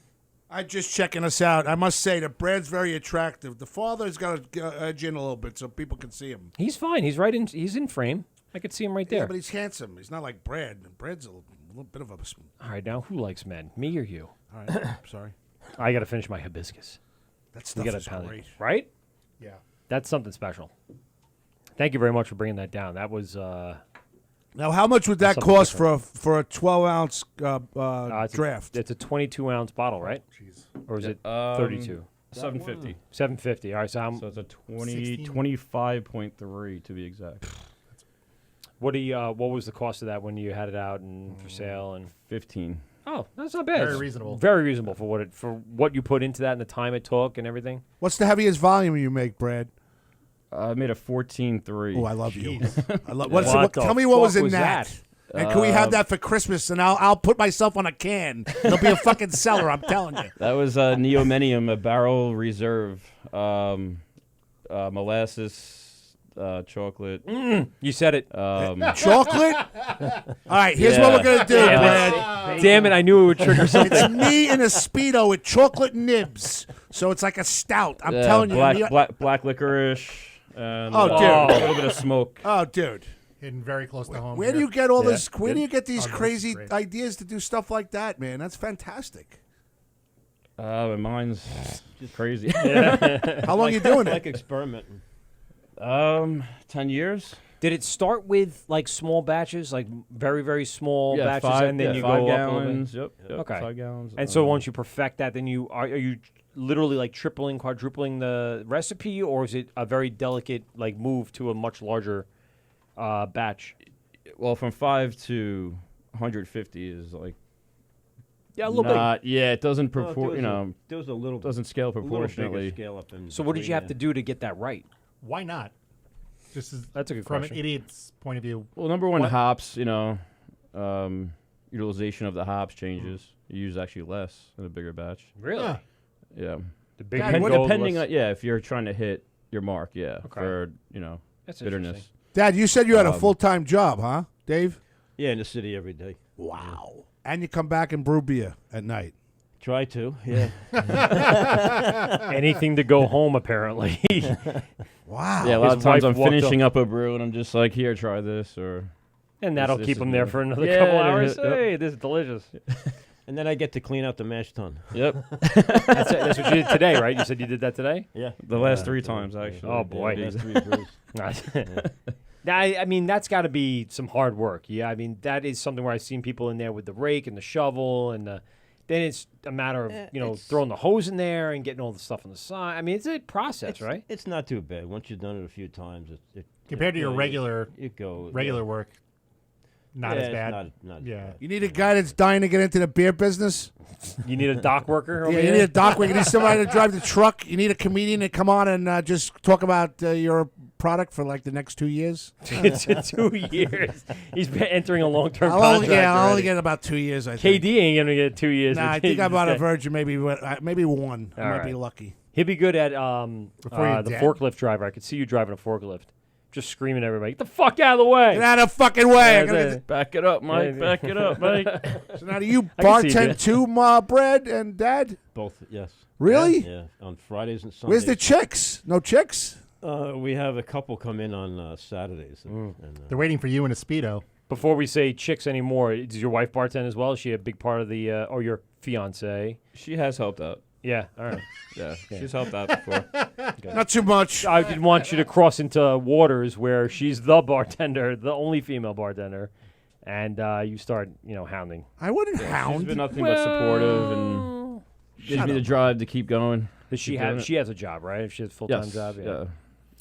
I'm just checking us out. I must say that Brad's very attractive. The father's got to edge in a little bit so people can see him. He's fine. He's right in. He's in frame. I could see him right there. Yeah, but he's handsome. He's not like Brad. Brad's a little bit of a... All right, now who likes men? Me or you? All right, sorry. I got to finish my hibiscus. That stuff is great. Right? Yeah. That's something special. Thank you very much for bringing that down. That was... Now, how much would that cost for a 12-ounce draft? It's a 22-ounce bottle, right? Jeez. Or is it 32? $7.50. $7.50. All right, so it's a 25.3 to be exact. What was the cost of that when you had it out and for sale and 15? Oh, that's not bad. Very reasonable. Very reasonable for what you put into that and the time it took and everything. What's the heaviest volume you make, Brad? I made a 14.3. Oh, I love you. I love. What tell me what was in was that. And can we have that for Christmas? And I'll put myself on a can. It'll be a fucking seller. I'm telling you. That was Neomenium, a barrel reserve, molasses. Chocolate. You said it. Chocolate? All right, here's what we're going to do, Brad. Damn it, I knew it would trigger something. It's me in a Speedo with chocolate nibs. So it's like a stout. I'm telling you. Black licorice. And, dude. A little bit of smoke. Oh, dude. Hidden very close to home. Where do you get all this? Where do you get these crazy ideas to do stuff like that, man? That's fantastic. Mine's just crazy. How long you doing it? Like experimenting. 10 years. Did it start with like small batches, like very, very small batches, and then you 5 go gallons, up a little bit? Yep, Okay. 5 gallons. And so once you perfect that, then are you literally like tripling, quadrupling the recipe, or is it a very delicate like move to a much larger batch? Well, from 5 to 150 is like a little bit. Yeah, it doesn't There was a little doesn't scale proportionately. Scale up in So what did you have to between, do to get that right? Why not? That's a good from question. An idiot's point of view. Well, number one, hops. Utilization of the hops changes. You use actually less in a bigger batch. Really? Yeah. The big depending on if you're trying to hit your mark, for That's bitterness. Dad, you said you had a full-time job, huh, Dave? Yeah, in the city every day. Wow. And you come back and brew beer at night. Try to, yeah. Anything to go home, apparently. Wow. Yeah, a lot of times I'm walked finishing up a brew and I'm just like, here, try this, and that'll this keep is them there good. for another Yeah, couple yep. hours. Hey, this is delicious. And then I get to clean out the mash tun. Yep. That's what you did today, right? You said you did that today? Yeah. The last 3 times, actually. Oh, boy. Yeah, last 3 brews. Nice. I mean, that's got to be some hard work. Yeah, I mean, that is something where I've seen people in there with the rake and the shovel, and then it's a matter of, throwing the hose in there and getting all the stuff on the side. I mean, it's a process, right? It's not too bad. Once you've done it a few times, Compared to your regular work, not as it's bad. Not yeah. bad. You need a guy that's dying to get into the beer business? You need a dock worker over Yeah, you here? need a dock worker. You need somebody to drive the truck. You need a comedian to come on and just talk about your product for like the next 2 years? 2 years. He's been entering a long-term I'll contract. I'll only already. get about 2 years, I think. KD ain't going to get 2 years. Nah, I think I'm on a virgin, maybe one. I might be lucky. He'd be good at Before you're the dead. forklift driver. I could see you driving a forklift. Just screaming at everybody, get the fuck out of the way. Get out of the fucking way. Yeah, I'm gonna Back it up, Mike. Back it up, Mike. So now do you I can see you, bartend too, Brad and Dad? Both, yes. Really? Yeah, on Fridays and Sundays. Where's the chicks? No chicks? We have a couple come in on Saturdays. They're waiting for you in a Speedo. Before we say chicks anymore, does your wife bartend as well? Is she a big part of the, or your fiance? She has helped out. Yeah, all right. Yeah, she's helped out before. Not too much. I didn't want you to cross into waters where she's the bartender, the only female bartender, and you start, hounding. I wouldn't hound. She's been nothing but supportive and gives me the drive to keep going. Does she Keep have? doing it. She has a job, right? She has a full-time Yes, job. yeah.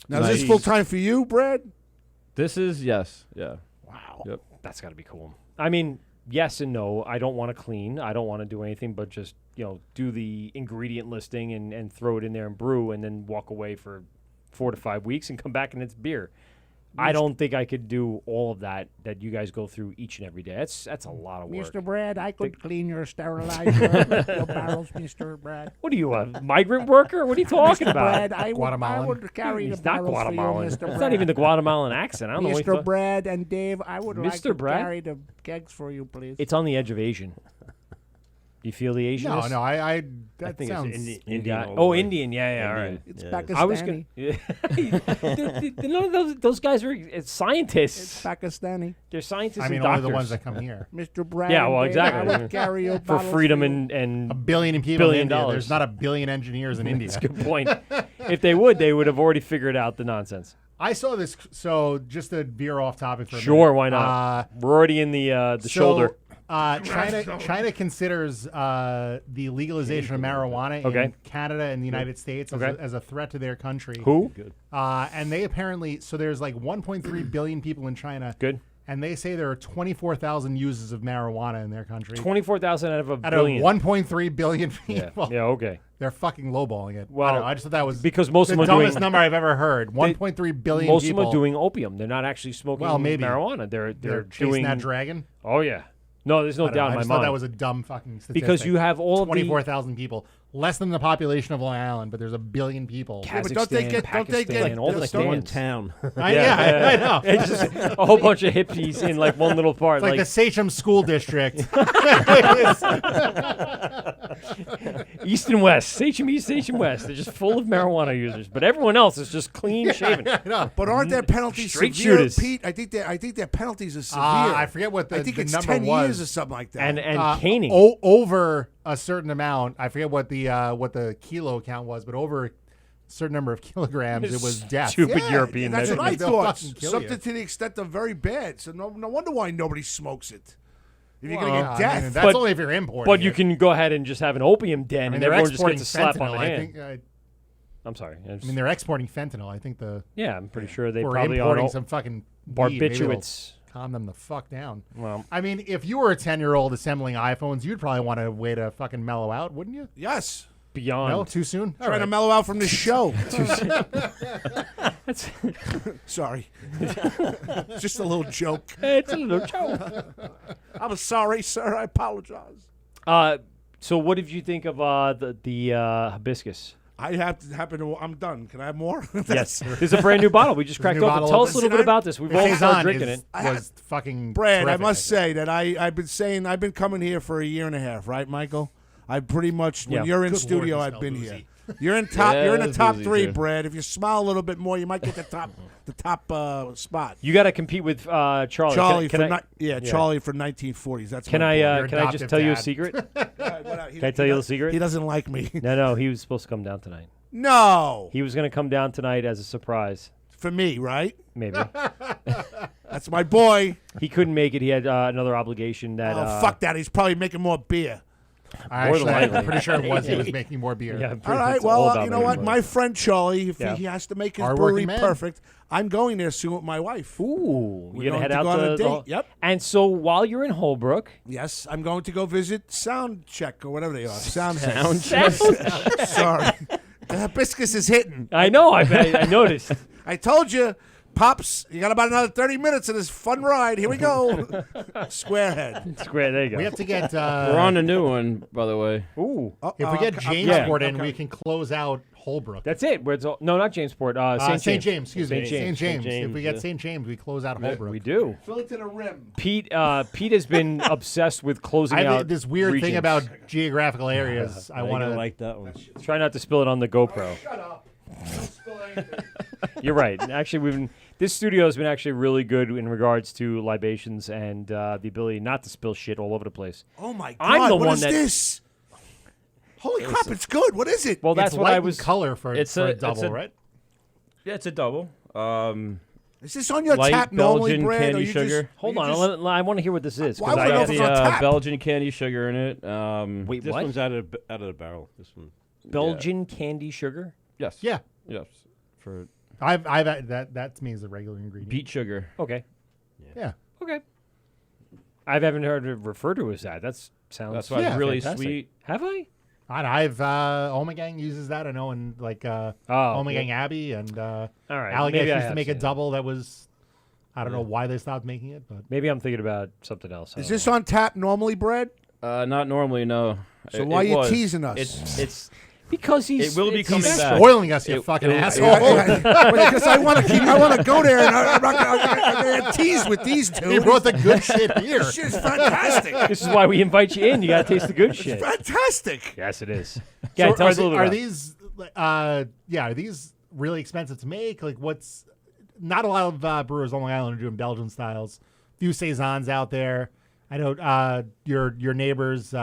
Now, is this full time for you, Brad? This is, yes. Yeah. Wow. Yep. That's got to be cool. I mean, yes and no. I don't want to clean. I don't want to do anything but just, do the ingredient listing and throw it in there and brew and then walk away for 4 to 5 weeks and come back and it's beer. I don't think I could do all of that you guys go through each and every day. That's a lot of work. Mr. Brad, I could clean your sterilizer, your barrels, Mr. Brad. What are you, a migrant worker? What are you talking Mr. about? Brad, I would carry He's the not barrels Guatemalan. for you, Mr. That's Brad. not even the Guatemalan accent. I don't know what Mr. Brad and Dave, I would like Mr. to Brad? carry the kegs for you, please. It's on the edge of Asian. You feel the Asian? No, I that think sounds it's Indian Indian. all the way. Indian. Yeah, all right. It's Yeah. Pakistani. I was gonna. None of those guys are scientists. It's Pakistani. They're scientists. I mean, and only doctors. the ones that come here. Mr. Brad. Yeah, and well, Dave, exactly. I would carry your For bottles freedom for you. and $1 billion people $1 billion in India. There's not 1 billion engineers in India. That's a good point. If they would have already figured out the nonsense. I saw this. So just to veer off topic for a Sure, minute. why not? We're already in the shoulder. China considers the legalization of marijuana in Canada and the United States as a threat to their country. Who? Good. And they apparently, so there's like 1.3 billion people in China. Good. And they say there are 24,000 users of marijuana in their country. 24,000 out of a Out billion. of 1.3 billion people. Yeah, okay. They're fucking lowballing it. Well, I don't know, I just thought that was because most the of them are dumbest doing, number I've ever heard. 1.3 billion most people. of them are doing opium. They're not actually smoking marijuana. They're chasing doing that dragon. Oh yeah. No, there's no I don't doubt know, in I my just mind. thought that was a dumb fucking statistic. Because you have all of the 24,000 people, less than the population of Long Island, but there's 1 billion people. Kazakhstan, but don't they get all the one stands. town? I know. It's just a whole bunch of hippies in like one little part. It's like the Sachem School District. East and West, Sachem East, Sachem West. They're just full of marijuana users, but everyone else is just clean shaven. But aren't their penalties Straight severe, shooters. Pete? I think their penalties are severe. I forget what I think the it's number 10 was. years or something like that. And caning. Over a certain amount. I forget what the kilo count was, but over a certain number of kilograms, it was death. Stupid European That's what I They'll thought. fucking kill Something you. to the extent of very bad. So no wonder why nobody smokes it. If you're Well, gonna get death, that's only if you're importing. But you can go ahead and just have an opium den, I mean, and they're everyone just exporting gets a slap on fentanyl. the I hand. think. I'm sorry. I mean, they're exporting fentanyl. I think Yeah, I'm pretty sure they we're probably importing on some fucking weed. Maybe they'll barbiturates. calm them the fuck down. Well, I mean, if you were a 10-year-old assembling iPhones, you'd probably want a way to fucking mellow out, wouldn't you? yes. beyond. No, too soon. All Trying to right. mellow out from the show. That's Sorry. Just a little joke. It's a little joke. I'm sorry, sir. I apologize. So what did you think of the hibiscus? I happen to. I'm done. Can I have more? Yes, there's a brand new bottle we just cracked open. Tell us a little bit about this. We've all started drinking it. Was fucking Brad, terrific, I must say that I've been coming here for a year and a half, right, Michael? I pretty much when you're in Good studio, Lord, I've been boozy. here. You're in top. Yeah, you're in the it's top boozy, three, too. Brad. If you smile a little bit more, you might get the top spot. You got to compete with Charlie. Charlie Can I- Charlie for 1940s. That's Can my I boy. can I just tell you a secret? Can I tell you a secret? He doesn't like me. No, he was supposed to come down tonight. No, He was going to come down tonight as a surprise. for me, right? Maybe. That's my boy. He couldn't make it. He had another obligation that. Oh, fuck that. He's probably making more beer. More than likely. I'm pretty sure it was. He was making more beer. Yeah, I'm pretty All right. it's all Well, about you know making what? money. My friend Charlie, if Yeah. he has to make his Hard-working brewery man. perfect, I'm going there soon with my wife. Ooh, We're you're going gonna head to out go on a to date. Yep. And so while you're in Holbrook, Yes, I'm going to go visit Sound Check or whatever they are. Sound Sound Check? Sorry. The hibiscus is hitting. I know. I noticed. I told you, Pops, you got about another 30 minutes of this fun ride. Here we go. Squarehead. Square, there you go. We have to get. We're on a new one, by the way. Ooh. If we get Jamesport in, we can close out Holbrook. That's it. Where it's all, no, not Jamesport. St. James. Excuse me. St. James. St. If we get St. James, we close out Holbrook. We do. Fill it to the rim. Pete has been obsessed with closing I have out this weird regions. thing about geographical areas. I want to like that one. Try not to spill it on the GoPro. Shut up. Don't spill anything. You're right. Actually, this studio has been actually really good in regards to libations and the ability not to spill shit all over the place. Oh my God! I'm the what one is that, this? Holy crap! It's good. What is it? Well, that's it's what light I was. in color for a double, right? Yeah, it's a double. Is this on your light tap normally, Belgian Brad? candy Or you sugar. Just, Hold you on, just- I want to hear what this is. Why would I I know got if it's the on tap? Belgian candy sugar in it. Wait, This what? one's out of the barrel. This one. Belgian candy sugar? Yes. Yeah. Yes. For I've that to me is a regular ingredient. beet sugar. Okay. Yeah. Okay. I haven't heard it referred to as that. That's That's why it's really fantastic. sweet. Have I? I've Omegang uses that. I know, and like Omegang Abbey and all right. Allagash Maybe I used to have make a seen it. double that was. I don't know why they stopped making it, but Maybe I'm thinking about something else. I Is don't this know. on tap normally, Brad? Not normally, no. So why are you teasing us? It's because he's. It will be coming back. spoiling us, you fucking asshole. Because I want to go there, and I'm not going to tease with these two. He brought the good shit here. This shit's fantastic. This is why we invite you in. You got to taste the good shit. Fantastic. Yes, it is. Yeah, So tell us a little bit. are about it. these are these really expensive to make? Like, what's not a lot of brewers on Long Island are doing Belgian styles. Few saisons out there. I know your neighbors,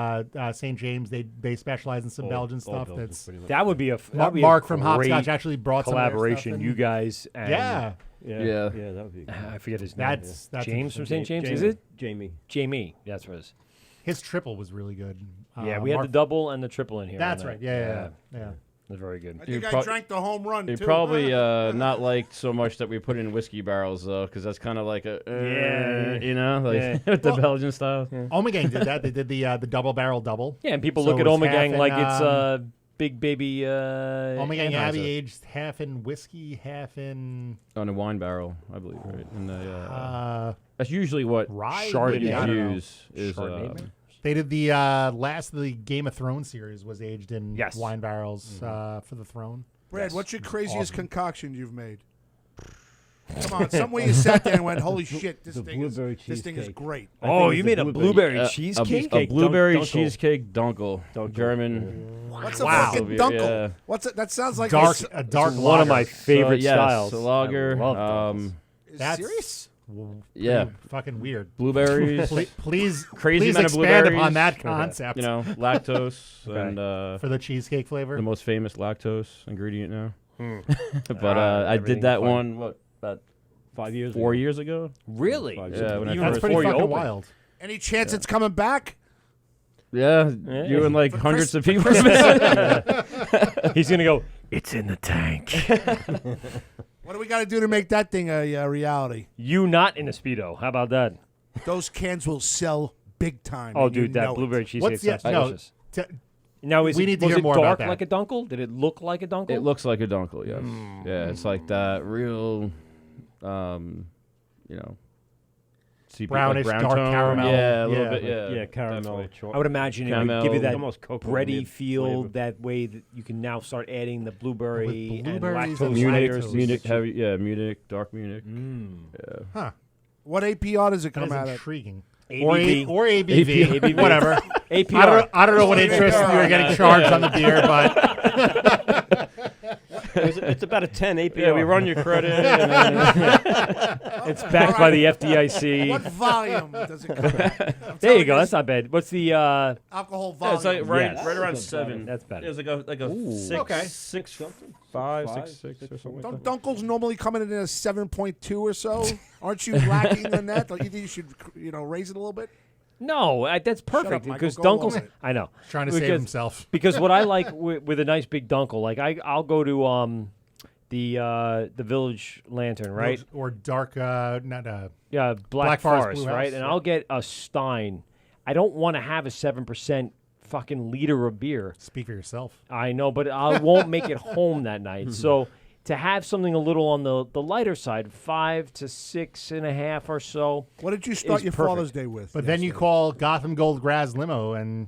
St. James, they specialize in some Belgian stuff. Belgian, That's pretty much. That would be a Mark from great Hopscotch actually brought some of their collaboration. stuff in. You guys, and Yeah. Yeah, that would be. I forget his name. That's James from St. interesting. James. Is it Jamie? Jamie? That's what it is. His triple was really good. Yeah, we had Mark- the double and the triple in here. That's on right. that. Yeah. That's very good. I think You I pro- drank the home run, You too. probably not like so much that we put in whiskey barrels though, because that's kind of like a you know, like with the Belgian style. Yeah. Omegang did that. They did the double barrel double. Yeah, and people So look at it was Omegang half like in, it's big baby. Omegang Anheuser. Abbey aged half in whiskey, half in On a wine barrel, I believe, right? And that's usually what rye. Chardonnay. maybe? I don't know. use is Chardonnay, They did the last of the Game of Thrones series was aged in Yes. wine barrels for the throne. Brad, Yes. what's your craziest Awesome. concoction you've made? Come on, some way you sat there and went, "Holy shit, this the thing is blueberry great." cheesecake. Oh, you made a blueberry a cheesecake? blueberry Dunkel. cheesecake dunkel, German. What's a Wow. fucking dunkel? Yeah. What's it? That sounds like Dark, a a dark It's one of my lager. favorite yes, styles. a lager. I love dunkels. Is That's serious? Yeah. fucking weird. Blueberries. Please, Crazy please amount of expand blueberries. upon that concept. You know, lactose Okay. and for the cheesecake flavor. the most famous lactose ingredient now. But I everything did that fine. one about 5 years. 4 ago. years ago. Really? Yeah, when I Even That's first pretty before you fucking opened. wild. Any chance it's coming back? Yeah, Yeah. you and like For hundreds of people. He's gonna go. It's in the tank. What do we got to do to make that thing a reality? You not in a Speedo. How about that? Those cans will sell big time. Oh, and you dude, that know it. blueberry cheesecake What's sounds the, no, delicious. t- Now, we need to was hear it more dark about that. like a dunkel? Did it look like a dunkel? It looks like a dunkel, yes. Yeah, it's like that real, you know, CP, Brownish, like brown dark tone. caramel. Yeah, a little Yeah. bit. Yeah, Yeah, caramel. definitely. I would imagine it would Caramel, give you that almost cocoa bready nib feel. flavor. That way that you can now start adding the blueberry With and blueberries lactose and Munich, fibers. Munich, heavy, yeah, Munich, dark Munich. Yeah. Huh. What APR does it That come is out at? intriguing. ABV. Or ABV. ABV. Whatever. APR. I don't know what interest you were getting charged on the beer, but It's about a 10 APR. Yeah, we run your credit. and then, It's backed by the FDIC. What volume does it come at? There you go. That's not bad. What's the? Alcohol yeah, volume. it's like right, Yes. right around That's 7. That's better. It's like a six, Okay. 6 something, 5, 6, 6 or something. Don't Like that. Dunkels normally come in at a 7.2 or so? Aren't you lacking on that? Don't you think you should, raise it a little bit? No, that's perfect up, Michael. because Go along Dunkels. with it. I know. trying to save Because- himself. Because what I like with a nice big Dunkel, like I'll go to the Village Lantern, right? Or dark, not Yeah, Black Black, Forest Forest, Brew right? House, And yeah. I'll get a Stein. I don't want to have a 7% fucking liter of beer. Speak for yourself. I know, but I won't make it home that night. So to have something a little on the lighter side, 5 to 6.5 or so. What did you start your Father's Day with? But then you call Gotham Gold Graz Limo and...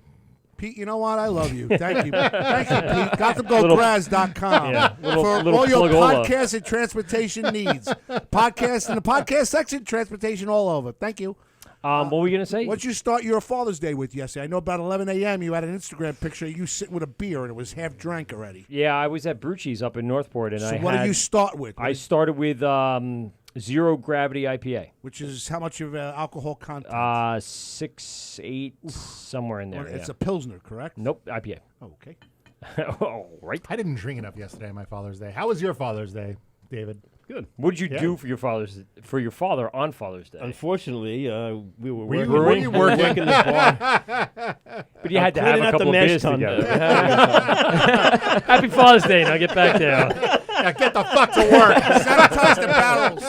Pete, you know what? I love you. Thank you. Thank you, Pete. GothamGoldGraz.com for little all your plugola. podcast and transportation needs. Podcast in the podcast section, transportation all over. Thank you. What were we going to say? What'd you start your Father's Day with yesterday? I know about 11 a.m. you had an Instagram picture of you sitting with a beer and it was half drank already. Yeah, I was at Brucci's up in Northport. And So what did you start with? I started with Zero Gravity IPA. Which is how much of alcohol content? 6, 8, somewhere in there. Well, it's yeah. a Pilsner, correct? Nope, IPA. Oh, okay. Oh, right. I didn't drink enough yesterday on my Father's Day. How was your Father's Day, David? Good. What did you do for your father on Father's Day? Unfortunately, we were Were you working, working? the bar. But you had to have cleaning a out the couple of mash beers tun. together. Happy Father's Day. Now get back there. Yeah, get the fuck to work. Sanitize the barrels.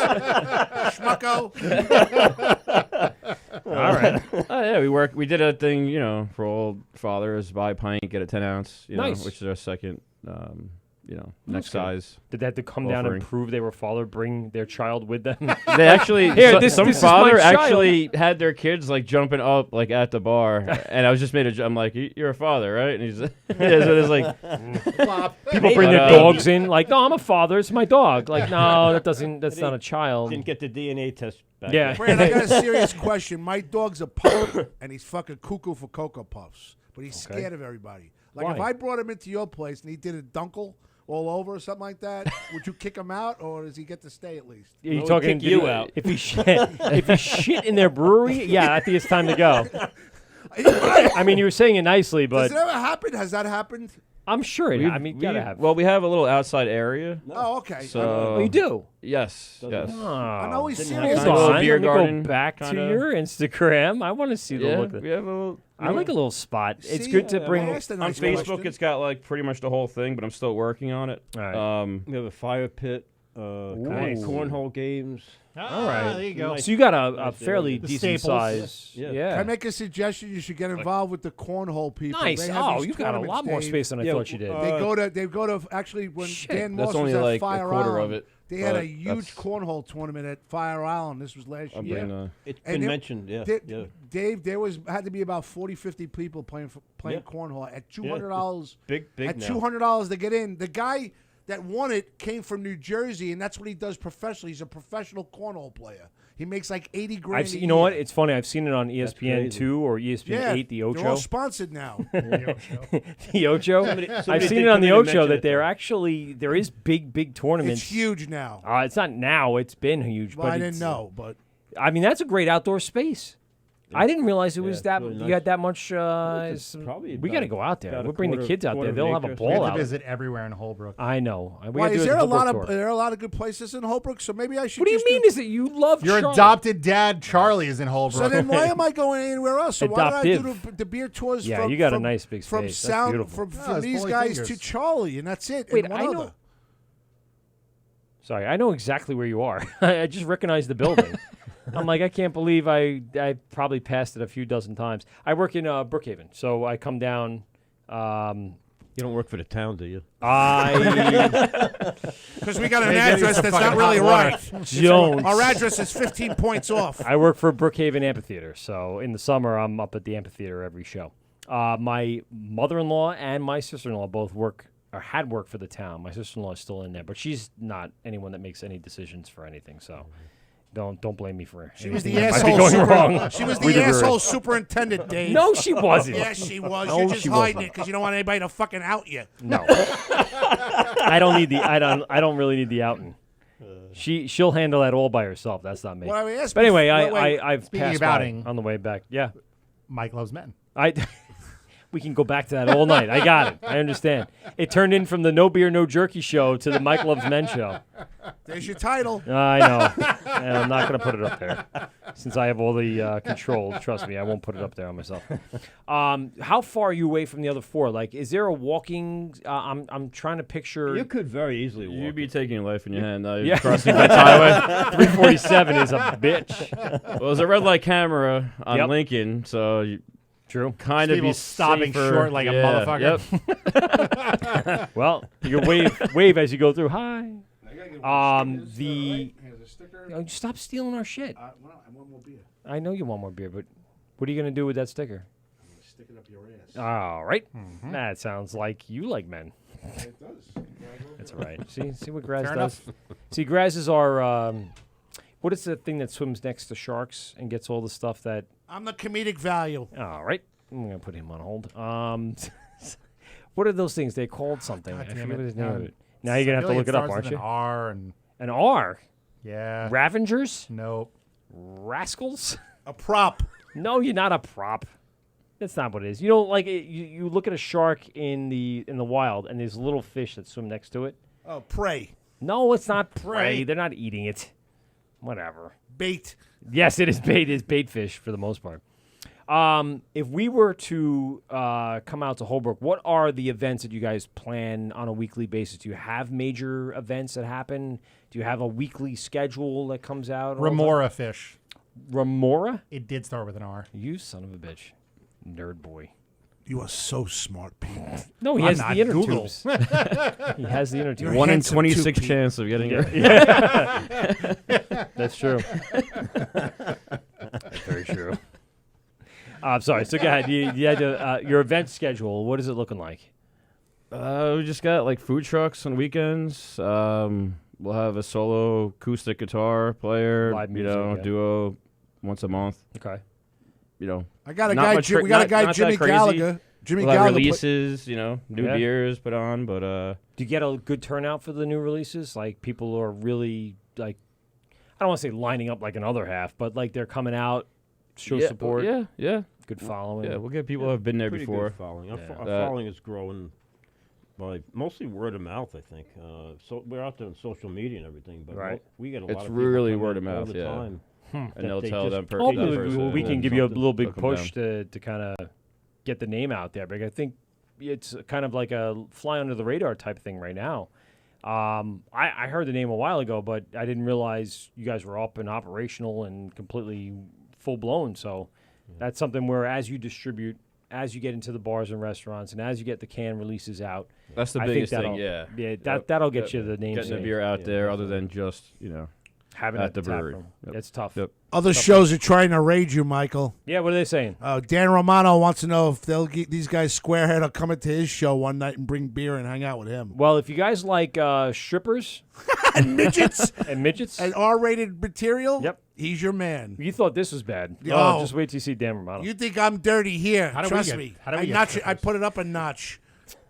Schmucko. All right. Yeah, we did a thing, for old fathers, buy a pint, get a 10 ounce, Nice. which is our second, next size. Did they have to come down offering. and prove they were father, bring their child with them? They actually, Here, some this is father my child. actually had their kids like jumping up like at the bar, and I was just I'm like, you're a father, right? And he's, so it's like, People bring their dogs in, like, no, I'm a father, it's my dog. Like, no, that's not a child. Didn't get the DNA test back. Yeah. Brand, I got a serious question. My dog's a puppy, and he's fucking cuckoo for Cocoa Puffs, but he's scared of everybody. Like, Why? if I brought him into your place and he did a dunkel all over or something like that, would you kick him out, or does he get to stay at least? Are you Well, talking kick you out. If he shit in their brewery, yeah, I think it's time to go. I mean, you were saying it nicely, but Does it ever happen? Has that happened? I'm sure it. Gotta have. Well, we have a little outside area. Oh, okay. So Oh, you do? Yes. Doesn't Yes. it? I'm always Didn't serious. have Hold Kind of a on, beer let me garden, go back to kinda. your Instagram. I want to see the Yeah, look. we have a little. I like a little spot. It's See, good to I bring. asked a On nice Facebook, question. it's got like pretty much the whole thing, but I'm still working on it. All right. We have a fire pit, Nice. cornhole games. All right. There you go. So you got a Nice fairly area. The decent staples. size. Yeah. Can I make a suggestion? You should get involved with the cornhole people. Nice. They have Oh, these you got a lot tournaments, more Dave. space than I Yeah, thought you did. They go to actually when Shit. Dan Moss That's was only at like a Fire quarter Island, of it, they had a but huge that's- cornhole tournament at Fire Island. This was last I'll year. bring, It's And been there- mentioned, yeah. Dave, there had to be about 40, 50 people playing Yeah. cornhole at $200. Big At now. $200 to get in. The guy that won it came from New Jersey, and that's what he does professionally. He's a professional cornhole player. He makes like 80 grand. You know what? It's funny. I've seen it on ESPN crazy. 2 or ESPN Yeah, 8, the they're all Ocho. sponsored now. The Ocho. Somebody I've seen did it on come the in and Ocho mention that it, there is big tournaments. It's huge now. It's not now. It's been huge. Well, but I didn't it's- know, but I mean, that's a great outdoor space. I didn't realize it was it's that really you nice. had that much. It's probably we got to about- go out there. about a We'll bring the quarter- kids out there. quarter of They'll an have a acre. We ball have to out. visit everywhere in Holbrook. I know. We why, gotta do is it there at a the lot Holbrook of tour. there are a lot of good places in Holbrook? So maybe I should. What do you just mean? Is it you love Your Charlotte? adopted dad, Charlie, is in Holbrook. So then why am I going anywhere else? So why don't I do the beer tours? Yeah, from, you got a from, nice big from space. That's sound beautiful. from these guys to Charlie, and that's it. Wait, and one I know. other. Sorry, I know exactly where you are. I just recognize the building. I'm like, I can't believe I probably passed it a few dozen times. I work in Brookhaven, so I come down. You don't work for the town, do you? Because we got an address that's not really right. Jones. Our address is 15 points off. I work for Brookhaven Amphitheater, so in the summer I'm up at the amphitheater every show. My mother-in-law and my sister-in-law both work or had worked for the town. My sister-in-law is still in there, but she's not anyone that makes any decisions for anything. So don't blame me for She was anything the that might be asshole. going wrong. She was with the brewery. asshole superintendent, Dave. No, she wasn't. Yes, she was. No, You're just she hiding wasn't. it because you don't want anybody to fucking out you. No, I don't need I don't really need the outing. She'll handle that all by herself. That's not me. Well, I asked but anyway, wait. I've Speaking passed of by outing, on the way back. Yeah, Mike loves men. We can go back to that all night. I got it. I understand. It turned in from the No Beer, No Jerky show to the Mike Loves Men show. There's your title. I know. And I'm not going to put it up there. Since I have all the control, trust me, I won't put it up there on myself. How far are you away from the other four? Like, is there a walking... I'm trying to picture... You could very easily walk. You'd be taking your life in your hand. Yeah. Crossing that highway. 347 is a bitch. Well, there's a red light camera on Yep. Lincoln, so you True. kind of be People stopping safer. short like a motherfucker. Yep. Well, you can wave as you go through. Hi. Stop stealing our shit. I want more beer. I know you want more beer, but what are you going to do with that sticker? I'm going to stick it up your ass. All right. That sounds like you like men. It does. That's all right. See what Graz Fair does? enough. See, Graz is our, what is the thing that swims next to sharks and gets all the stuff that... I'm the comedic value. All right. I'm going to put him on hold. What are those things? They called something. God I damn forget it. what his name of it. Now you're going to have to look it up, aren't you? An R and An R? Yeah. Ravengers? Nope. Rascals? A prop. No, you're not a prop. That's not what it is. You know, like you look at a shark in the wild, and there's little fish that swim next to it. Oh, prey. No, it's not prey. Prey. They're not eating it. Whatever. Bait. Yes, it is bait. It's bait fish for the most part. If we were to come out to Holbrook, what are the events that you guys plan on a weekly basis? Do you have major events that happen? Do you have a weekly schedule that comes out? Remora fish. Remora? It did start with an R. You son of a bitch. Nerd boy. You are so smart, Pete. No, he I'm has not the inner Google. tubes. He has the inner tubes. 1 in handsome 26 too, chance of getting it. Yeah. That's true. That's very true. I'm sorry. So go ahead. You had to, your event schedule. What is it looking like? We just got like food trucks on weekends. We'll have a solo acoustic guitar player, Live music, yeah. duo once a month. Okay. I got a not guy. much We got a guy, not Jimmy that crazy. Gallagher. Jimmy We'll have Gallagher. releases, new Yeah. beers put on, but Do you get a good turnout for the new releases? Like people are really like, I don't want to say lining up like another half, but like they're coming out, show support. Yeah. Good following. Yeah, we'll get people who have been there Pretty before. good following. Our Yeah. following is growing by mostly word of mouth, I think. So we're out there on social media and everything, but Right. we get a lot It's of people really come word in of all mouth, the yeah. time. And that they'll they tell just- them per- Hopefully, that person, we can and give you a something. little big They'll come push down. to kind of get the name out there. But I think it's kind of like a fly under the radar type thing right now. I heard the name a while ago, but I didn't realize you guys were up and operational and completely full blown. So that's something where as you distribute, as you get into the bars and restaurants, and as you get the can releases out, That's the I biggest think thing, that'll- yeah. that'll get you the name. Getting the saved. beer out there other than just, Having it at the tap brewery. room. Yep. It's tough. Yep. Other shows are trying to raid you, Michael. Yeah, what are they saying? Dan Romano wants to know if these guys Squarehead will come into his show one night and bring beer and hang out with him. Well, if you guys like strippers and midgets and R-rated material, yep, he's your man. You thought this was bad. Oh. Just wait till you see Dan Romano. You think I'm dirty here? How do we Trust get- me. how do we I get notch it. strippers? I put it up a notch.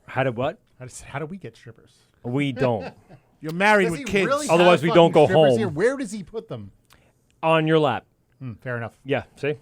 How did what? How do we get strippers? We don't. You're married Does with he kids. really Otherwise, have we don't fucking go strippers home. here? Where does he put them? On your lap. Fair enough. Yeah, see? And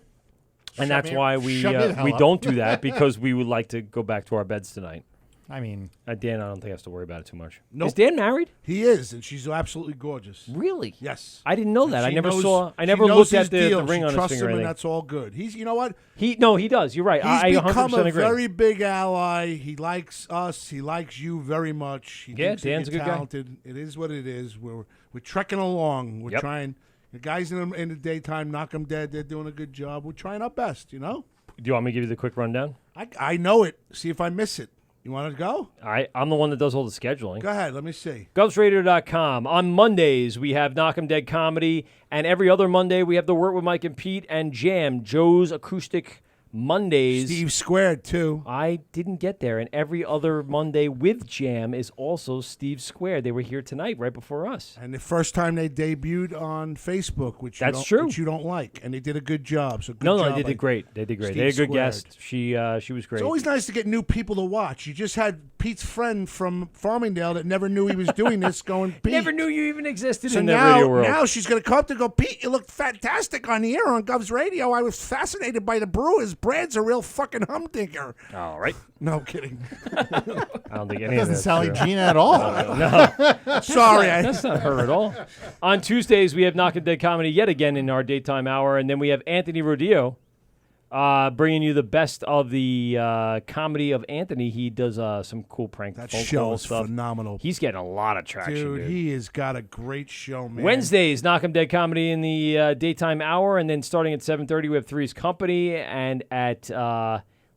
Shut that's me- why we shut me the hell up. don't do that, because we would like to go back to our beds tonight. I mean, Dan, I don't think I have to worry about it too much. Nope. Is Dan married? He is, and she's absolutely gorgeous. Really? Yes. I didn't know And that. I she never knows- saw. I she never knows looked his at the deal. ring She on his trusts finger. him, or and anything. that's all good. You know what? He does. You're right. He's I 100% become a agree. very big ally. He likes us. He likes you very much. He Yeah, thinks that Dan's you're a good guy. talented. It is what it is. We're trekking along. We're Yep. trying. The guys in the daytime knock them dead. They're doing a good job. We're trying our best. You know. Do you want me to give you the quick rundown? I know it. See if I miss it. You want to go? I'm the one that does all the scheduling. Go ahead. Let me see. GovsRadio.com. On Mondays, we have Knock 'em Dead Comedy, and every other Monday, we have the Wort with Mike and Pete and Jam, Joe's Acoustic Mondays. Steve Squared, too. I didn't get there, and every other Monday with Jam is also Steve Squared. They were here tonight, right before us. And the first time they debuted on Facebook, which That's you don't, true. which you don't like, and they did a good job. So good No, job they by did great. They did great. Steve They had a good Squared. guest. She was great. It's always nice to get new people to watch. You just had Pete's friend from Farmingdale that never knew he was doing this going, Pete. Never knew you even existed So in the now, radio world. now she's going to come up to go, Pete, you look fantastic on the air on Gov's Radio. I was fascinated by the Brewers. Brad's a real fucking humdinger. All right. No kidding. I don't think any That of doesn't that's sound true. like Gina at all. No. Sorry. That's not her at all. On Tuesdays, we have Knock 'em Dead Comedy yet again in our daytime hour, and then we have Anthony Rodillo bringing you the best of the comedy of Anthony. He does some cool prank That phone show call is stuff. phenomenal. He's getting a lot of traction, Dude, he has got a great show, man. Wednesdays, Knock 'em Dead Comedy in the daytime hour, and then starting at 7:30, we have Three's Company, and at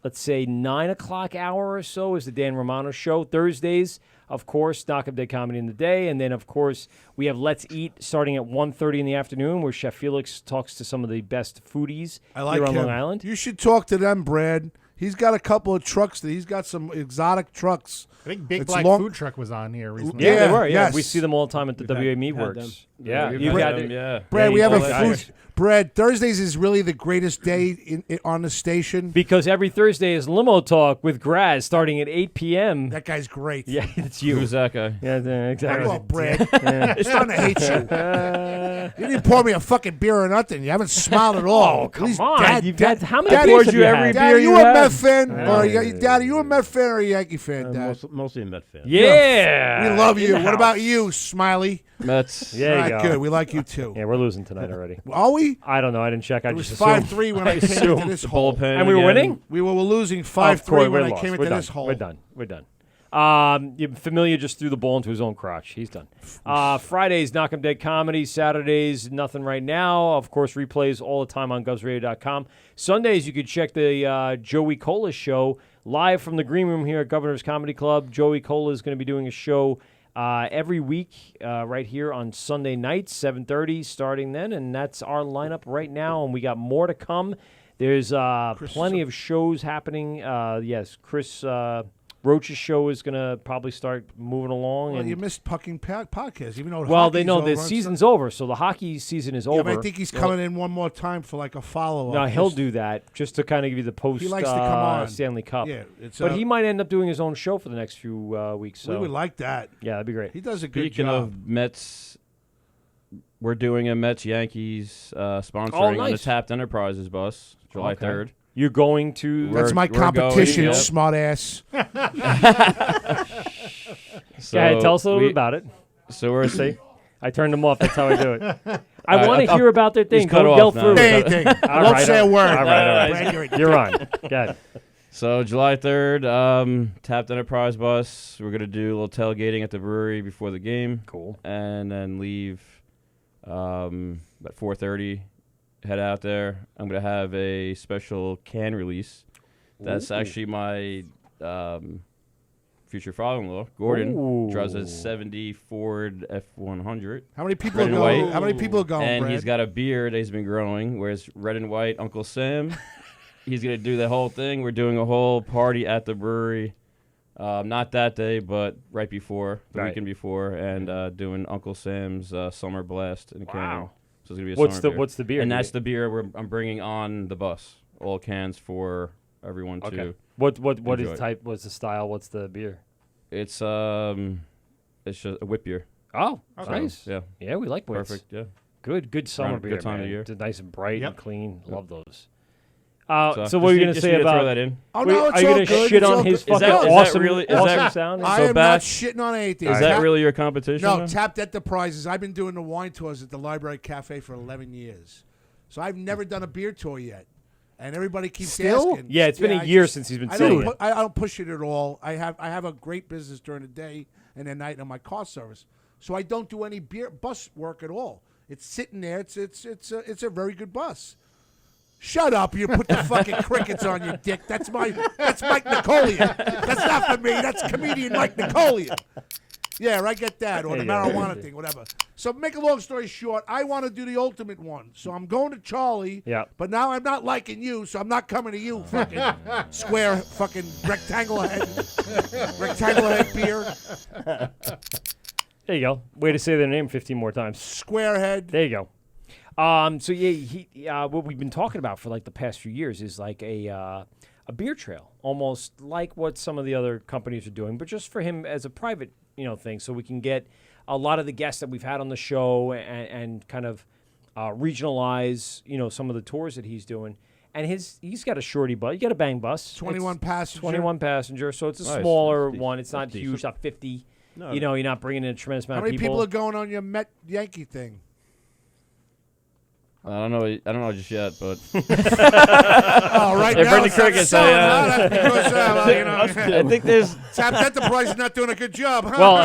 let's say, 9 o'clock hour or so is the Dan Romano Show. Thursdays, of course, Knock Up Dead Comedy in the day. And then, of course, we have Let's Eat starting at 1:30 in the afternoon, where Chef Felix talks to some of the best foodies I like here on him. Long Island. You should talk to them, Brad. He's got a couple of trucks. He's got some exotic trucks. I think Big It's Black long- Food Truck was on here recently. Yeah, they were. Yeah, yes. we see them all the time at the WA had Meatworks. them. Yeah, we've you had got them, it. yeah. Brad, we Yeah, have a all that. food. Brad, Thursdays is really the greatest day on the station. Because every Thursday is Limo Talk with Graz starting at 8 p.m. That guy's great. Yeah, it's you. Who's that guy? Yeah, exactly. Come on, Brad. I'm starting to hate you. You didn't pour me a fucking beer or nothing. You haven't smiled at all. Oh, come At least on. Dad, You've Dad, had how many Dad, beers have you had? Dad, are you a Met fan? Dad, are you a Met fan or a Yankee fan, Dad? Mostly a Met fan. Yeah. We love In you. the What about house. you, Smiley? Mets. There you All right, go. good. We like you too. Yeah, we're losing tonight already. Are we? I don't know. I didn't check. I It was just assumed. 5-3 when I I came into assumed. this The hole. bullpen And we were again. winning? We were losing Of course, 5-3 when we I lost. came We're into done. this hole. We're done. We're done. Familia just threw the ball into his own crotch. He's done. Fridays, Knock 'em Dead Comedy. Saturdays, Nothing Right Now. Of course, replays all the time on GovsRadio.com. Sundays, you could check the Joey Cola show live from the green room here at Governor's Comedy Club. Joey Cola is going to be doing a show every week right here on Sunday nights, 7:30, starting then. And that's our lineup right now, and we got more to come. There's plenty of shows happening. Yes, Chris Roach's show is going to probably start moving along. Well, and you missed Pucking Podcast, even though well, they hockey's know over the and season's stuff. over, so the hockey season is Yeah, over. but I think he's coming in one more time for like a follow-up. No, he'll Just- do that just to kind of give you the post He likes to come on. Stanley Cup. Yeah, it's, but he might end up doing his own show for the next few weeks. So. We would like that. Yeah, that'd be great. He does a good Speaking job. of Mets, we're doing a Mets Yankees sponsoring on the nice. Tapped Enterprises bus, July Okay. 3rd. You're going to. That's my we're going, competition, yep. smart ass. Go ahead, tell us a little bit about it. So we're See, I turned them off. That's how I do it. I All right, want to I'll- hear about their thing. he's cut Go off yell now. through Say it. anything. All Don't right, say a word. All right. Brad, You're on. Good. So July 3rd, Tapped Enterprise bus. We're gonna do a little tailgating at the brewery before the game. Cool. And then leave at 4:30. Head out there. I'm gonna have a special can release. That's Ooh. actually my future father-in-law, Gordon. Ooh. Drives a '70 Ford F100. How many people Red are and going? white. How many people are going, And Brad? he's got a beard that he's been growing, whereas red and white Uncle Sam. He's going to do the whole thing. We're doing a whole party at the brewery. Not that day, but right before, the weekend before, and doing Uncle Sam's Summer Blast in a can. Wow. So it's going to be a What's summer the- beer. what's the beer And gonna that's the beer I'm bringing on the bus. All cans for everyone Okay. to What is enjoy. type? What's the style? What's the beer? It's just a whip beer. Oh, So, nice. Yeah. Yeah, we like Wits. Perfect, yeah. Good summer Around- beer, good time of man. year. It's nice and bright Yep. and clean. Yep. Love those. So So what are you going to just say need to about throw that in? Oh, Wait, no, it's are you all gonna good. shit It's on all his good. fucking Is that awesome, really- is awesome that- sound? I So am not Bash, shitting on anything. Is that really your competition? No, though? Tapped Enterprises. I've been doing the wine tours at the Library Cafe for 11 years. So I've never done a beer tour yet. And everybody keeps Still? asking. Yeah, it's been a I year since he's been I saying don't it. I don't push it at all. I have a great business during the day and at night on my car service. So I don't do any beer bus work at all. It's sitting there. It's a very good bus. Shut up! You put the fucking crickets on your dick. That's Mike Napoleon. That's not for me. That's comedian Mike Napoleon. Yeah, I get that, or the marijuana thing, whatever. So make a long story short, I want to do the ultimate one. So I'm going to Charlie. Yeah. But now I'm not liking you, so I'm not coming to you, fucking square, fucking rectangular head beer. There you go. Way to say their name 15 more times. Squarehead. There you go. So yeah, what we've been talking about for like the past few years is like a beer trail, almost like what some of the other companies are doing, but just for him as a private, thing, so we can get a lot of the guests that we've had on the show and kind of regionalize, some of the tours that he's doing. And he's got a shorty bus. You got a bang bus. 21 It's passenger. 21 passenger. So it's a Nice. smaller That's one. It's not That's huge. decent. Not 50. No, You're not bringing in a tremendous amount How many of people are going on your Met Yankee thing? I don't know just yet, but Oh, right Hey, now bring the it's not crickets, selling, yeah. huh? That's because, I think there's Tap Enterprise is not doing a good job, huh? Well,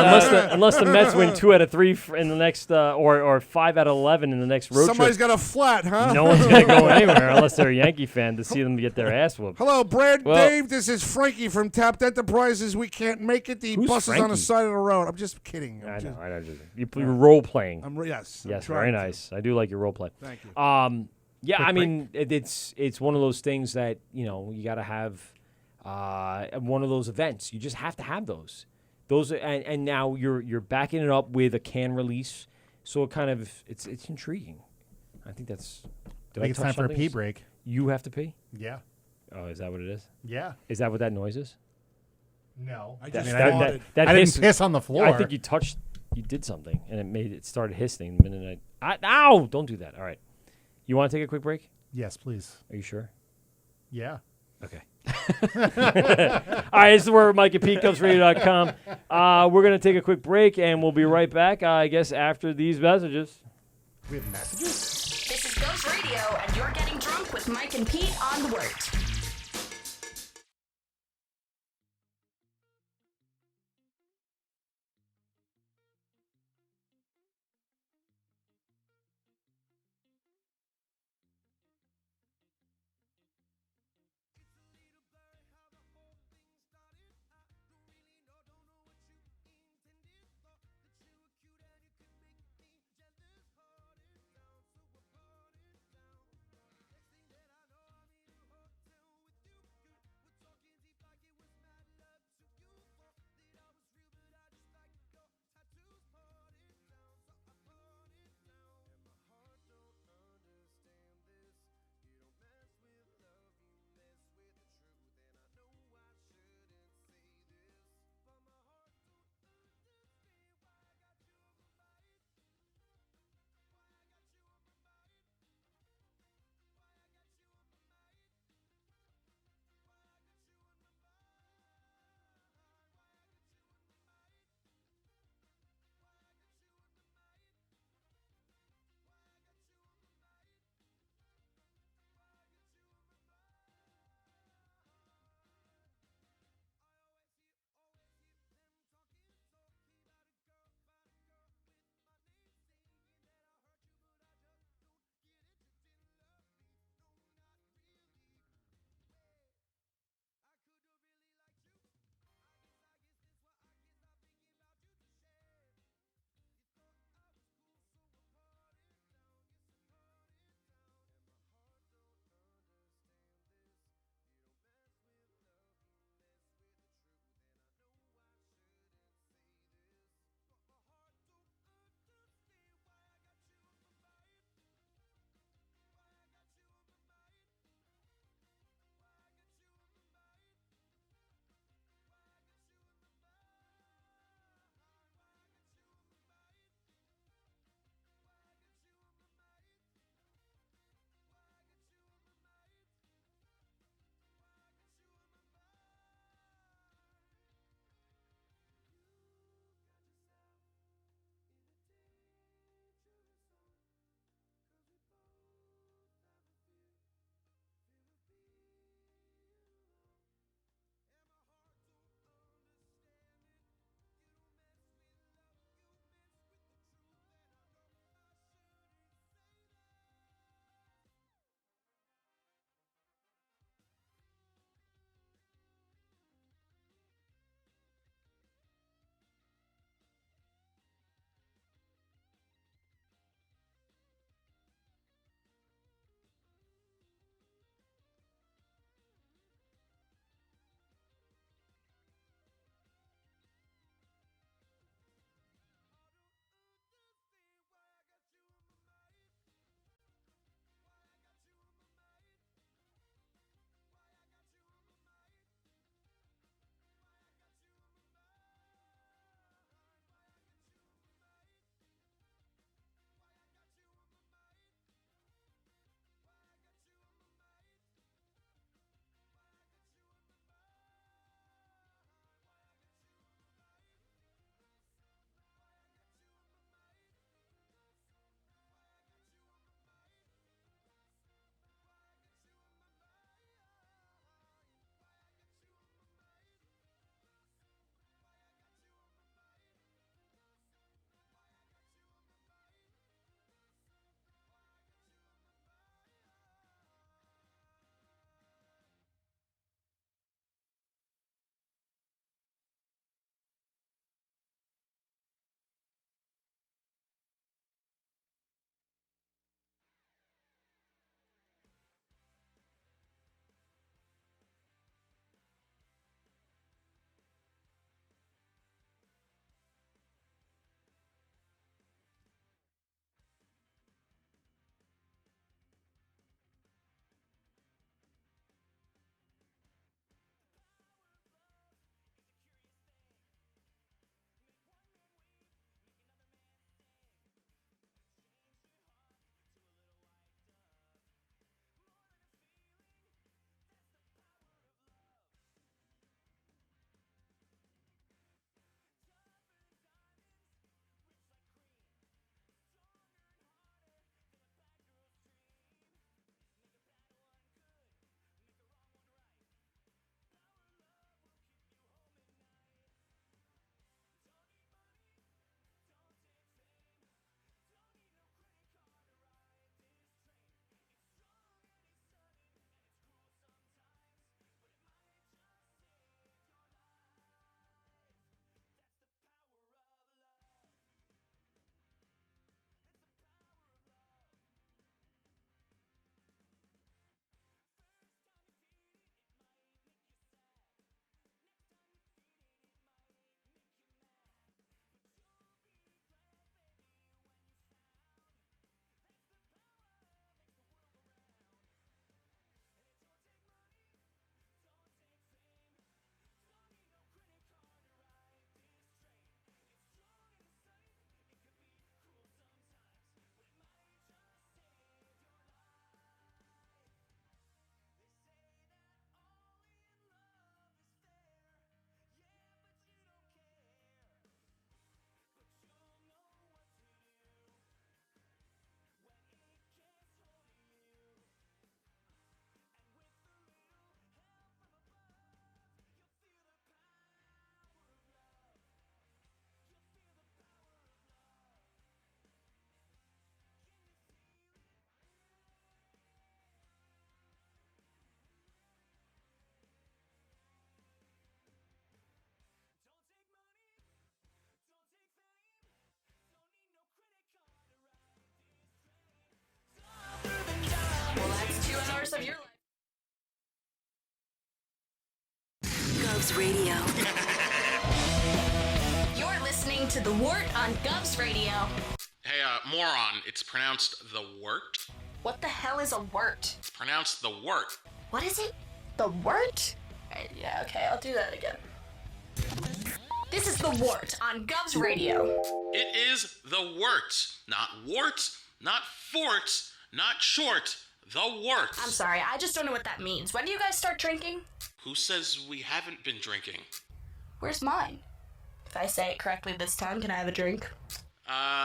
unless the Mets win 2 out of 3 in the next, or 5 out of 11 in the next road Somebody's trip. got a flat, huh? No one's going to go anywhere unless they're a Yankee fan to see them get their ass whooped. Hello, Brad, Well- Dave. This is Frankie from Tapped Enterprises. We can't make it. The Who's bus is on the Frankie? side of the road. I'm just kidding. I know. You're role playing. Yes. Yes, I'm very trying to. nice. I do like your role play. Thank you. Yeah, Quick I mean, it's one of those things that you got to have one of those events. You just have to have those. And now you're backing it up with a can release, so it kind of it's intriguing. I think that's. I think it's time for a pee break. You have to pee? Yeah. Oh, is that what it is? Yeah. Is that what that noise is? No. I didn't piss on the floor. I think you did something, and it started hissing. The minute ow! Don't do that. All right. You want to take a quick break? Yes, please. Are you sure? Yeah. Okay. All right, this is where Mike at PeteCubsRadio.com. We're going to take a quick break, and we'll be right back, I guess, after these messages. We have messages? This is Ghost Radio, and you're getting drunk with Mike and Pete on the Wort. Govs Radio. You're listening to The Wort on Govs Radio. Hey, moron, it's pronounced the Wort. What the hell is a wort? It's pronounced the Wort. What is it? The wort? Yeah, okay, I'll do that again. This is The Wort on Govs Radio. It is the Wort. Not wart, not fort, not short. The Wort. I'm sorry, I just don't know what that means. When do you guys start drinking? Who says we haven't been drinking? Where's mine? If I say it correctly this time, can I have a drink?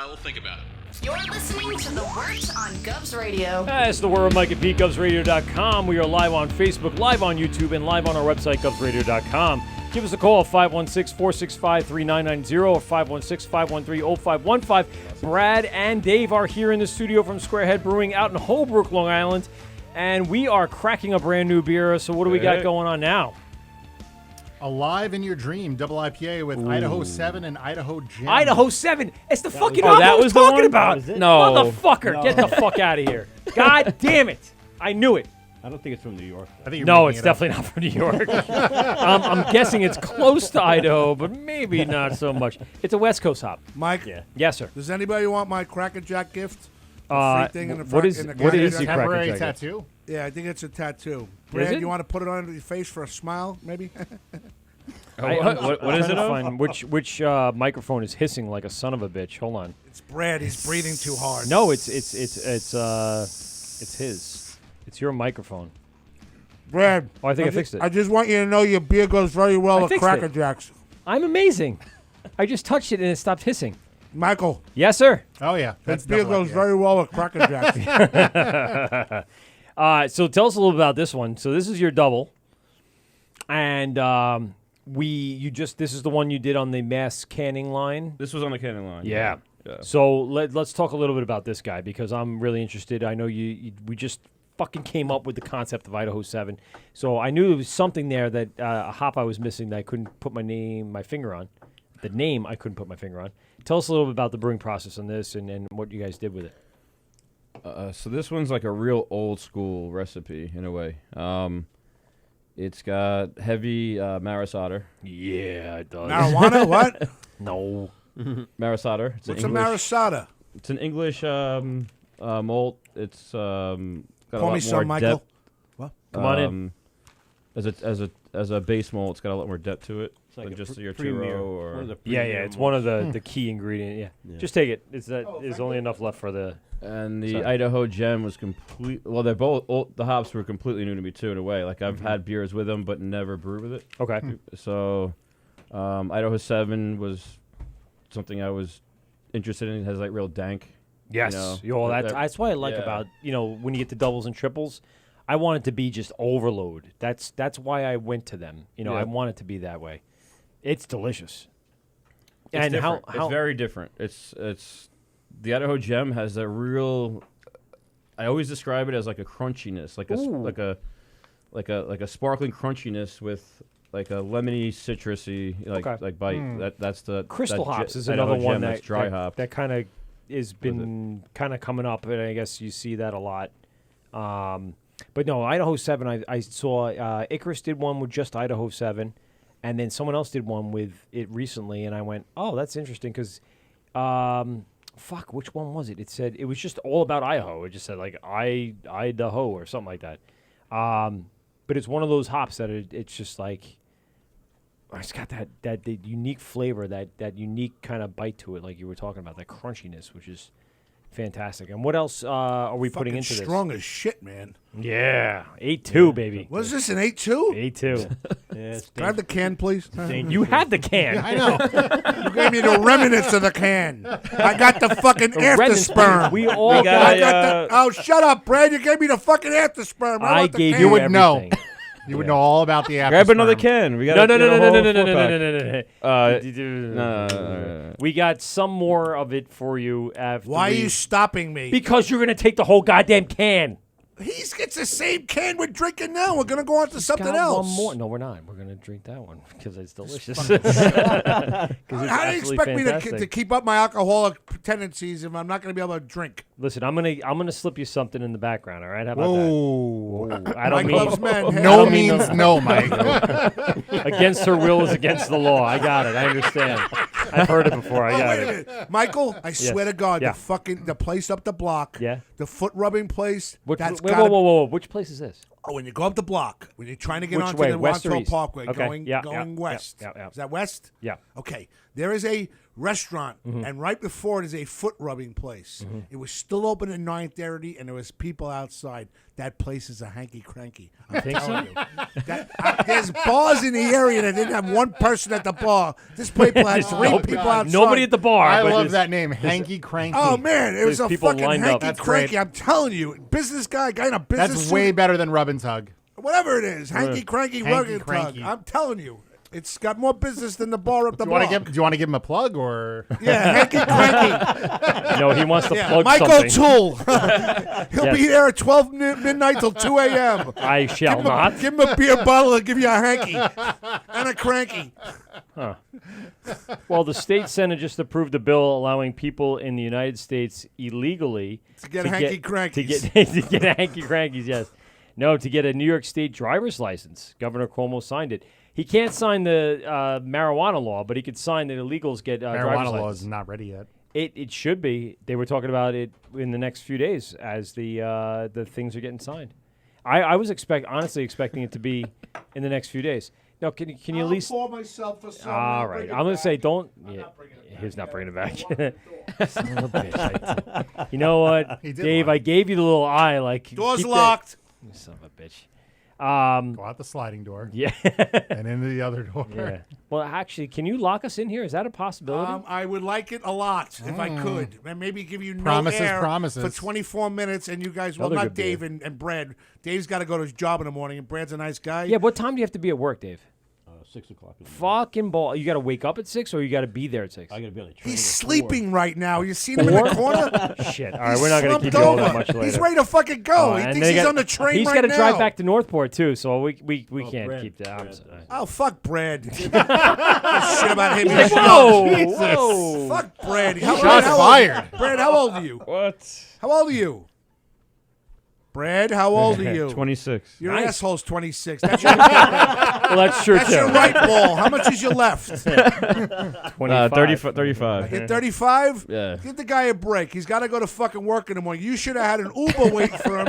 We'll think about it. You're listening to The Wort on Govs Radio. It's The Word with Mike and Pete, GovsRadio.com. We are live on Facebook, live on YouTube, and live on our website, GovsRadio.com. Give us a call, 516-465-3990 or 516-513-0515. Brad and Dave are here in the studio from Squarehead Brewing out in Holbrook, Long Island, and we are cracking a brand new beer. So what do we got going on now? Alive in Your Dream, double IPA with Idaho 7 and Idaho Gem. Idaho 7. It's the fucking hop I was talking about. No. Motherfucker, No. get the fuck out of here. God damn it. I knew it. I don't think it's from New York. I think No, it's definitely not from New York. I'm guessing it's close to Idaho, but maybe not so much. It's a West Coast hop. Mike? Yes, sir. Does anybody want my Cracker Jack gift? The free thing in the what front- is in the what Cracker is Jack? the Cracker Temporary Jack? tattoo? Yeah, I think it's a tattoo. Is Brad, it? you want to put it on your face for a smile, maybe? What is it of? Find which microphone is hissing like a son of a bitch? Hold on. It's Brad. He's breathing too hard. No, it's his. It's your microphone. Brad. Oh, I think I fixed it. I just want you to know your beer goes very well I with fixed Cracker it. Jacks. I'm amazing. I just touched it and it stopped hissing. Michael. Yes, sir. Oh, yeah. That beer goes very well with Cracker Jacks. So tell us a little about this one. So this is your double, and this is the one you did on the mass canning line. This was on the canning line. Yeah. Yeah. So let's talk a little bit about this guy because I'm really interested. I know we just fucking came up with the concept of Idaho 7. So I knew there was something there that a hop I was missing that I couldn't put my finger on. The name I couldn't put my finger on. Tell us a little bit about the brewing process on this and what you guys did with it. So this one's like a real old school recipe in a way. It's got heavy maris otter. Yeah, it does. Marijuana? What? No. Maris otter. What's a marisada? It's an English malt. It's got Pour a lot me some, more Michael. depth. What? Come on in. As a base malt, it's got a lot more depth to it It's like than a just your premier. churro or One of the Yeah, premier it's one of malts. the key ingredient. Yeah. Just take it. There's only enough left for the. And the Sorry. Idaho Gem was complete. Well, they're both. The hops were completely new to me too, in a way. Like I've had beers with them, but never brewed with it. Okay. So, Idaho 7 was something I was interested in. It has like real dank. Yes. That's what I like yeah. about when you get the doubles and triples. I want it to be just overload. That's why I went to them. Yeah. I want it to be that way. It's delicious. It's and different. how It's very different. It's the Idaho Gem has a real. I always describe it as like a crunchiness, like a sparkling crunchiness with like a lemony, citrusy like bite. That's the Crystal that hops is Idaho another one Gem that's dry hop. that kind of has been kind of coming up, and I guess you see that a lot. But no, Idaho 7. I saw Icarus did one with just Idaho 7, and then someone else did one with it recently, and I went, oh, that's interesting because. Fuck, which one was it? It said it was just all about Idaho. It just said like Idaho or something like that. But it's one of those hops that it's just like it's got that unique flavor, that unique kind of bite to it, like you were talking about, that crunchiness, which is fantastic. And what else are we putting into this? Strong as shit, man. Yeah, 8.2, baby. What is this, an 8.2? 8.2. Yeah, Can I have the can, please? You had the can. Yeah, I know. You gave me the remnants of the can. I got the fucking remnants, after-sperm. we all got oh, shut up, Brad. You gave me the fucking after-sperm. I want the gave can. you You would know. everything. You would know all about the after. Grab another can. We got no. We got some more of it for you after. Why are you stopping me? Because you're gonna take the whole goddamn can. He gets the same can we're drinking now. We're gonna go on to something else. One more. No, we're not. We're gonna drink that one because it's delicious. How do you expect me to keep up my alcoholic tendencies if I'm not gonna be able to drink? Listen, I'm gonna slip you something in the background. All right? How about Whoa. that? I don't Mike mean loves men. No means no, Mike. Against her will is against the law. I got it. I understand. I've heard it before. I got wait a it. minute. Michael, I swear to God, Yeah. the place up the block, the foot rubbing place, Whoa. Which place is this? Oh, when you go up the block, when you're trying to get Which onto way, the west or Rockville east? Parkway, Okay. going west. Yeah. Is that west? Yeah. Okay. There is a restaurant, Mm-hmm. and right before it is a foot rubbing place. Mhm. It was still open at 9:30, and there was people outside. That place is a hanky cranky. I'm think telling so? you. There's bars in the area that didn't have one person at the bar. This place had three people outside. Nobody at the bar. I but love there's- that name, Hanky Cranky. Oh man, it was There's a people fucking lined up. hanky That's cranky. great. I'm telling you, business guy in a business That's suit. way better than Rub and Tug. Whatever it is, hanky cranky, Hanky rugged cranky. tug. I'm telling you, it's got more business than the bar up the Do you block. want to give him a plug or? Yeah, hanky cranky. No, he wants to plug Mike something. O'Toole. He'll Yes. be there at 12 midnight till 2 a.m. I shall not. Give him a beer bottle and give you a hanky and a cranky. Huh. Well, the state Senate just approved a bill allowing people in the United States illegally To get hanky-crankies. To get hanky-crankies, yes. No, to get a New York State driver's license. Governor Cuomo signed it. He can't sign the marijuana law, but he could sign that illegals get driver's Marijuana licenses. law is not ready yet. It should be. They were talking about it in the next few days as the things are getting signed. I was honestly expecting it to be in the next few days. Now, can you at least pour myself a some. all right, I'm going to say don't. He's not bringing it back. Son of a bitch. You know what, He did Dave? lie. I gave you the little eye. Like Door's keep that- locked. You son of a bitch. Go out the sliding door. Yeah. And into the other door. Yeah. Well, actually, can you lock us in here? Is that a possibility? I would like it a lot if I could, and maybe give you Promises, no air promises. for 24 minutes, and you guys. Well, Another not good Dave and Brad. Dave's got to go to his job in the morning, and Brad's a nice guy. Yeah. What time do you have to be at work, Dave? 6 o'clock. Fucking ball! You got to wake up at 6, or you got to be there at 6. I got to be on the train. He's at 4. sleeping right now. You seen him in the 4? corner? Shit! All right, we're not going to slumped keep you all that over. much later. He's ready to fucking go. He and thinks they he's got- on the train He's right gotta now. drive back to Northport too, so we can't Brad, keep that. I'm Brad, sorry. Oh, fuck Brad. Shit about him. He's like, He's whoa, young. whoa. Fuck Brad. Shots Brad, how old- fired. Brad, how old are you? What? How old are you? Brad, how old are you? 26. Your Nice. asshole's 26. That's your, Well, that's true that's too. your right ball. How much is your left? 25. 35. You're 35? Yeah. Give the guy a break. He's got to go to fucking work in the morning. You should have had an Uber wait for him,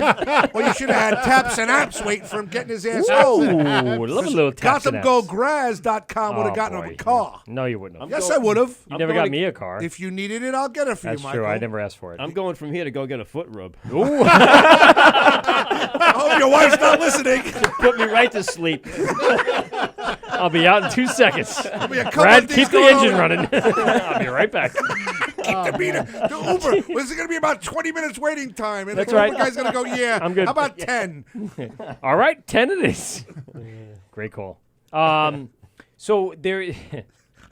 or you should have had Taps and Apps wait for him getting his ass Ooh, home. love a little taps and apps. GothamGoGraz.com would have gotten him a car. No, you wouldn't have. Yes, I would have. You never got me a car. If you needed it, I'll get it for That's you, Michael. true. I never asked for it. I'm going from here to go get a foot rub. Ooh. I hope your wife's not listening. Put me right to sleep. I'll be out in 2 seconds. be a couple Brad, of keep things the going engine on. running. I'll be right back. The Uber. Was it going to be about 20 minutes waiting time? And That's the Uber right. guy's going to go, yeah. I'm good. How about 10? All right, 10 it is. Great call. So there,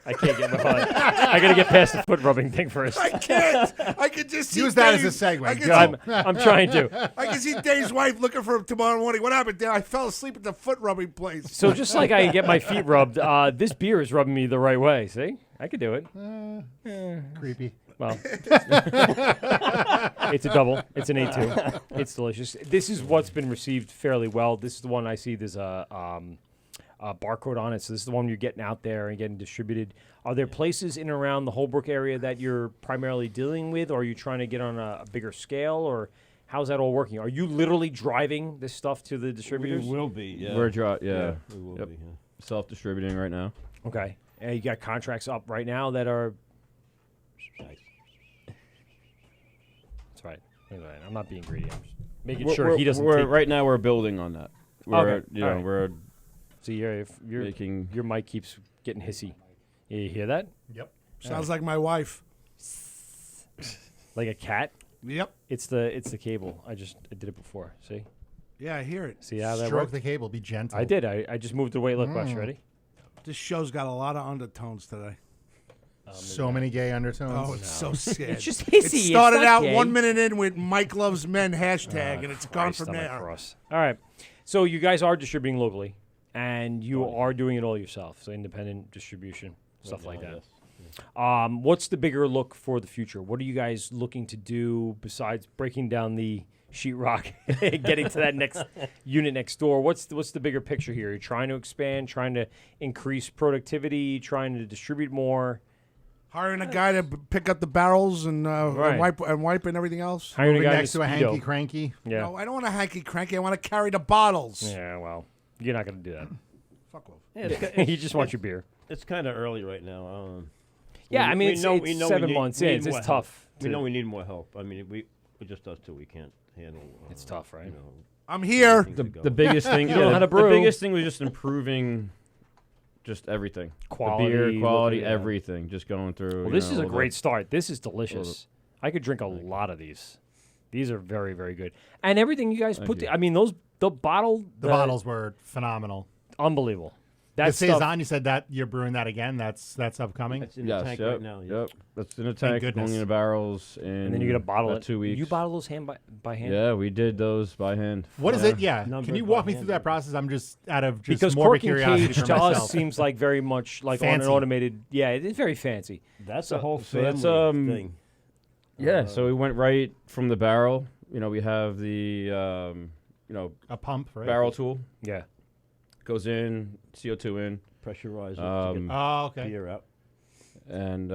I can't get. I got to get past the foot rubbing thing first. I can't. I can just see Use that as Dave's- a segue. I can Go. see- I'm trying to. I can see Dave's wife looking for him tomorrow morning. What happened there? I fell asleep at the foot rubbing place. So just like I get my feet rubbed, this beer is rubbing me the right way. See, I could do it. Creepy. Well, it's a double. It's an A2. It's delicious. This is what's been received fairly well. This is the one I see. There's a barcode on it. So this is the one you're getting out there and getting distributed. Are there places in and around the Holbrook area that you're primarily dealing with, or are you trying to get on a bigger scale, or how's that all working? Are you literally driving this stuff to the distributors? We will be, yeah. We're Yeah, we will be, yeah. Self-distributing right now. Okay. And you got contracts up right now that are... That's right. Anyway, I'm not being greedy. I'm just making sure he doesn't take... Right now, we're building on that. Okay. You All know, right. we're So your mic keeps getting hissy. You hear that? Yep. Sounds like my wife. Like a cat? Yep. It's the cable. I did it before. See? Yeah, I hear it. See how that Stroke works? the cable. Be gentle. I did. I just moved it away. Look, watch. Ready? This show's got a lot of undertones today. So many gay undertones. Oh, it's so sad. It's just It hissy. started It's not out gay. 1 minute in with Mike Loves Men hashtag, and it's gone Christ from on the there. cross. All right. So you guys are distributing locally, and you are doing it all yourself. So independent distribution, stuff like that. What's the bigger look for the future? What are you guys looking to do besides breaking down the sheetrock, getting to that next unit next door? What's the bigger picture here? You're trying to expand, trying to increase productivity, trying to distribute more. Hiring a guy to pick up the barrels and Right. wipe and everything else. Hiring a Moving guy next to a Speedo. hanky cranky. Yeah. No, I don't want a hanky cranky. I want to carry the bottles. Yeah, well, you're not going to do that. Fuck off. Yeah, You just want your beer. It's kind of early right now. Yeah, I mean, it's 7 months in. need It's more tough help. We know we need more help. I mean, we just us two. We can't handle. It's tough, right? You know, I'm here. The biggest thing, You don't know how to brew. The biggest thing was just improving, just everything. Quality, the beer quality, looking at- everything. Just going through. Well, this is a great start. This is delicious. I could drink a lot of these. These are very, very good. And everything you guys put. I mean, the bottles were phenomenal. Unbelievable. The That stuff. saison, you said that you're brewing that again. That's upcoming. It's in the tank right now. Yeah. Yep, that's in a Thank tank, goodness. going in the barrels, And then you get a bottle about it. 2 weeks. You bottle those by hand? Yeah, we did those by hand. What is it? Yeah. Numbered Can you by walk me hand. through that process? I'm just out of just Because morbid corking curiosity cage for to myself. us seems like very much like on Fancy. an automated. Yeah, it is very fancy. That's a whole so family that's, thing. Yeah, so we went right from the barrel. You know, we have the a pump, right? barrel tool. Yeah. Goes in, CO2 in. Pressurize it. Um, to get okay. beer out. And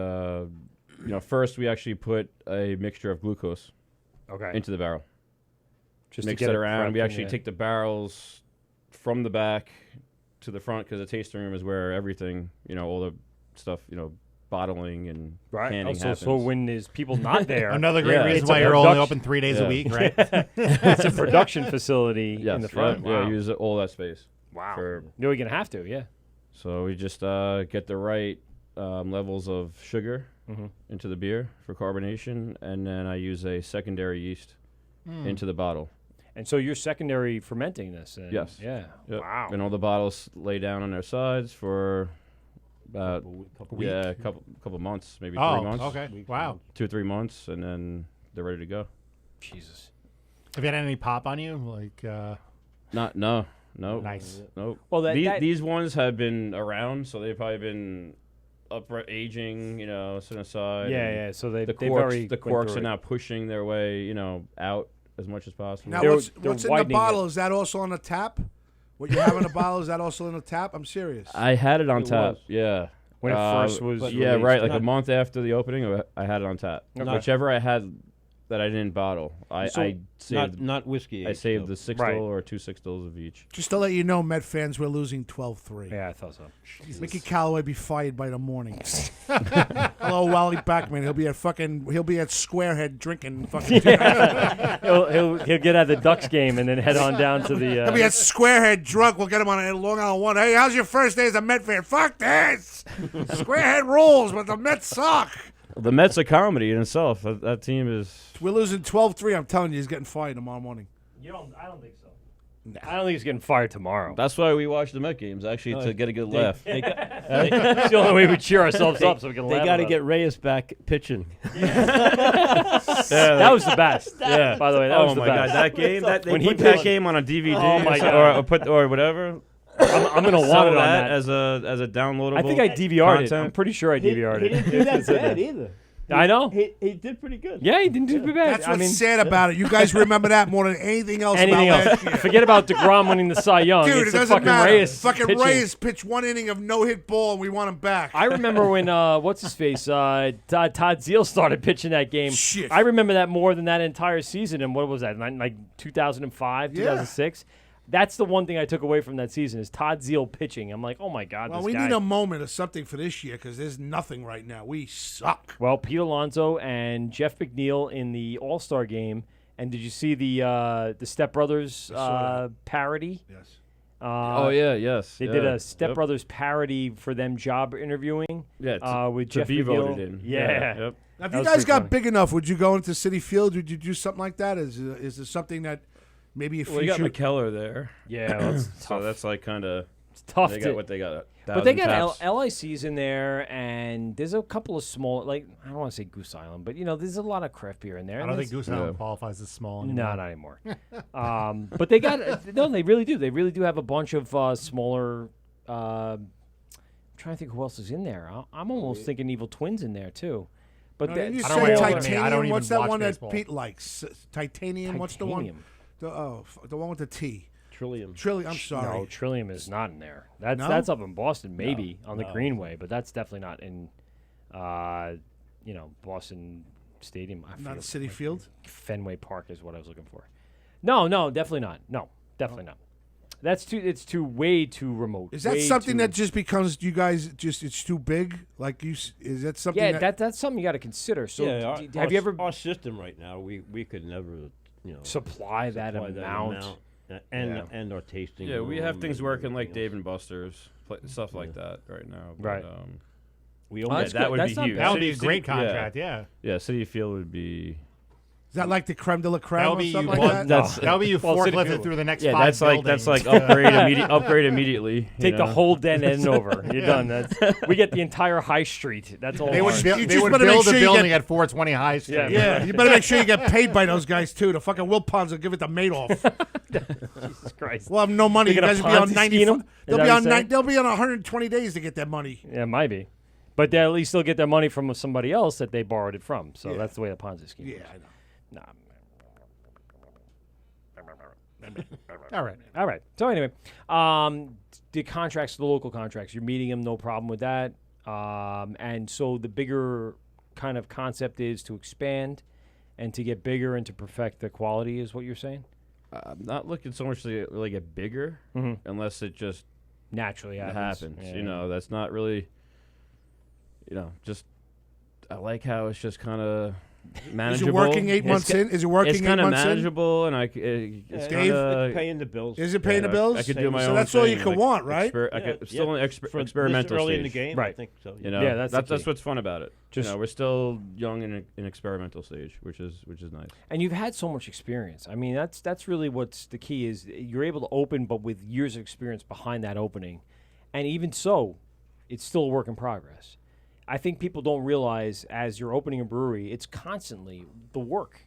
first we actually put a mixture of glucose into the barrel. Just mix to get it it around. prepped We and, actually yeah. take the barrels from the back to the front because the tasting room is where everything, all the stuff, bottling and canning Also, happens. so when there's people not there, Another great reason it's why a you're only production- open 3 days a week, right? It's a production facility in the front. Yeah, Wow. use all that space. Wow. For, You're gonna have to, yeah. So we just get the right levels of sugar into the beer for carbonation, and then I use a secondary yeast into the bottle. And so you're secondary fermenting this. And Yes. Yeah. Yep. Wow. And all the bottles lay down on their sides for about couple couple months, maybe Oh, 3 months. okay. Wow. 2 or 3 months, and then they're ready to go. Jesus. Have you had any pop on you? Like, No. Nice. Nope. Well, these ones have been around, so they've probably been aging, set aside. Yeah, and yeah. So they the they've corks, already the went corks through are it. now pushing their way, out as much as possible. Now, They're what's in the widening bottle? it. Is that also on the tap? What you have in the bottle, is that also in the tap? I'm serious. I had it on It tap. was. Yeah. When it first was yeah, released. right. Like Not- a month after the opening, I had it on tap. Okay. Whichever I had that I didn't bottle, I saved. Not whiskey. I aged, saved though. the 6 Right. or 2 6-stills of each. Just to let you know, Met fans, we're losing 12-3. Yeah, I thought so. Mickey Callaway be fired by the morning. Hello, Wally Backman. He'll be at Squarehead drinking fucking. he'll get at the Ducks game and then head on down to the. He'll be at Squarehead drunk. We'll get him on a Long Island 1. Hey, how's your first day as a Met fan? Fuck this. Squarehead rules, but the Mets suck. The Mets are comedy in itself. That team is. We're losing 12-3. I'm telling you, he's getting fired tomorrow morning. I don't think so. I don't think he's getting fired tomorrow. That's why we watch the Met games, actually, to get a good laugh. It's the only way we cheer ourselves up so we can laugh. They got to about get it. Reyes back pitching. That was the best. Yeah. By the way, that was the my best. God, that game. When he put that pitched- game on a DVD Oh my God. or whatever. I'm gonna Sell want it on that that. as a downloadable. I think I DVR'd it. content. I'm pretty sure I DVR'd He it. didn't do that bad either. I know. He did pretty good. Yeah, he didn't do too bad. That's what's sad about it. You guys remember that more than anything else Anything about else? last year. Forget about DeGrom winning the Cy Young. Dude, it's it the doesn't fucking matter. Reyes Fucking pitching. Reyes pitched 1 inning of no-hit ball, and we want him back. I remember when what's his face Todd Zeal started pitching that game. Shit. I remember that more than that entire season. And what was that? Like 2005, Yeah. 2006. That's the one thing I took away from that season is Todd Zeal pitching. I'm like, oh my God, Well, this we guy. need a moment of something for this year because there's nothing right now. We suck. Well, Pete Alonso and Jeff McNeil in the All-Star game. And did you see the Step Brothers parody? Yes. Yes. They did a Step Brothers parody for them job interviewing. Yeah, with to Jeff be McNeil. voted in. Yeah. Yep. Now, if That you was guys pretty got funny. big enough, would you go into City Field? Would you do something like that? Is there something that maybe a Well, you got future? McKellar there. Yeah, well, that's so that's like kind of. It's tough. They got what they got. But they got LICs in there, and there's a couple of small, like, I don't want to say Goose Island, but, there's a lot of craft beer in there. I don't think Goose Island qualifies as small anymore. No, not anymore. But they got, no, they really do. They really do have a bunch of smaller, I'm trying to think who else is in there. I'm almost thinking Evil Twins in there, too. But you say Titanium. What's that one that Pete likes? Titanium. What's the one? The one with the T. Trillium. I'm sorry. No, Trillium is not in there. That's up in Boston, maybe on the Greenway, but that's definitely not in, Boston Stadium. Not City Field. Fenway Park is what I was looking for. No, definitely not. No, definitely not. That's too. It's way too remote. Is that something that just becomes you guys it's too big? Like is that something? Yeah, that's something you got to consider. So have you ever our system right now? We could never supply that amount. And our tasting. Yeah, we have things working like Dave and Buster's, stuff like that right now. But, right. We only that would be huge. That would be a great contract. Yeah. Yeah, City Field would be. Is that like the creme de la creme? That'll be something you. Like that? That'll be you forklifted through the next 5 that's buildings. like upgrade immediately. Take the whole den end over. You're done. We get the entire High Street. That's all. They would build a building at 420 High Street. Yeah, you better make sure you get paid by those guys too. The fucking Wilpons will give it to Madoff. Jesus Christ. We'll have no money. You guys will be on 90. They'll be on 120 days to get that money. Yeah, it might be. But they at least still get their money from somebody else that they borrowed it from. So that's the way the Ponzi scheme works. I know. Nah. All right. So anyway, the contracts, the local contracts, you're meeting them, no problem with that. And so the bigger kind of concept is to expand and to get bigger and to perfect the quality is what you're saying? I'm not looking so much to really get bigger unless it just naturally happens. Yeah. That's not really, just I like how it's just kind of manageable. Is it working 8 months in? Is it working 8 months in? It's kind of manageable, and it's paying the bills. Is it paying the bills? I could do my own. So that's all you can want, right? Still in experimental early stage. in the game, right? I think so. That's what's fun about it. We're still young in experimental stage, which is nice. And you've had so much experience. I mean, that's really what's the key is you're able to open, but with years of experience behind that opening, and even so, it's still a work in progress. I think people don't realize as you're opening a brewery, it's constantly the work.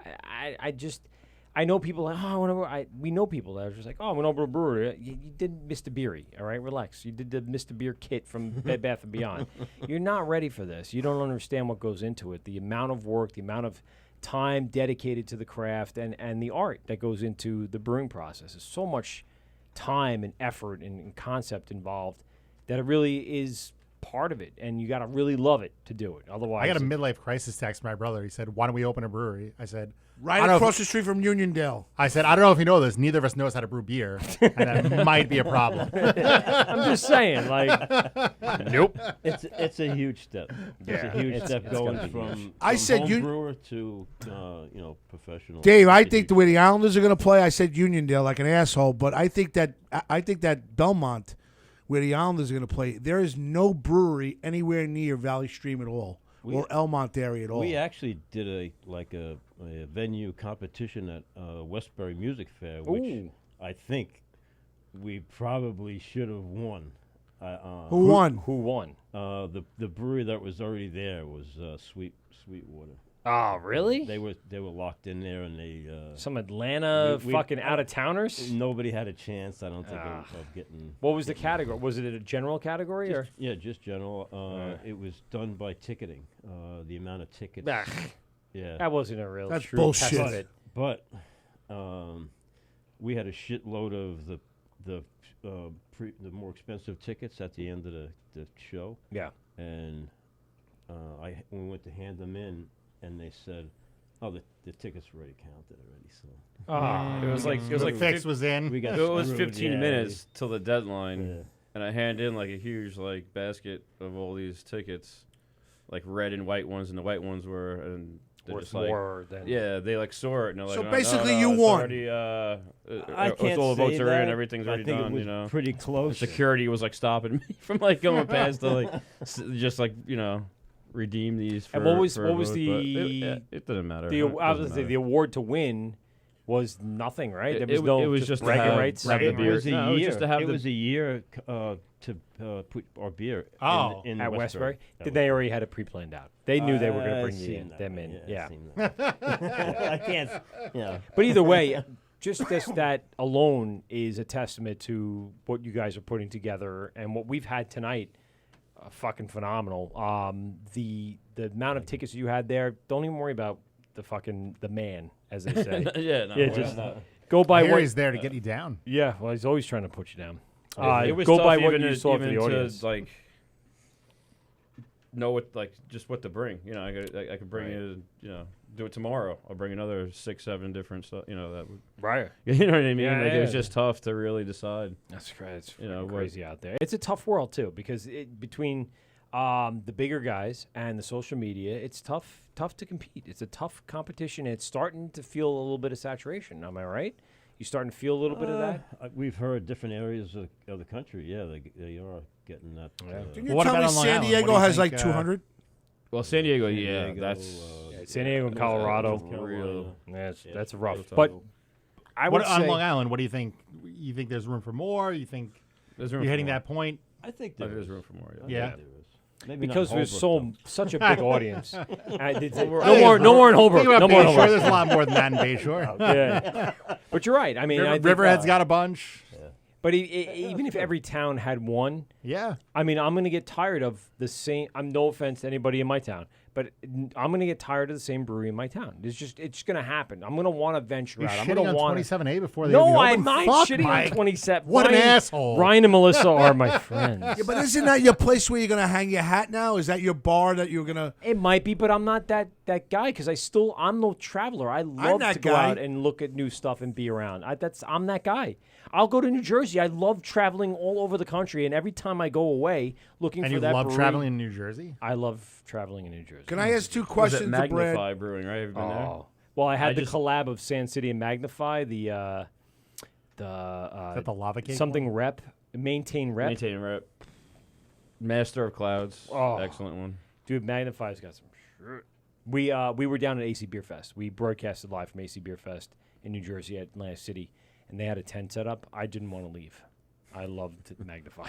I know people like, we know people that are just like, I'm going to open a brewery. You did Mr. Beery, all right? Relax. You did the Mr. Beer kit from Bed Bath & Beyond. You're not ready for this. You don't understand what goes into it. The amount of work, the amount of time dedicated to the craft and the art that goes into the brewing process. There's so much time and effort and concept involved that it really is part of it, and you got to really love it to do it. Otherwise, I got a midlife crisis text from my brother. He said, "Why don't we open a brewery?" I said, "Right across the street from Uniondale." I said, "I don't know if you know this. Neither of us knows how to brew beer, and that might be a problem." I'm just saying, nope. It's a huge step. It's a huge step going from home brewer to professional. Dave, I think the way the Islanders are going to play, I said Uniondale like an asshole, but I think that Belmont, where the Islanders are going to play, there is no brewery anywhere near Valley Stream at all, or Elmont area at all. We actually did a venue competition at Westbury Music Fair, which I think we probably should have won. Who won? Who won? The brewery that was already there was Sweetwater. Oh, really? They were locked in there, and they some Atlanta fucking out of towners. Nobody had a chance, I don't think, of getting. What was the category? Was it a general category or? Yeah, just general. It was done by ticketing. The amount of tickets. Yeah, that wasn't a real. That's true bullshit. Test of it. But we had a shitload of the more expensive tickets at the end of the show. Yeah, and we went to hand them in. And they said, "Oh, the tickets were already counted already." So it was like fix was in. We got it was 15 minutes till the deadline, and I hand in like a huge basket of all these tickets, like red and white ones, and the white ones were they're worth just more than they saw it and they're like, so "Oh, basically no, you it's won." Already, I can't all the votes say are that. in, everything's already I think done. It was pretty close. The security was stopping me from going past to just redeem these. For, and what was for a vote, the? it doesn't matter. I was gonna say the award to win was nothing, right? There It was was just to bragging have- rights. have the beer. It was a No, it was year. just to have it the- was a year to put our beer. in at Westbury. Did they already had it pre-planned out? They knew they were going to bring I've seen them in. that, Yeah. I've seen that. I can't. Yeah. But either way, just that alone is a testament to what you guys are putting together and what we've had tonight. Fucking phenomenal. The amount of tickets you had there. Don't even worry about the man, as they say. Just go by what he's there to get you down. Yeah, well, he's always trying to put you down. It was go tough by what even you saw for the even audience. to, like, know what, like, just what to bring. You know, I could bring you, do it tomorrow. I'll bring another 6, 7 different stuff. You know, that would. Right. You know what I mean? Yeah, Like, it was yeah. just tough to really decide. That's right. It's what- crazy out there. It's a tough world too because between the bigger guys and the social media, it's tough to compete. It's a tough competition. It's starting to feel a little bit of saturation. Am I right? You starting to feel a little bit of that? We've heard different areas of the country. Yeah, they are getting that. Can you tell me San Diego has like 200? Well, San Diego, San yeah, Diego, that's San Diego and Colorado. Real. That's rough. That's But awful. I would on say Long Island, what do you think? You think there's room for more? You think There's room you're for hitting more. that point? I think There there is room for more. Yeah. Maybe not because in there's Holbrook, such a big audience. No Well, more in Holbrook. Think about No more in Bayshore. Holbrook. There's a lot more than that in Bayshore. Yeah, but you're right. I mean, I think, Riverhead's got a bunch. But even if every town had one, yeah. I mean, I'm going to get tired of the same. I'm no offense to anybody in my town, but I'm going to get tired of the same brewery in my town. It's just going to happen. I'm going to want to venture You're out. I'm shitting going to on want 27A before they No, even I'm open? not Fuck, shitting Mike. on 27. What an Ryan- asshole. Ryan and Melissa are my friends. Yeah, but isn't that your place where you're going to hang your hat now? Is that your bar that you're going to... It might be, but I'm not that guy because I'm no traveler. I love that to go guy. out and look at new stuff and be around. I'm that guy. I'll go to New Jersey. I love traveling all over the country, and every time I go away looking And for you that love brewery, traveling in New Jersey? I love traveling in New Jersey. Can I ask two Was it questions to Magnify Brad? Brewing, right? Have you been there? Oh. Well, I had the just- collab of Sand City and Magnify, the Is that the lava cake something one? rep, maintain rep. Maintain rep. Master of Clouds. Oh. Excellent one. Dude, Magnify's got some shit. We were down at AC Beer Fest. We broadcasted live from AC Beer Fest in New Jersey at Atlantic City, and they had a tent set up. I didn't want to leave. I loved Magnify.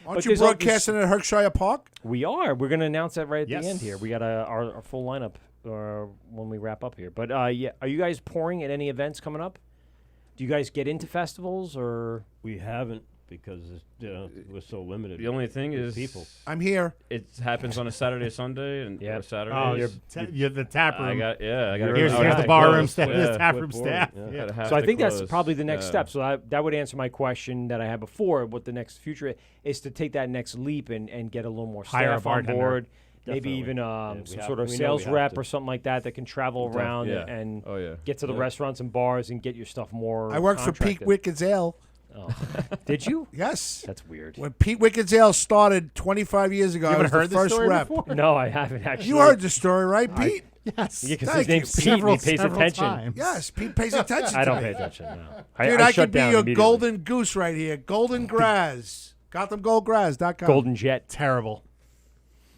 Aren't you broadcasting at Berkshire Park? We are. We're going to announce that right at Yes. the end here. We got our full lineup when we wrap up here. But yeah, are you guys pouring at any events coming up? Do you guys get into festivals or? We haven't because we're so limited. The only thing with is people. I'm here. It happens on a Saturday, Sunday, and or Saturday. Oh, you're the tap room. I got Here's the bar room staff. The tap room staff. Yeah. So I think that's probably the next step. So that would answer my question that I had before. What the next future is to take that next leap and get a little more Hire a staff on bartender. board. Definitely. Maybe even we some have- sort of we know sales we have rep to. or something like that can travel around yeah. and Oh, yeah. get to the Yeah. restaurants and bars and get your stuff more. I worked for Pete contracted. Wickens Ale. Oh. Did you? Yes. That's weird. When Pete Wickens Ale started 25 years ago, You I haven't was heard the this first story rep. before? No, I haven't actually. You heard the story, right, Pete? Yes. Yeah, because Thank his name's you. Pete. and he pays Several attention. times. Yes, Pete pays attention I to don't me. pay attention. No. Dude, I I shut could be down your immediately. golden goose right here. Golden Graz. GothamGoldGraz.com. Golden Jet. Terrible.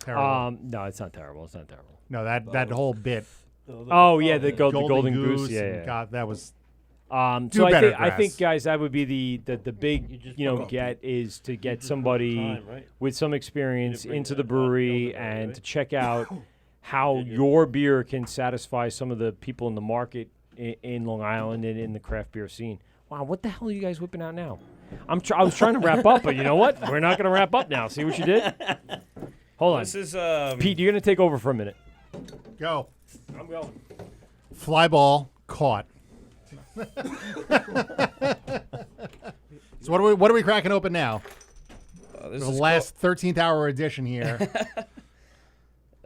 Terrible. No, it's not terrible. It's not terrible. No, that whole bit. Oh yeah, the golden goose. Yeah, and yeah. God, that was. So Do I better, think, Grass. guys, that would be the big get is to get somebody time, right? with some experience bring into that the brewery cocktail to and right? to check out how your beer can satisfy some of the people in the market in Long Island and in the craft beer scene. Wow, what the hell are you guys whipping out now? I was trying to wrap up, but you know what? We're not going to wrap up now. See what you did? Hold on. This is Pete, you're going to take over for a minute. Go. I'm going. Fly ball caught. So what are we cracking open now? This The is last 13th hour edition here.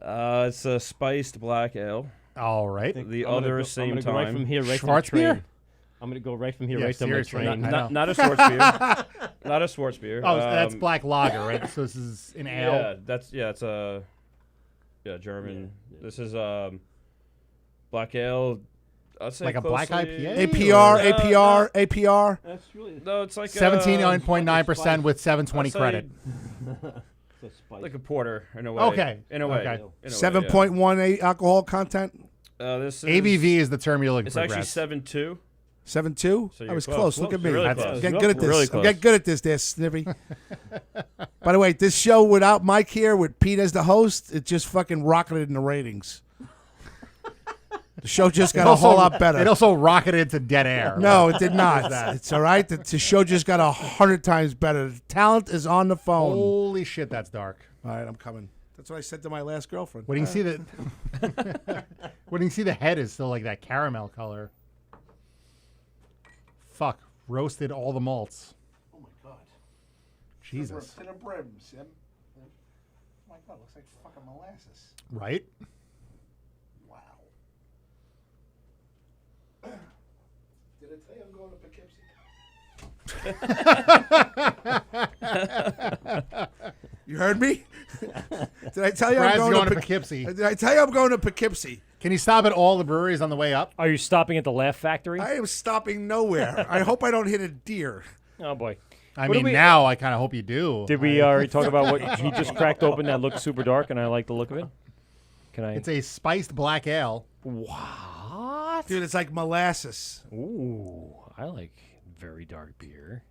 It's a spiced black ale. All right. The I'm gonna other go- same I'm gonna time. go right from here, right Schwartz to the train. beer? I'm gonna go right from here, Yeah, right to my seriously, train. I know. Not a Schwartz beer. Not a Schwartz beer. Oh, so that's black lager, right? So this is an ale. Yeah, it's a German. Yeah. This is black ale. I'd say Like a black closely- IPA? APR. That's really No, it's like 17.9% with 720 I'd say credit. it's a spice. like a porter in a way. Okay. In a way. Okay. In a way, 7.18 alcohol content. This is ABV is the term you're looking It's for. actually Grass. 7.2. 7-2? So I you're was close. close. Look at me. Really I'm close. getting good at this. Really I'm close. getting good at this there, Snippy. By the way, this show without Mike here, with Pete as the host, it just fucking rocketed in the ratings. The show just got a whole lot better. It also rocketed to dead air. No, it did not. It's all right. The show just got 100 times better. The talent is on the phone. Holy shit, that's dark. All right, I'm coming. That's what I said to my last girlfriend. When you see the when you see the head is still like that caramel color. Fuck, roasted all the malts. Oh my god. Jesus. To the brim, Sim. Oh my god, looks like fucking molasses. Right? Wow. Did I tell you I'm going to Poughkeepsie? You heard me? Did I tell you Brad's I'm going to Poughkeepsie. Did I tell you I'm going to Poughkeepsie? Can you stop at all the breweries on the way up? Are you stopping at the Laugh Factory? I am stopping nowhere. I hope I don't hit a deer. Oh boy. I What mean, did we- now I kind of hope you do. Did we already talk about what he just cracked open that looked super dark and I like the look of it? Can I? It's a spiced black ale. What? Dude, it's like molasses. Ooh, I like very dark beer.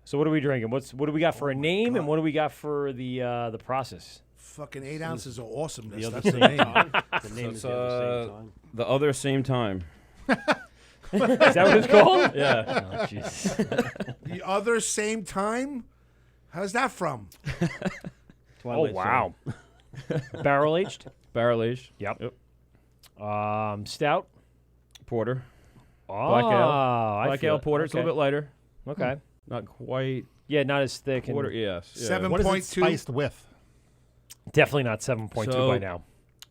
So what are we drinking? What do we got for a name and what do we got for the process? Fucking 8 ounces of awesomeness. The other That's the same name. time? The name is the other same time. The other same time. Is that what it's called? Yeah. Oh, jeez. The other same time? How's that from? Oh, wow. Barrel aged? Barrel aged. Yep. Stout? Porter. Oh, Black ale. I Black feel ale it. porter. It's a Okay. little bit lighter. Okay. Not quite. Yeah, not as thick. Porter, And yes. Yeah. 7.2. What is it spiced with? Definitely not 7.2 So, by now.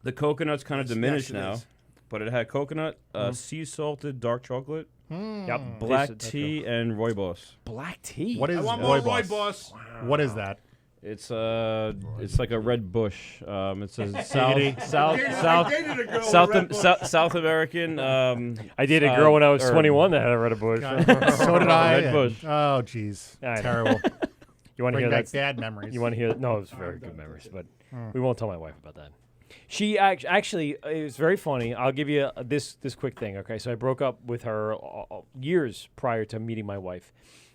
The coconut's kind of Yes, diminished yes, it now, is. but it had coconut, sea salted dark chocolate, Yep. black Tasted- tea, and rooibos. Black tea? What is I want more rooibos? rooibos. What is that? It's like a red bush. It's a Giggity. South American. I dated a girl when I was herb. 21 that had a red bush. So did I. Red bush. Oh, jeez. I know. Terrible. You want to Bring hear back that? bad memories. You want to hear? No, it was very good memories, but we won't tell my wife about that. She actually, it was very funny. I'll give you this quick thing. Okay, so I broke up with her years prior to meeting my wife.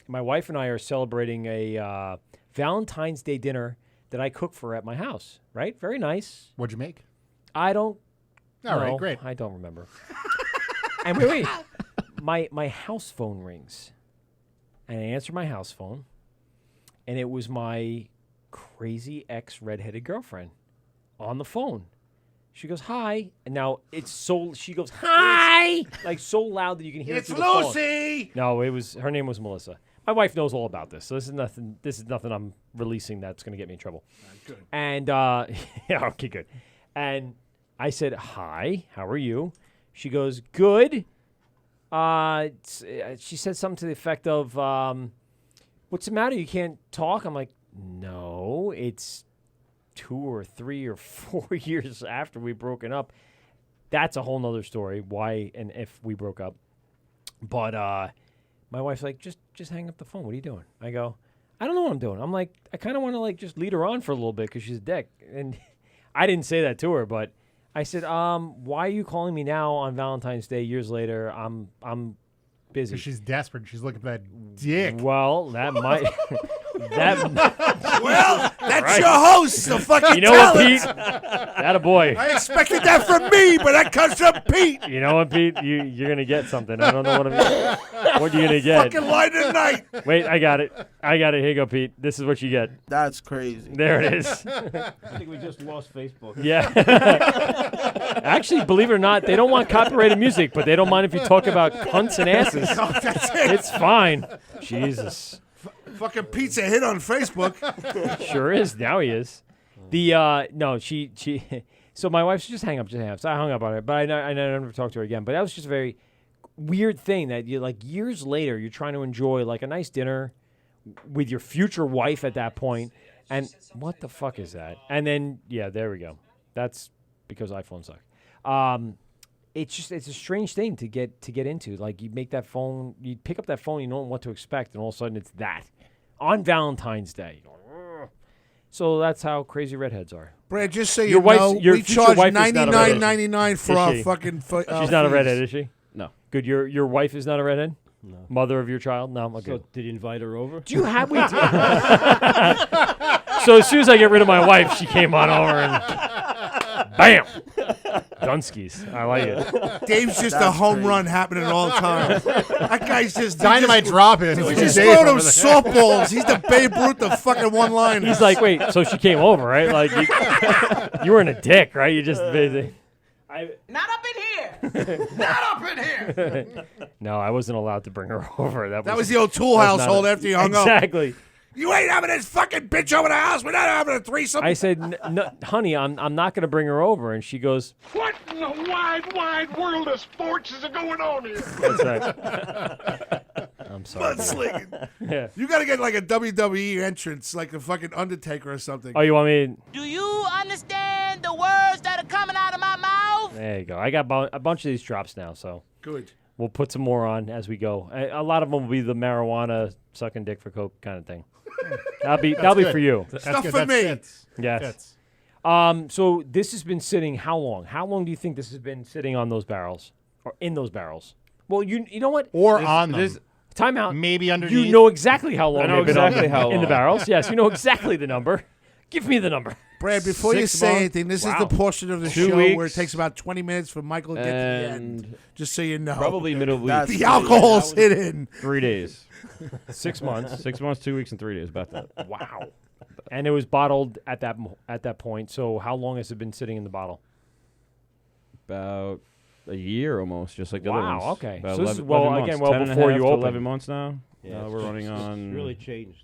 My wife and I are celebrating a Valentine's Day dinner that I cook for her at my house. Right, very nice. What'd you make? I don't. All right, know. great. I don't remember. And wait. My house phone rings, and I answer my house phone, and it was my crazy ex redheaded girlfriend on the phone. She goes, "Hi," and now it's so. She goes, "Hi," like so loud that you can hear It's it through the phone. Lucy. No, it was her name was Melissa. My wife knows all about this, so this is nothing I'm releasing that's going to get me in trouble. Good. And yeah, okay, good. And I said, "Hi, how are you?" She goes, "Good." She said something to the effect of, "What's the matter? You can't talk?" I'm like, "No, it's 2 or 3 or 4 years after we broken up." That's a whole nother story, why and if we broke up. But my wife's like, just hang up the phone. What are you doing? I go, I don't know what I'm doing. I'm like, I kind of want to like just lead her on for a little bit because she's a dick. And I didn't say that to her, but I said, why are you calling me now on Valentine's Day years later? I'm busy. 'Cause she's desperate. She's looking for that dick. Well, that might. Well, that's Right. your host, the fucking You know what, talent. Pete? That a boy. I expected that from me, but that comes from Pete. You know what, Pete? You're gonna get something. I don't know what what you're gonna get. Fucking line of the night. Wait, I got it. Here you go, Pete. This is what you get. That's crazy. There it is. I think we just lost Facebook. Yeah. Actually, believe it or not, they don't want copyrighted music, but they don't mind if you talk about cunts and asses. No, that's it. It's fine. Jesus. Fucking Pete's a hit on Facebook. Sure is. Now he is. The no, she. So my wife's just hang up. So I hung up on her, but I never talked to her again. But that was just a very weird thing that you like years later you're trying to enjoy like a nice dinner with your future wife at that point, and what the fuck is that? And then yeah, there we go. That's because iPhones suck. It's a strange thing to get into. Like you make that phone, you pick up that phone, you don't know what to expect, and all of a sudden it's that on Valentine's Day. So that's how crazy redheads are. Brad, just so Your you wife's- know, your we future charge wife is not a redhead. $99.99 for Is our she? fucking. She's not a redhead, is she? No. Good. Your wife is not a redhead? No. Mother of your child? No, okay. So did you invite her over? Do you have... So as soon as I get rid of my wife, she came on over and... Bam! Dunskies. I like it. Dave's just a home run happening all the time. That guy's just... Dynamite dropping. We just throw those softballs. He's the Babe Ruth, the fucking one-line. He's like, wait, so she came over, right? Like, you weren't a dick, right? You just... Not up in here. Not up in here. No, I wasn't allowed to bring her over. That was the old Tool household after you hung up. Exactly. You ain't having this fucking bitch over the house. We're not having a threesome. I said, no, honey, I'm not going to bring her over. And she goes, What in the wide world of sports is going on here? that's right. I'm sorry. Mudslinging. Yeah. You got to get like a WWE entrance, like the fucking Undertaker or something. Oh, you want me? Do you understand the words that are coming out of my mouth? There you go. I got a bunch of these drops now, so. Good. We'll put some more on as we go. A lot of them will be the marijuana, sucking dick for coke kind of thing. That'll be for you. Stuff for me. Yes. So this has been sitting how long? How long do you think this has been sitting on those barrels or in those barrels? Well, you know what? Or on them. Time out. Maybe underneath. You know exactly how long I know they've been exactly how in the long. barrels. Yes, you know exactly the number. Give me the number. Brad, before you 6 say months. anything, this is Wow. the portion of the 2 show weeks. where it takes about 20 minutes for Michael to get to the end. And Just so you know. probably middle of the week. The alcohol's hidden. 3 days. 6 months. 6 months, 2 weeks, and 3 days. About that. Wow. And it was bottled at that point. So how long has it been sitting in the bottle? About a year almost, just like the other Wow, ones. okay. About So this is 11 well, months. again, well 10 and a before half you to opened. 11 months now. Yeah, We're running on. It's really changed.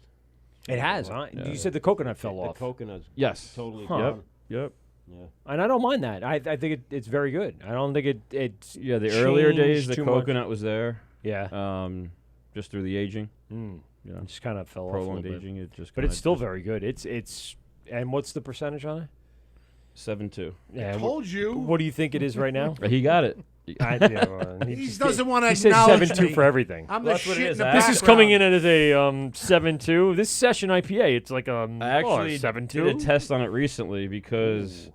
It has, huh? Yeah. You said the coconut fell The off. coconut's Yes. totally Huh. gone. Yep. Yeah. And I don't mind that. I think it's very good. I don't think it's Yeah, the earlier days, changed the too coconut was there. Yeah. Just through the aging. Mm. Yeah. It just kind of fell off a Prolonged little bit. aging. It just. But kinda it's still just very good. It's and what's the percentage on it? 7.2. Yeah. and Told you. What do you think it is right now? He got it. He doesn't want to He says acknowledge 7.2 me. for everything. I'm Well, the that's what shit it in is. the This is background. coming in as a 7.2. This session IPA, it's like I actually 7.2. did a test on it recently because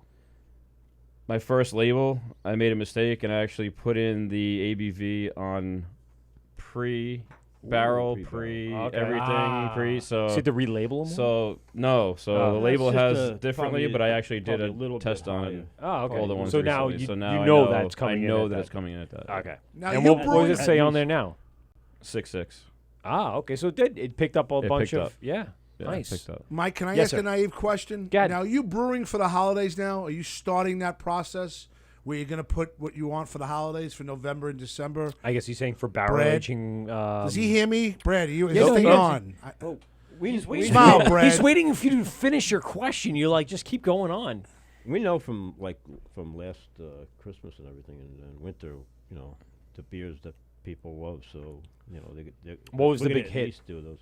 my first label, I made a mistake and I actually put in the ABV on pre-barrel, Okay. everything, so. So you had to relabel them? So no, so Oh. the label That's has just differently, probably- but I actually did probably a a little test bit on higher. Oh, okay. all the ones So now recently. you- so now you I know that's coming I in know at that that. it's coming in at that. Okay. Now And you what brought does it in- say on there now? 6.6. Ah, okay. So it picked up a It bunch picked of up. yeah. Yeah, Nice. picked up. Mike, can I Yes, ask sir. a naive question? Go ahead. Now, you brewing for the holidays now? Are you starting that process where you're going to put what you want for the holidays for November and December? I guess he's saying for barrel Brad, aging. Does he hear me? Brad, are you is Yeah, this no, thing he is. on? He's waiting. Smile, Brad. He's waiting for you to finish your question. You're like, just keep going on. We know from last Christmas and everything and winter, the beers that people love. So they What was we're the gonna big at hit? least do those.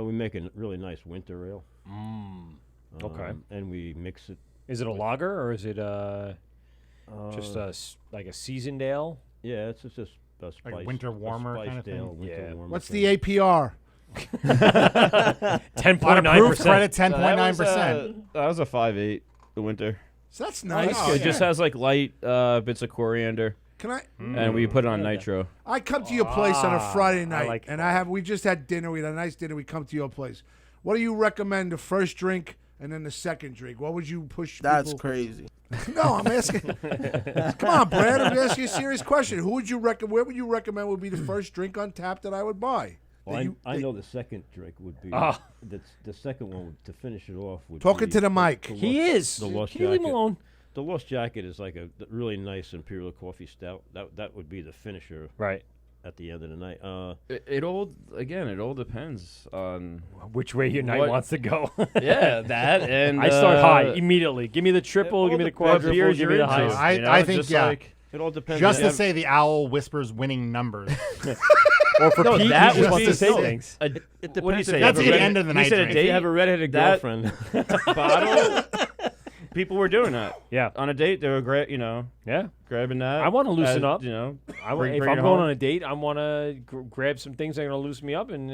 We make a really nice winter ale. Okay. And we mix it. Is it a lager or is it just like a seasoned ale? Yeah, it's just a spice. Like winter warmer a kind of spiced ale, thing? winter Yeah. warmer What's thing. the APR? 10.9%. Credit So 10.9%. That was a 5.8. The winter. So that's nice. Oh, It just has like light bits of coriander, Can I? and we put it on nitro. I come to your place on a Friday night, like we just had dinner. We had a nice dinner. We come to your place. What do you recommend? The first drink and then the second drink. What would you push? That's people? crazy. No, I'm asking. Come on, Brad. I'm asking you a serious question. Who would you recommend? Where would you recommend would be the first drink on tap that I would buy? Well, I know the second drink would be Ah. the second one to finish it off. Would Talking be to the mic. He is. The Lost Can you leave him Jacket. alone? The Lost Jacket is like a really nice imperial coffee stout. That would be the finisher. Right. At the end of the night. It all depends on Which way your night what- wants to go. Yeah, that and I start high immediately. Give me the triple. Give me the quadruple. beers Give me you're the into. highest. I think, just yeah. like- it all depends. Just on to say the owl whispers winning numbers. Or for No, Pete, that he just would wants be- to say no. things. It What depends do you if say? you have That's a the red- end of the He night said a drink. date. If you have a redheaded That- girlfriend. bottle. People were doing that. Yeah. On a date, they were Yeah. grabbing that. I want to loosen up. If if bring I'm it going home. on a date, I want to grab some things that are going to loosen me up. And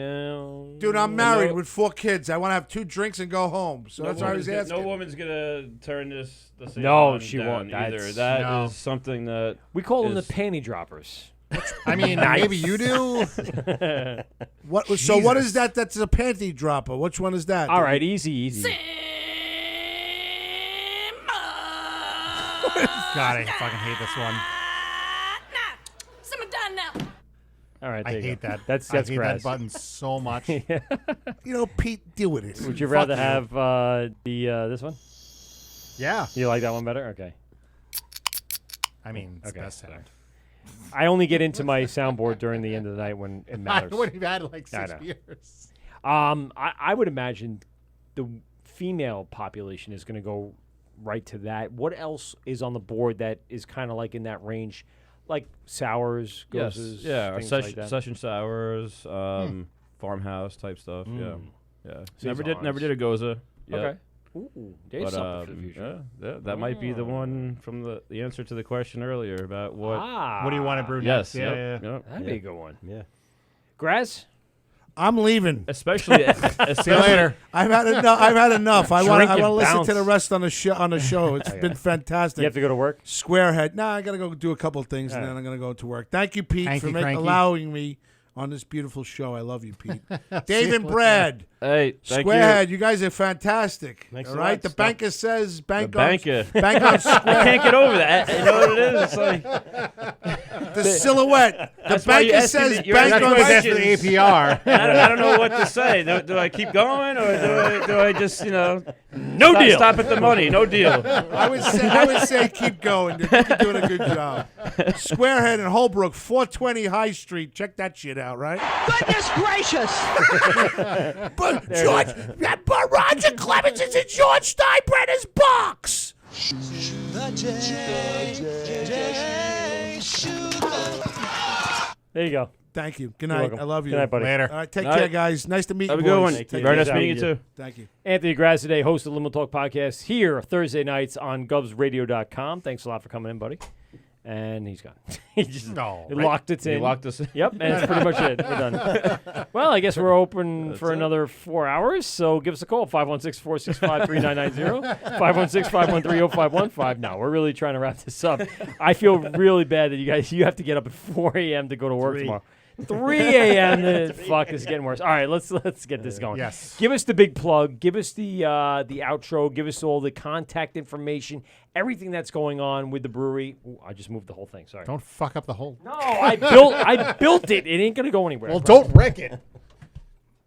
Dude, I'm married with 4 kids. I want to have 2 drinks and go home. So that's why I was asking. No woman's gonna turn this. No, saison she down won't. either. That's- That No. is something that we call them the is- panty droppers. I mean, maybe you do. What? So what is that? That's a panty dropper. Which one is that? All right, easy. God, I fucking hate this one. Simmer down now. All right, I there you hate go. that. That's I hate grass. that button so much. You know, Pete, deal with it. Would you Fuck rather you. have this one? Yeah. You like that one better? Okay. I mean, it's Okay, best sorry. sound. I only get into my soundboard during the end of the night when it matters. I would have had like I 6 know. beers. I would imagine the female population is going to go right to that. What else is on the board that is kind of like in that range, like sours, Yes. goses, Yeah. Or things like that? session sours, farmhouse type stuff. Yeah. Yeah. Saisons. Never did a goza. Yet. Okay. Ooh, there's something for the future. That might be the one from the answer to the question earlier about what. What do you want to brew Yes. next? Yeah. Yep. That'd be a good one. Yeah. Graz? I'm leaving. Especially. See you later. I've had enough. I want Drink to and listen bounce. to the rest on the show. It's been fantastic. You have to go to work? Squarehead. Nah, I got to go do a couple of things, and All then right. I'm going to go to work. Thank you, Pete, Thank for you, Cranky. allowing me on this beautiful show. I love you, Pete. Dave and Brad. Hey, thank Squarehead, you guys are fantastic. Thanks all a right? lot. The Stop. banker says bank The on banker. Bank on I Squarehead. can't get over that. You know what it is? It's like The silhouette. The That's why you banker asked me says that- you're bank asking on That's for questions. the APR. I don't know what to say. Do I keep going or do I just deal. Stop at the money? No deal. I would say keep going. You're doing a good job. Squarehead in Holbrook, 420 High Street. Check that shit out, right? Goodness gracious! But George, but Roger Clemens is in George Steinbrenner's box. There you go. Thank you. Good You're night. welcome. I love you. Good night, buddy. Later. All right, take All care, right. guys. Nice to meet Have you. a good boys. one. Take care. Very nice Yeah. meeting you too. Thank you. Anthony Graz today, host of Limo Talk Podcast, here Thursday nights on GovsRadio.com. Thanks a lot for coming in, buddy. And he's gone. He just locked it in. He locked us in. Yep, and that's pretty much it. We're done. Well, I guess we're open for another 4 hours, so give us a call, 516-465-3990, 516-513-0515. No, we're really trying to wrap this up. I feel really bad that you have to get up at 4 a.m. to go to work tomorrow. 3 a.m. Fuck, this is getting worse. All right, let's get this going. Yes. Give us the big plug. Give us the outro. Give us all the contact information. Everything that's going on with the brewery. Ooh, I just moved the whole thing. Sorry. Don't fuck up the whole. No, I built it. It ain't gonna go anywhere. Well, don't wreck it.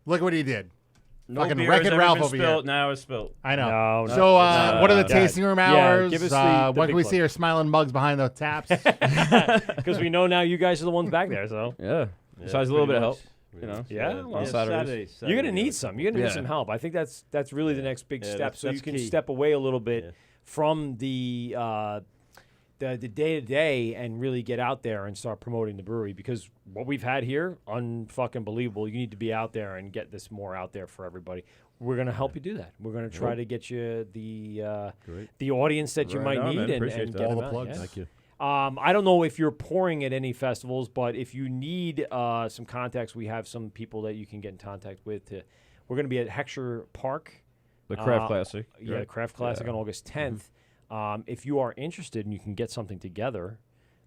Look what he did. No Fucking beer Wreck-It has ever Ralph been over spilled. here. Now it's spilled. I know. No, So, what are the God. tasting room Yeah, hours? give us the when big can we plug. see your smiling mugs behind the taps? Because we know now you guys are the ones back there. So Yeah. Besides a little bit of help. You know. yeah, well, Saturdays. you're gonna need some. You're gonna need Yeah. some help. I think that's really the next big step. So you that's can key. step away a little bit from the day to day and really get out there and start promoting the brewery, because what we've had here, unfucking believable. You need to be out there and get this more out there for everybody. We're gonna help you do that. We're gonna try to get you the audience that you Right might on, need man. and Appreciate get that. All them the out. plugs. Yeah. Thank you. I don't know if you're pouring at any festivals, but if you need some contacts, we have some people that you can get in contact with. We're going to be at Heckscher Park. The Craft Classic. Yeah, right? the Craft Classic Yeah. on August 10th. If you are interested and you can get something together,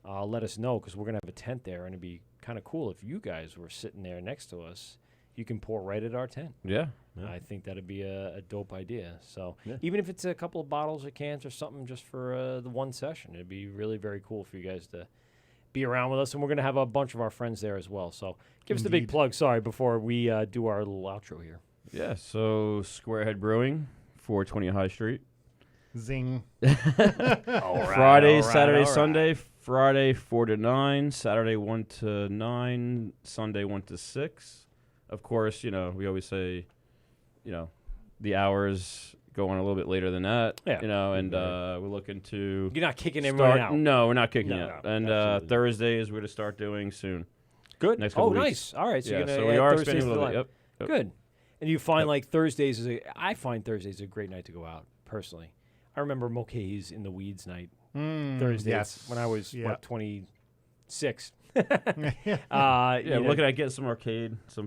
let us know, because we're going to have a tent there, and it'd be kind of cool if you guys were sitting there next to us. You can pour right at our tent. Yeah. I think that'd be a dope idea. So even if it's a couple of bottles or cans or something just for the one session, it'd be really very cool for you guys to be around with us. And we're going to have a bunch of our friends there as well. So give us the big plug, before we do our little outro here. Yeah, so Squarehead Brewing, 420 High Street. Zing. Friday, Saturday, Sunday. Friday 4 to 9, Saturday 1 to 9, Sunday 1 to 6. Of course, we always say, the hours go on a little bit later than that. Yeah. And we're looking to. You're not kicking everyone out. No, we're not kicking No, it. no, And Thursdays we're going to start doing soon. Good. Next couple weeks. Nice. All right. So yeah, you're going so to we are Thursdays expanding a to little the bit. line. Yep. Good. And you find like Thursdays I find Thursdays a great night to go out personally. I remember Mulcahy's in the Weeds night Thursdays when I was 26. We're looking at getting some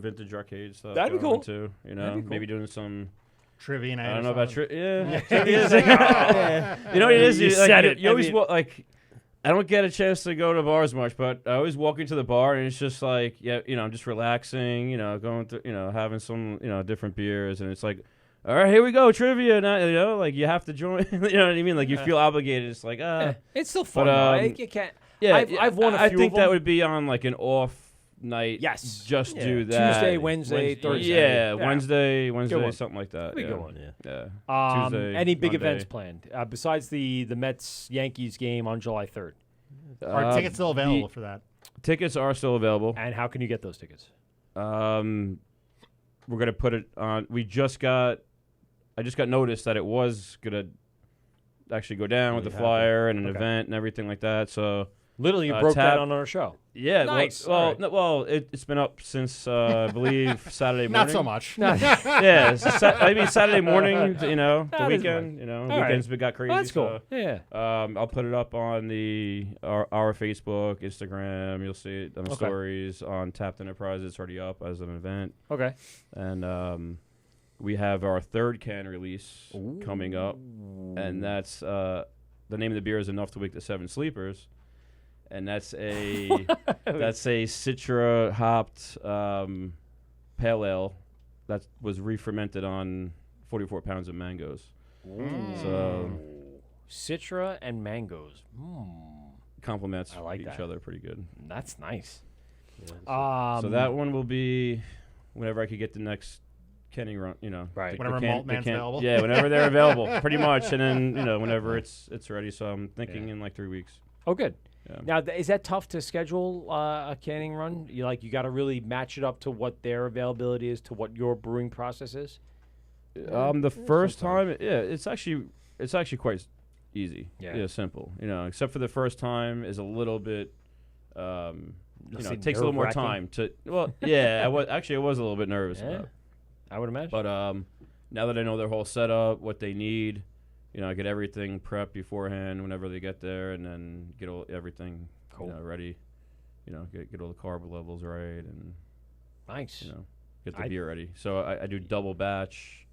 vintage arcade stuff. That'd be going cool. Too, That'd be cool. Maybe doing some trivia night. I don't know about trivia. Yeah. Trivia. You know what it is? You said it. You always want I don't get a chance to go to bars much, but I always walk into the bar and it's just like, I'm just relaxing, going through, having some, different beers, and it's like, all right, here we go, trivia. Now, like you have to join. You know what I mean? Like you feel obligated. It's like, it's still fun. You can't. Yeah, I've won a few I think of that them. would be on like an off night. Yes, just do that. Tuesday, Wednesday, Thursday. Yeah, Wednesday, one. something like that. That'd be a good one. Yeah. Tuesday. Any big Monday. events planned besides the Mets Yankees game on July 3rd? Are tickets still available for that? Tickets are still available. And how can you get those tickets? We're gonna put it on. I just got notice that it was gonna actually go down with the flyer and an event and everything like that. So literally, you broke that on our show. Yeah, nice. It's been up since I believe Saturday morning. Not so much. Yeah, Saturday morning. The weekend. Weekends we got crazy. That's cool. So, yeah. I'll put it up on our Facebook, Instagram. You'll see it on the stories on Tapped Enterprise. It's already up as an event. Okay. And we have our third can release coming up, and that's the name of the beer is Enough to Wake the Seven Sleepers. And that's a Citra hopped pale ale that was re-fermented on 44 pounds of mangoes. So Citra and mangoes. Complements like each that. other pretty good. That's nice. Yeah, so that one will be whenever I could get the next canning run. Right. Whenever Malt Man's available. Yeah, whenever they're available, pretty much. And then whenever it's ready. So I'm thinking in like 3 weeks. Oh, good. Yeah. Now, is that tough to schedule a canning run? You got to really match it up to what their availability is to what your brewing process is. The first time, it's actually quite easy. Yeah. Simple. Except for the first time is a little bit. It takes a little more nerve-wracking? time to. Well, yeah, I was a little bit nervous. Yeah, about it. I would imagine. But now that I know their whole setup, what they need. I get everything prepped beforehand whenever they get there, and then get everything ready. Get all the carb levels right, and nice. Get the beer ready. So I do double batch,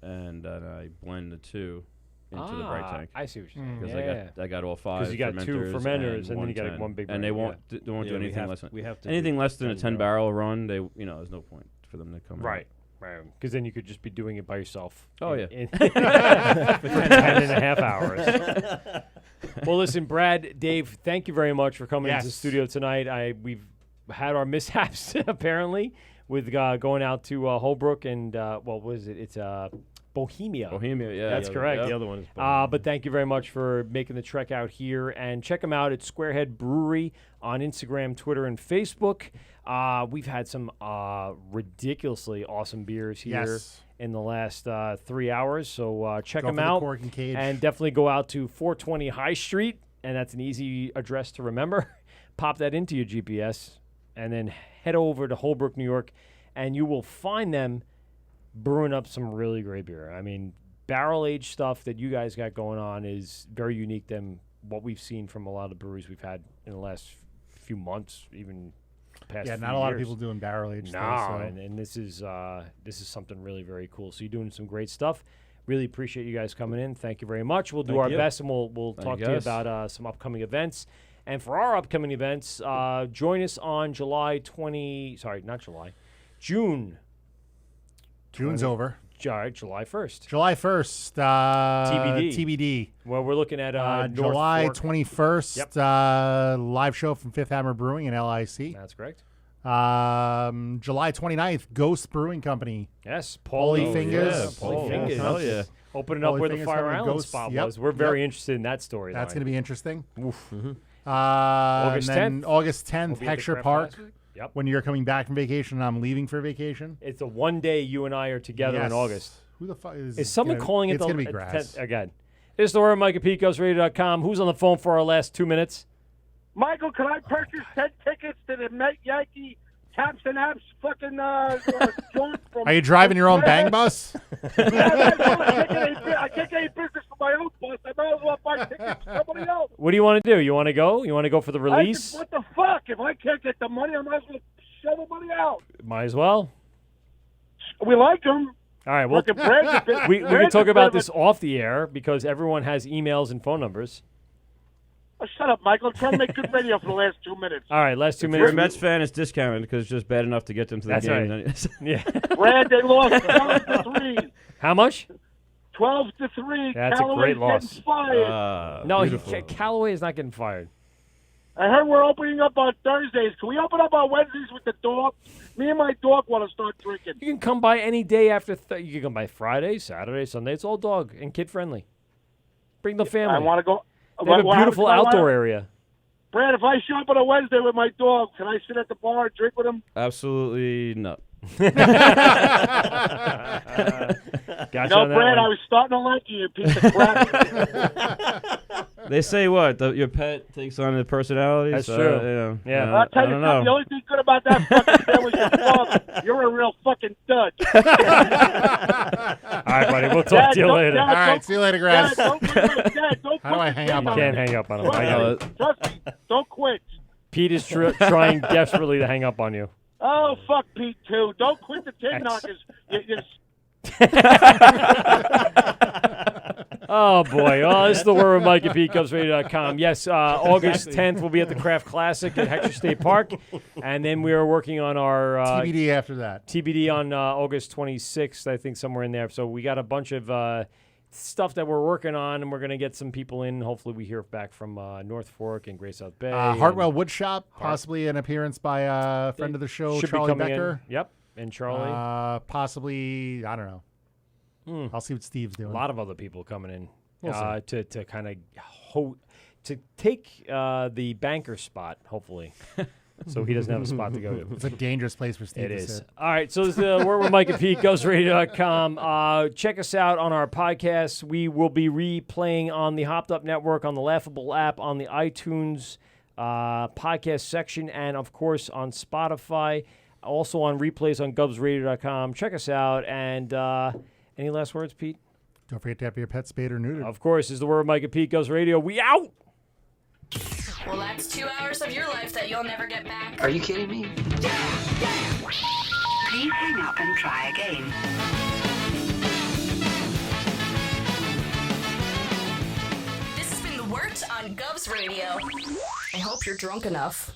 and I blend the two into the bright tank. I see what you're saying. Because I got all 5. Because you got 2 fermenters, and then you got one big. And they won't do anything less than anything less than a 10 barrel run. They there's no point for them to come right. Right, because then you could just be doing it by yourself. Oh, for 10.5 hours. Well, listen, Brad, Dave, thank you very much for coming into the studio tonight. We've had our mishaps, apparently, with going out to Holbrook and, what was it? It's Bohemia. Bohemia, yeah. That's correct. The other one is Bohemia. But thank you very much for making the trek out here. And check them out at Squarehead Brewery on Instagram, Twitter, and Facebook. We've had some ridiculously awesome beers here in the last 3 hours. So check them out. Cork and Cage. And definitely go out to 420 High Street. And that's an easy address to remember. Pop that into your GPS. And then head over to Holbrook, New York. And you will find them brewing up some really great beer. I mean, barrel-aged stuff that you guys got going on is very unique than what we've seen from a lot of breweries we've had in the last few months, even past few not a lot of years. people doing barrel-aged No, stuff. So. and this is something really, very cool. So you're doing some great stuff. Really appreciate you guys coming in. Thank you very much. We'll do our best, and we'll talk to you about some upcoming events. And for our upcoming events, join us on June. June's over. All right, July 1st. July 1st. TBD. Well, we're looking at North July Fork. 21st. Live show from Fifth Hammer Brewing in LIC. That's correct. July 29th, Ghost Brewing Company. Yes, Paulie Fingers. Yeah, Paulie Fingers. Hell yeah. Opening up where the Fire Island spot was. We're very interested in that story. That's going to be interesting. August 10th. August 10th, We'll be at the Heckscher Craft Park. Classic. Yep. When you're coming back from vacation and I'm leaving for vacation. It's a one day you and I are together in August. Who the fuck is someone calling it? It's going to be grass. Again. It's the word Mike at PeteGhostRadio.com. Who's on the phone for our last 2 minutes? Michael, can I purchase 10 tickets to the Met Yankee Taps and Apps fucking joint from... Are you driving your own bang bus? I can't get any business for my own bus. I might as well buy tickets for somebody else. What do you want to do? You want to go? You want to go for the release? What the fuck? If I can't get the money, I might as well shove the money out. Might as well. We like them. All right, well, we can talk about this off the air because everyone has emails and phone numbers. Oh, shut up, Michael. I'm trying to make good radio for the last 2 minutes. All right, last 2 If minutes. you're a Mets fan, it's discounted because it's just bad enough to get them to the That's game. right. Yeah. Brad, they lost 12-3. How much? 12-3. That's Callaway's a great loss. getting fired. No, Callaway is not getting fired. I heard we're opening up on Thursdays. Can we open up on Wednesdays with the dog? Me and my dog want to start drinking. You can come by any day after. You can come by Friday, Saturday, Sunday. It's all dog and kid friendly. Bring the family. I want to go. They have a beautiful outdoor area. Brad, if I show up on a Wednesday with my dog, can I sit at the bar and drink with him? Absolutely not. Gotcha No, on that Brad, one. I was starting to like you piece of crap. They say what? Your pet takes on the personality? That's so, true. Yeah. I'll tell I you don't something. know. The only thing good about that fucking deal was your dog. You're a real fucking dud. All right, buddy. We'll talk to you later. All right, see you later, Grass. Dad, don't How do I hang up You on can't him? hang up on him. I got it. Trust me, don't quit. Pete is trying desperately to hang up on you. Oh, fuck Pete, too. Don't quit the tin knockers. Oh, boy. Oh, this is the Word with Mike at PeteGubsRadio.com. Yes, August 10th, we'll be at the Craft Classic at Hector State Park. And then we are working on our... TBD after that. TBD on August 26th, I think, somewhere in there. So we got a bunch of stuff that we're working on, and we're going to get some people in. Hopefully we hear back from North Fork and Gray South Bay. Hartwell Woodshop, possibly an appearance by a friend of the show, Should be Charlie coming Becker. in. Yep, and Charlie. Possibly, I don't know. I'll see what Steve's doing. A lot of other people coming in We'll see. to kind of to take the banker spot, hopefully. So he doesn't have a spot to go to. It's a dangerous place for Steve It to is. sit. All right, so this is the Word with Mike at Pete, GhostRadio.com. Check us out on our podcasts. We will be replaying on the Hopped Up Network, on the Laughable app, on the iTunes podcast section, and, of course, on Spotify. Also on replays on GubsRadio.com. Check us out. And any last words, Pete? Don't forget to have your pet spayed or neutered. Of course, this is the Word with Mike at Pete, Gubs Radio. We out! Well, that's 2 hours of your life that you'll never get back. Are you kidding me? Please hang up and try again. This has been The Wort on Gubs Radio. I hope you're drunk enough.